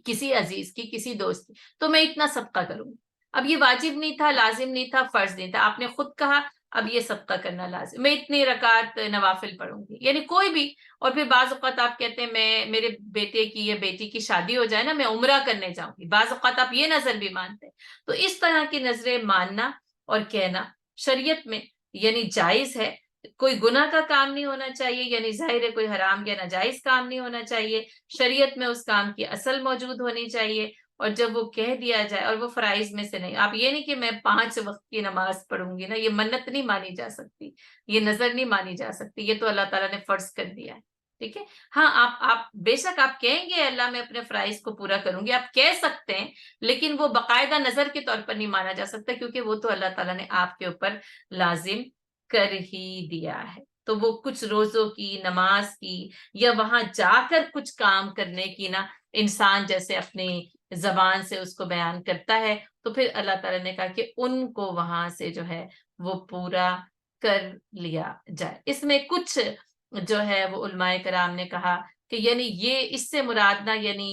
کسی عزیز کی، کسی دوست کی، تو میں اتنا صدقہ کروں گی. اب یہ واجب نہیں تھا، لازم نہیں تھا، فرض نہیں تھا، آپ نے خود کہا اب یہ صدقہ کرنا لازم، میں اتنی رکعت نوافل پڑھوں گی، یعنی کوئی بھی. اور پھر بعض اوقات آپ کہتے ہیں میں میرے بیٹے کی یا بیٹی کی شادی ہو جائے نا میں عمرہ کرنے جاؤں گی، بعض اوقات آپ یہ نظر بھی مانتے ہیں. تو اس طرح کی نظریں ماننا اور کہنا شریعت میں یعنی جائز ہے. کوئی گناہ کا کام نہیں ہونا چاہیے، یعنی ظاہر ہے کوئی حرام یا ناجائز کام نہیں ہونا چاہیے، شریعت میں اس کام کی اصل موجود ہونی چاہیے. اور جب وہ کہہ دیا جائے اور وہ فرائض میں سے نہیں، آپ یہ نہیں کہ میں 5 وقت کی نماز پڑھوں گی نا، یہ منت نہیں مانی جا سکتی، یہ نظر نہیں مانی جا سکتی، یہ تو اللہ تعالیٰ نے فرض کر دیا ہے. ٹھیک ہے، ہاں آپ بے شک آپ کہیں گے اللہ میں اپنے فرائض کو پورا کروں گی، آپ کہہ سکتے ہیں، لیکن وہ باقاعدہ نظر کے طور پر نہیں مانا جا سکتا کیونکہ وہ تو اللہ تعالیٰ نے آپ کے اوپر لازم کر ہی دیا ہے. تو وہ کچھ روزوں کی، نماز کی، یا وہاں جا کر کچھ کام کرنے کی نا انسان جیسے اپنی زبان سے اس کو بیان کرتا ہے، تو پھر اللہ تعالیٰ نے کہا کہ ان کو وہاں سے جو ہے وہ پورا کر لیا جائے. اس میں کچھ جو ہے وہ علماء کرام نے کہا کہ یعنی یہ اس سے مراد نہ یعنی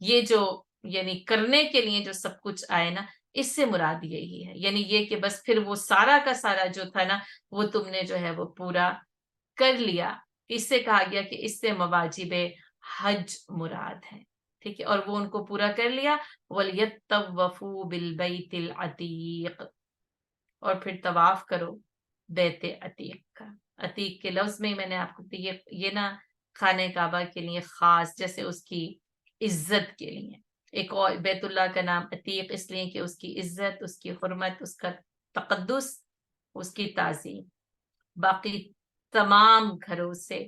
یہ جو یعنی کرنے کے لیے جو سب کچھ آئے نا اس سے مراد یہی ہے، یعنی یہ کہ بس پھر وہ سارا کا سارا جو تھا نا وہ تم نے جو ہے وہ پورا کر لیا. اس سے کہا گیا کہ اس سے مواجب حج مراد ہے. ٹھیک ہے، اور وہ ان کو پورا کر لیا. وَلْيَطَّوَّفُوا بِالْبَيْتِ الْعَتِيقِ، اور پھر طواف کرو بیت عتیق کا. عتیق کے لفظ میں میں نے آپ کو یہ نا خانہ کعبہ کے لیے خاص جیسے اس کی عزت کے لیے ایک اور بیت اللہ کا نام عتیق اس لیے کہ اس کی عزت، اس کی حرمت، اس کا تقدس، اس کی تعظیم باقی تمام گھروں سے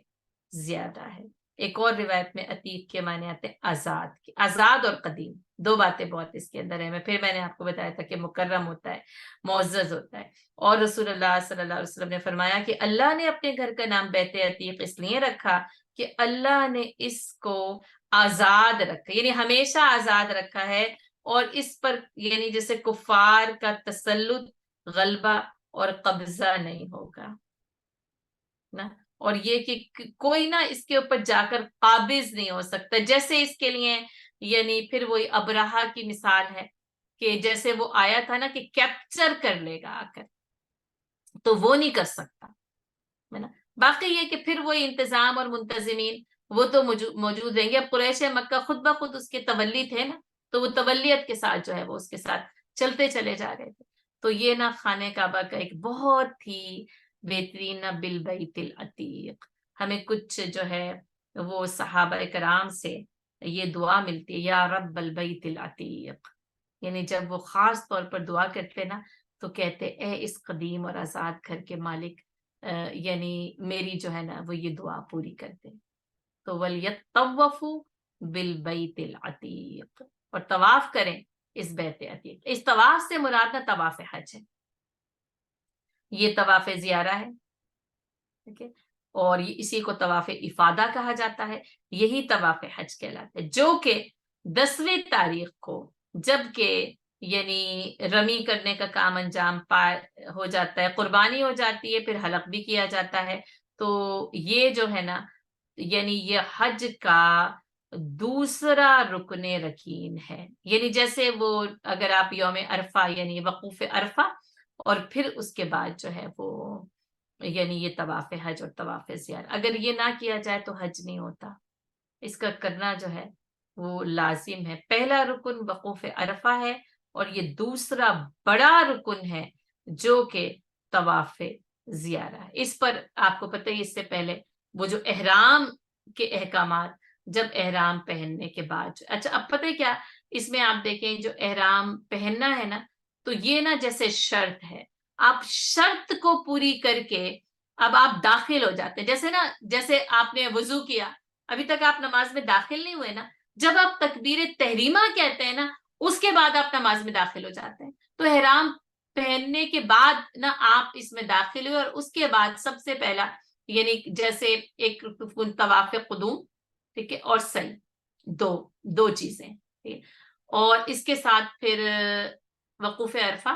زیادہ ہے۔ ایک اور روایت میں عتیق کے معنی آتے ہیں آزاد، آزاد اور قدیم، دو باتیں بہت اس کے اندر ہیں۔ پھر میں نے آپ کو بتایا تھا کہ مکرم ہوتا ہے، معزز ہوتا ہے۔ اور رسول اللہ صلی اللہ علیہ وسلم نے فرمایا کہ اللہ نے اپنے گھر کا نام بیت عتیق اس لیے رکھا کہ اللہ نے اس کو آزاد رکھا، یعنی ہمیشہ آزاد رکھا ہے، اور اس پر یعنی جیسے کفار کا تسلط، غلبہ اور قبضہ نہیں ہوگا نا، اور یہ کہ کوئی نہ اس کے اوپر جا کر قابض نہیں ہو سکتا، جیسے اس کے لیے یعنی پھر وہی ابرہہ کی مثال ہے کہ جیسے وہ آیا تھا نا کہ کیپچر کر لے گا آ کر، تو وہ نہیں کر سکتا ہے نا۔ باقی یہ کہ پھر وہی انتظام اور منتظمین وہ تو موجود رہیں گے۔ اب قریش مکہ خود بخود اس کے تولی تھے نا، تو وہ تولیت کے ساتھ جو ہے وہ اس کے ساتھ چلتے چلے جا رہے تھے۔ تو یہ نا خانہ کعبہ کا ایک بہت ہی بہترین بالبیت العتیق، ہمیں کچھ جو ہے وہ صحابہ کرام سے یہ دعا ملتی ہے، یا رب البیت العتیق، یعنی جب وہ خاص طور پر دعا کرتے نا تو کہتے اے اس قدیم اور آزاد گھر کے مالک، یعنی میری جو ہے نا وہ یہ دعا پوری کر دے۔ تو وَلْيَطَّوَّفُوا بِالْبَيْتِ الْعَتِيقِ، اور طواف کریں اس بیت عتیق۔ اس طواف سے مراد نہ طواف حج ہے، یہ طواف زیارہ ہے، ٹھیک ہے، اور اسی کو طواف افادہ کہا جاتا ہے، یہی طواف حج کہلاتا ہے، جو کہ 10ویں تاریخ کو جب کہ یعنی رمی کرنے کا کام انجام ہو جاتا ہے، قربانی ہو جاتی ہے، پھر حلق بھی کیا جاتا ہے، تو یہ جو ہے نا یعنی یہ حج کا دوسرا رکن رکین ہے، یعنی جیسے وہ اگر آپ یوم عرفہ یعنی وقوف عرفہ، اور پھر اس کے بعد جو ہے وہ یعنی یہ طواف حج اور طواف زیارہ، اگر یہ نہ کیا جائے تو حج نہیں ہوتا، اس کا کرنا جو ہے وہ لازم ہے۔ پہلا رکن وقوف عرفہ ہے، اور یہ دوسرا بڑا رکن ہے جو کہ طواف زیارہ ہے۔ اس پر آپ کو پتہ ہی اس سے پہلے وہ جو احرام کے احکامات، جب احرام پہننے کے بعد، اچھا اب پتہ ہے کیا اس میں آپ دیکھیں جو احرام پہننا ہے نا، تو یہ نا جیسے شرط ہے، آپ شرط کو پوری کر کے اب آپ داخل ہو جاتے ہیں، جیسے نا جیسے آپ نے وضو کیا، ابھی تک آپ نماز میں داخل نہیں ہوئے نا، جب آپ تکبیر تحریمہ کہتے ہیں نا اس کے بعد آپ نماز میں داخل ہو جاتے ہیں، تو احرام پہننے کے بعد نا آپ اس میں داخل ہوئے، اور اس کے بعد سب سے پہلا یعنی جیسے ایک طواف قدوم، ٹھیک ہے، اور سعی، دو چیزیں، ٹھیک ہے، اور اس کے ساتھ پھر وقوف عرفہ،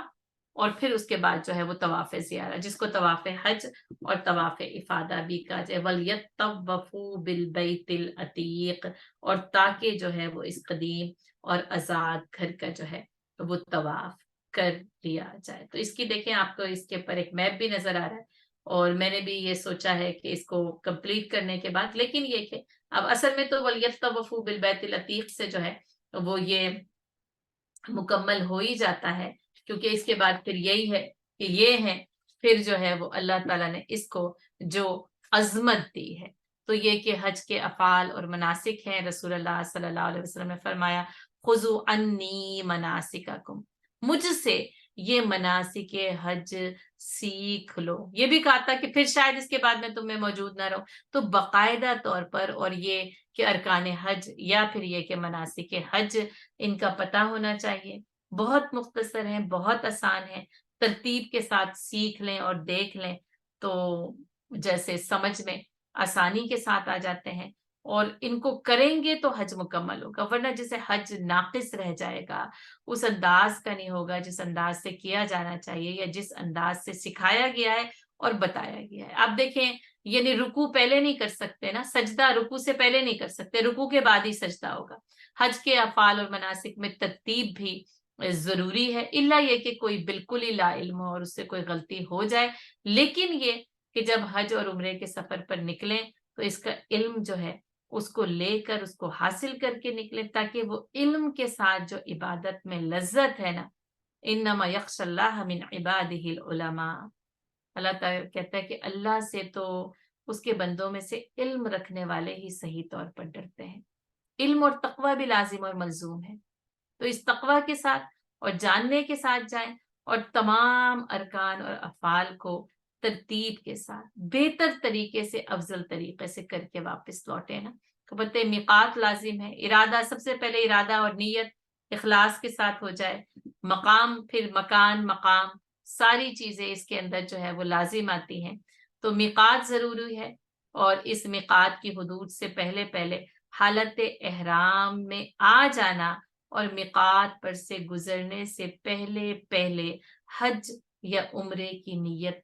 اور پھر اس کے بعد جو ہے وہ طواف زیارہ، جس کو طواف حج اور طواف افادہ بھی کہا جائے۔ وَلْيَطَّوَّفُوا بِالْبَيْتِ الْعَتِيقِ، اور تاکہ جو ہے وہ اس قدیم اور آزاد گھر کا جو ہے وہ طواف کر لیا جائے۔ تو اس کی دیکھیں آپ کو اس کے اوپر ایک میپ بھی نظر آ رہا ہے، اور میں نے بھی یہ سوچا ہے کہ اس کو کمپلیٹ کرنے کے بعد، لیکن یہ کہ اب اصل میں تو وَلْيَطَّوَّفُوا بِالْبَيْتِ الْعَتِيقِ سے جو ہے وہ یہ مکمل ہو ہی جاتا ہے، کیونکہ اس کے بعد پھر یہی ہے کہ یہ ہے پھر جو ہے وہ اللہ تعالیٰ نے اس کو جو عظمت دی ہے، تو یہ کہ حج کے افعال اور مناسک ہیں۔ رسول اللہ صلی اللہ علیہ وسلم نے فرمایا خُذُوا عَنِّی مَنَاسِکَکُم، مجھ سے یہ مناسک حج سیکھ لو۔ یہ بھی کہا تھا کہ پھر شاید اس کے بعد میں تم میں موجود نہ رہو، تو باقاعدہ طور پر، اور یہ کہ ارکان حج یا پھر یہ کہ مناسک حج ان کا پتہ ہونا چاہیے، بہت مختصر ہیں، بہت آسان ہیں، ترتیب کے ساتھ سیکھ لیں اور دیکھ لیں تو جیسے سمجھ میں آسانی کے ساتھ آ جاتے ہیں، اور ان کو کریں گے تو حج مکمل ہوگا، ورنہ جسے حج ناقص رہ جائے گا، اس انداز کا نہیں ہوگا جس انداز سے کیا جانا چاہیے یا جس انداز سے سکھایا گیا ہے اور بتایا گیا ہے۔ آپ دیکھیں یعنی رکوع پہلے نہیں کر سکتے نا، سجدہ رکوع سے پہلے نہیں کر سکتے، رکوع کے بعد ہی سجدہ ہوگا۔ حج کے افعال اور مناسک میں ترتیب بھی ضروری ہے، الا یہ کہ کوئی بالکل ہی لا علم ہو اور اس سے کوئی غلطی ہو جائے، لیکن یہ کہ جب حج اور عمرے کے سفر پر نکلیں تو اس کا علم جو ہے اس کو لے کر اس کو حاصل کر کے نکلیں، تاکہ وہ علم کے ساتھ جو عبادت میں لذت ہے نا، انما یخشی اللہ من عبادہ العلماء، اللہ تعالیٰ کہتا ہے کہ اللہ سے تو اس کے بندوں میں سے علم رکھنے والے ہی صحیح طور پر ڈرتے ہیں۔ علم اور تقوی بھی لازم اور ملزوم ہے، تو اس تقوی کے ساتھ اور جاننے کے ساتھ جائیں اور تمام ارکان اور افعال کو ترتیب کے ساتھ بہتر طریقے سے افضل طریقے سے کر کے واپس لوٹے نا. تو بولتے میقات لازم ہے. ارادہ سب سے پہلے ارادہ اور نیت اخلاص کے ساتھ ہو جائے. مقام پھر مکان مقام ساری چیزیں اس کے اندر جو ہے وہ لازم آتی ہیں. تو میقات ضروری ہے اور اس میقات کی حدود سے پہلے پہلے حالت احرام میں آ جانا اور میقات پر سے گزرنے سے پہلے پہلے حج یا عمرے کی نیت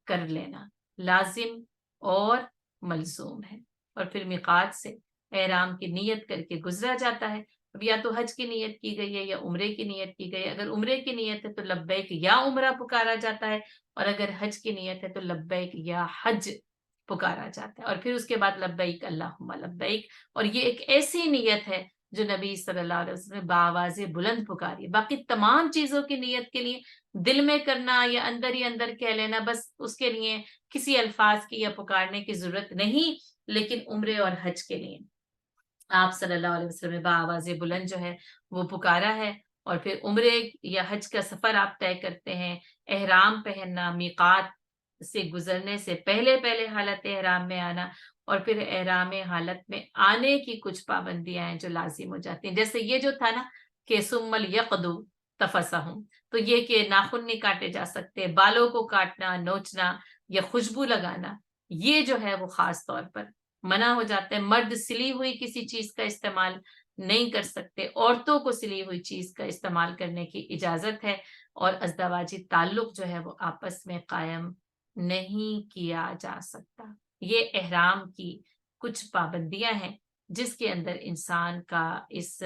کر لینا لازم اور ملزوم ہے. اور پھر میقات سے احرام کی نیت کر کے گزرا جاتا ہے. اب یا تو حج کی نیت کی گئی ہے یا عمرے کی نیت کی گئی ہے. اگر عمرے کی نیت ہے تو لبیک یا عمرہ پکارا جاتا ہے اور اگر حج کی نیت ہے تو لبیک یا حج پکارا جاتا ہے. اور پھر اس کے بعد لبیک اللہم لبیک. اور یہ ایک ایسی نیت ہے جو نبی صلی اللہ علیہ وسلم نے بآواز بلند پکاری. باقی تمام چیزوں کی نیت کے لیے دل میں کرنا یا اندر ہی اندر کہہ لینا بس اس کے لیے کسی الفاظ کی یا پکارنے کی ضرورت نہیں. لیکن عمرے اور حج کے لیے آپ صلی اللہ علیہ وسلم نے بآواز بلند جو ہے وہ پکارا ہے. اور پھر عمرے یا حج کا سفر آپ طے کرتے ہیں. احرام پہننا میقات سے گزرنے سے پہلے پہلے حالت احرام میں آنا اور پھر احرام حالت میں آنے کی کچھ پابندیاں ہیں جو لازم ہو جاتی ہیں. جیسے یہ جو تھا نا کہ ثم یقدو تفسہم, تو یہ کہ ناخن نہیں کاٹے جا سکتے, بالوں کو کاٹنا نوچنا یا خوشبو لگانا یہ جو ہے وہ خاص طور پر منع ہو جاتا ہے. مرد سلی ہوئی کسی چیز کا استعمال نہیں کر سکتے. عورتوں کو سلی ہوئی چیز کا استعمال کرنے کی اجازت ہے اور ازدواجی تعلق جو ہے وہ آپس میں قائم نہیں کیا جا سکتا. یہ احرام کی کچھ پابندیاں ہیں جس کے اندر انسان کا اس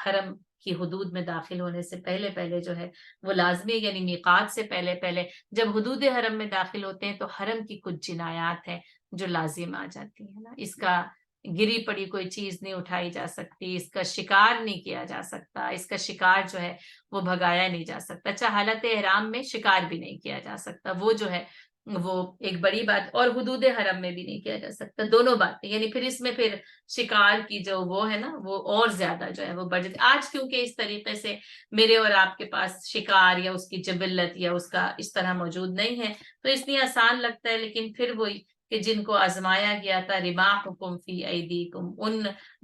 حرم کی حدود میں داخل ہونے سے پہلے پہلے جو ہے وہ لازمی, یعنی میقات سے پہلے پہلے جب حدود حرم میں داخل ہوتے ہیں تو حرم کی کچھ جنایات ہیں جو لازم آ جاتی ہے نا. اس کا گری پڑی کوئی چیز نہیں اٹھائی جا سکتی, اس کا شکار نہیں کیا جا سکتا, اس کا شکار جو ہے وہ بھگایا نہیں جا سکتا. اچھا حالت احرام میں شکار بھی نہیں کیا جا سکتا, وہ جو ہے وہ ایک بڑی بات. اور حدود حرم میں بھی نہیں کیا جا سکتا, دونوں باتیں. یعنی پھر اس میں پھر شکار کی جو وہ ہے نا وہ اور زیادہ جو ہے وہ بڑھ جاتی. آج کیونکہ اس طریقے سے میرے اور آپ کے پاس شکار یا اس کی جبلت یا اس کا اس طرح موجود نہیں ہے تو اس لیے آسان لگتا ہے. لیکن پھر وہی کہ جن کو آزمایا گیا تھا رماحکم فی ایدیکم, ان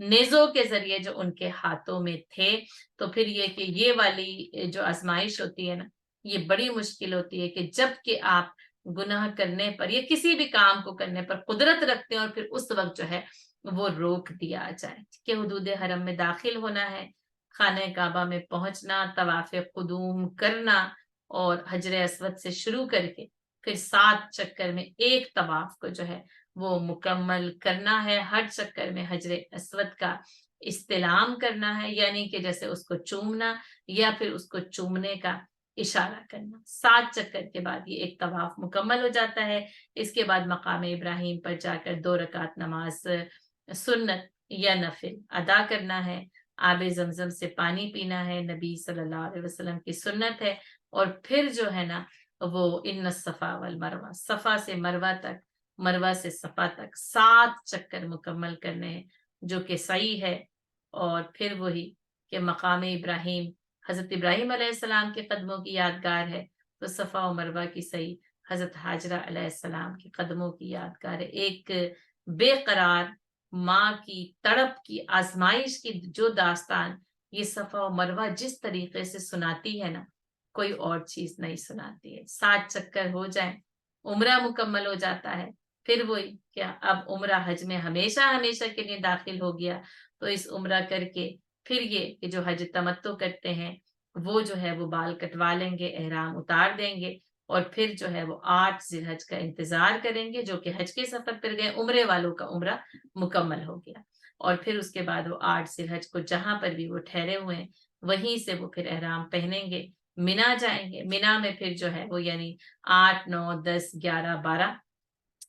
نیزوں کے ذریعے جو ان کے ہاتھوں میں تھے, تو پھر یہ کہ یہ والی جو آزمائش ہوتی ہے نا یہ بڑی مشکل ہوتی ہے کہ جب کہ آپ گناہ کرنے پر یا کسی بھی کام کو کرنے پر قدرت رکھتے ہیں اور پھر اس وقت جو ہے وہ روک دیا جائے کہ حدود حرم میں داخل ہونا ہے, خانہ کعبہ میں پہنچنا, طواف قدوم کرنا اور حجر اسود سے شروع کر کے پھر 7 چکر میں ایک طواف کو جو ہے وہ مکمل کرنا ہے. ہر چکر میں حجر اسود کا استلام کرنا ہے, یعنی کہ جیسے اس کو چومنا یا پھر اس کو چومنے کا اشارہ کرنا. 7 چکر کے بعد یہ ایک طواف مکمل ہو جاتا ہے. اس کے بعد مقام ابراہیم پر جا کر 2 رکعت نماز سنت یا نفل ادا کرنا ہے. آب زمزم سے پانی پینا ہے, نبی صلی اللہ علیہ وسلم کی سنت ہے. اور پھر جو ہے نا وہ ان الصفا والمروہ, صفا سے مروہ تک, مروہ سے صفا تک 7 چکر مکمل کرنے ہیں جو کہ صحیح ہے. اور پھر وہی کہ مقام ابراہیم حضرت ابراہیم علیہ السلام کے قدموں کی یادگار ہے تو صفا و مروہ کی صحیح حضرت حاجرہ علیہ السلام کے قدموں کی یادگار ہے. ایک بے قرار ماں کی تڑپ کی آزمائش کی جو داستان یہ صفا و مروہ جس طریقے سے سناتی ہے نا کوئی اور چیز نہیں سناتی ہے. 7 چکر ہو جائیں عمرہ مکمل ہو جاتا ہے. پھر وہی کیا اب عمرہ حج میں ہمیشہ ہمیشہ کے لیے داخل ہو گیا تو اس عمرہ کر کے پھر یہ کہ جو حج تمتع کرتے ہیں وہ جو ہے وہ بال کٹوا لیں گے, احرام اتار دیں گے اور پھر جو ہے وہ 8 ذی الحج کا انتظار کریں گے جو کہ حج کے سفر پر گئے. عمرے والوں کا عمرہ مکمل ہو گیا اور پھر اس کے بعد وہ 8 ذی الحج کو جہاں پر بھی وہ ٹھہرے ہوئے ہیں وہیں سے وہ پھر احرام پہنیں گے, مینا جائیں گے. مینا میں پھر جو ہے وہ یعنی 8 9 10 11 12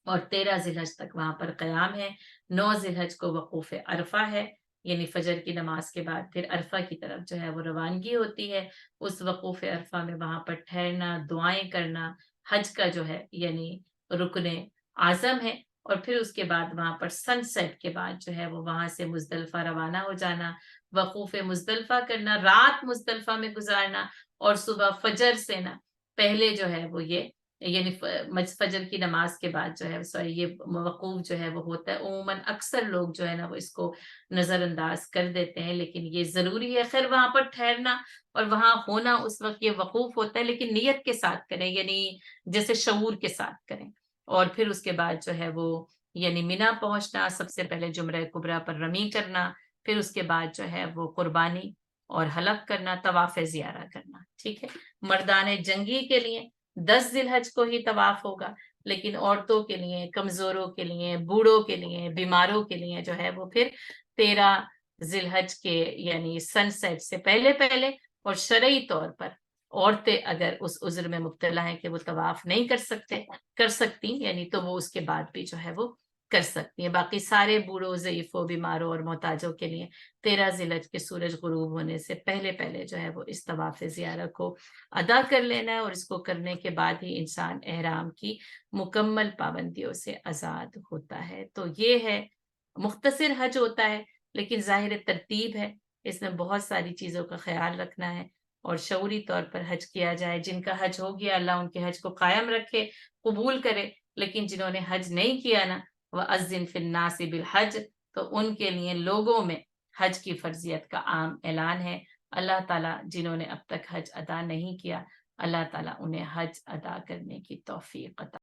اور 13 ذی الحج تک وہاں پر قیام ہے. 9 ذی الحج کو وقوف عرفہ ہے, یعنی فجر کی نماز کے بعد پھر عرفہ کی طرف جو ہے وہ روانگی ہوتی ہے. اس وقوف عرفہ میں وہاں پر ٹھہرنا, دعائیں کرنا حج کا جو ہے یعنی رکن اعظم ہے. اور پھر اس کے بعد وہاں پر سن سیٹ کے بعد جو ہے وہ وہاں سے مزدلفہ روانہ ہو جانا، وقوف مزدلفہ کرنا، رات مزدلفہ میں گزارنا، اور صبح فجر سے نا پہلے جو ہے وہ یہ یعنی فجر کی نماز کے بعد جو ہے سوری یہ وقوف جو ہے وہ ہوتا ہے. عموماً اکثر لوگ جو ہے نا وہ اس کو نظر انداز کر دیتے ہیں، لیکن یہ ضروری ہے. خیر وہاں پر ٹھہرنا اور وہاں ہونا اس وقت یہ وقوف ہوتا ہے، لیکن نیت کے ساتھ کریں، یعنی جیسے شعور کے ساتھ کریں. اور پھر اس کے بعد جو ہے وہ یعنی مینا پہنچنا، سب سے پہلے جمرہ کبریٰ پر رمی کرنا، پھر اس کے بعد جو ہے وہ قربانی اور حلق کرنا، طواف زیارہ کرنا. ٹھیک ہے. مردان جنگی کے لیے 10 ذی الحج کو ہی طواف ہوگا، لیکن عورتوں کے لیے، کمزوروں کے لیے، بوڑھوں کے لیے، بیماروں کے لیے جو ہے وہ پھر 13 ذی الحج کے یعنی سن سیٹ سے پہلے پہلے. اور شرعی طور پر عورتیں اگر اس عذر میں مبتلا ہیں کہ وہ طواف نہیں کر سکتی یعنی تو وہ اس کے بعد بھی جو ہے وہ کر سکتی ہیں. باقی سارے بوڑھوں، ضعیفوں، بیماروں اور محتاجوں کے لیے 13 ذی الحج کے سورج غروب ہونے سے پہلے پہلے جو ہے وہ اس طواف زیارہ کو ادا کر لینا ہے، اور اس کو کرنے کے بعد ہی انسان احرام کی مکمل پابندیوں سے آزاد ہوتا ہے. تو یہ ہے مختصر حج ہوتا ہے، لیکن ظاہر ترتیب ہے، اس میں بہت ساری چیزوں کا خیال رکھنا ہے اور شعوری طور پر حج کیا جائے. جن کا حج ہو گیا اللہ ان کے حج کو قائم رکھے، قبول کرے. لیکن جنہوں نے حج نہیں کیا نا، وَأَذِّن فِي النَّاسِ بِالْحَجِّ، تو ان کے لیے لوگوں میں حج کی فرضیت کا عام اعلان ہے. اللہ تعالیٰ جنہوں نے اب تک حج ادا نہیں کیا، اللہ تعالیٰ انہیں حج ادا کرنے کی توفیق عطا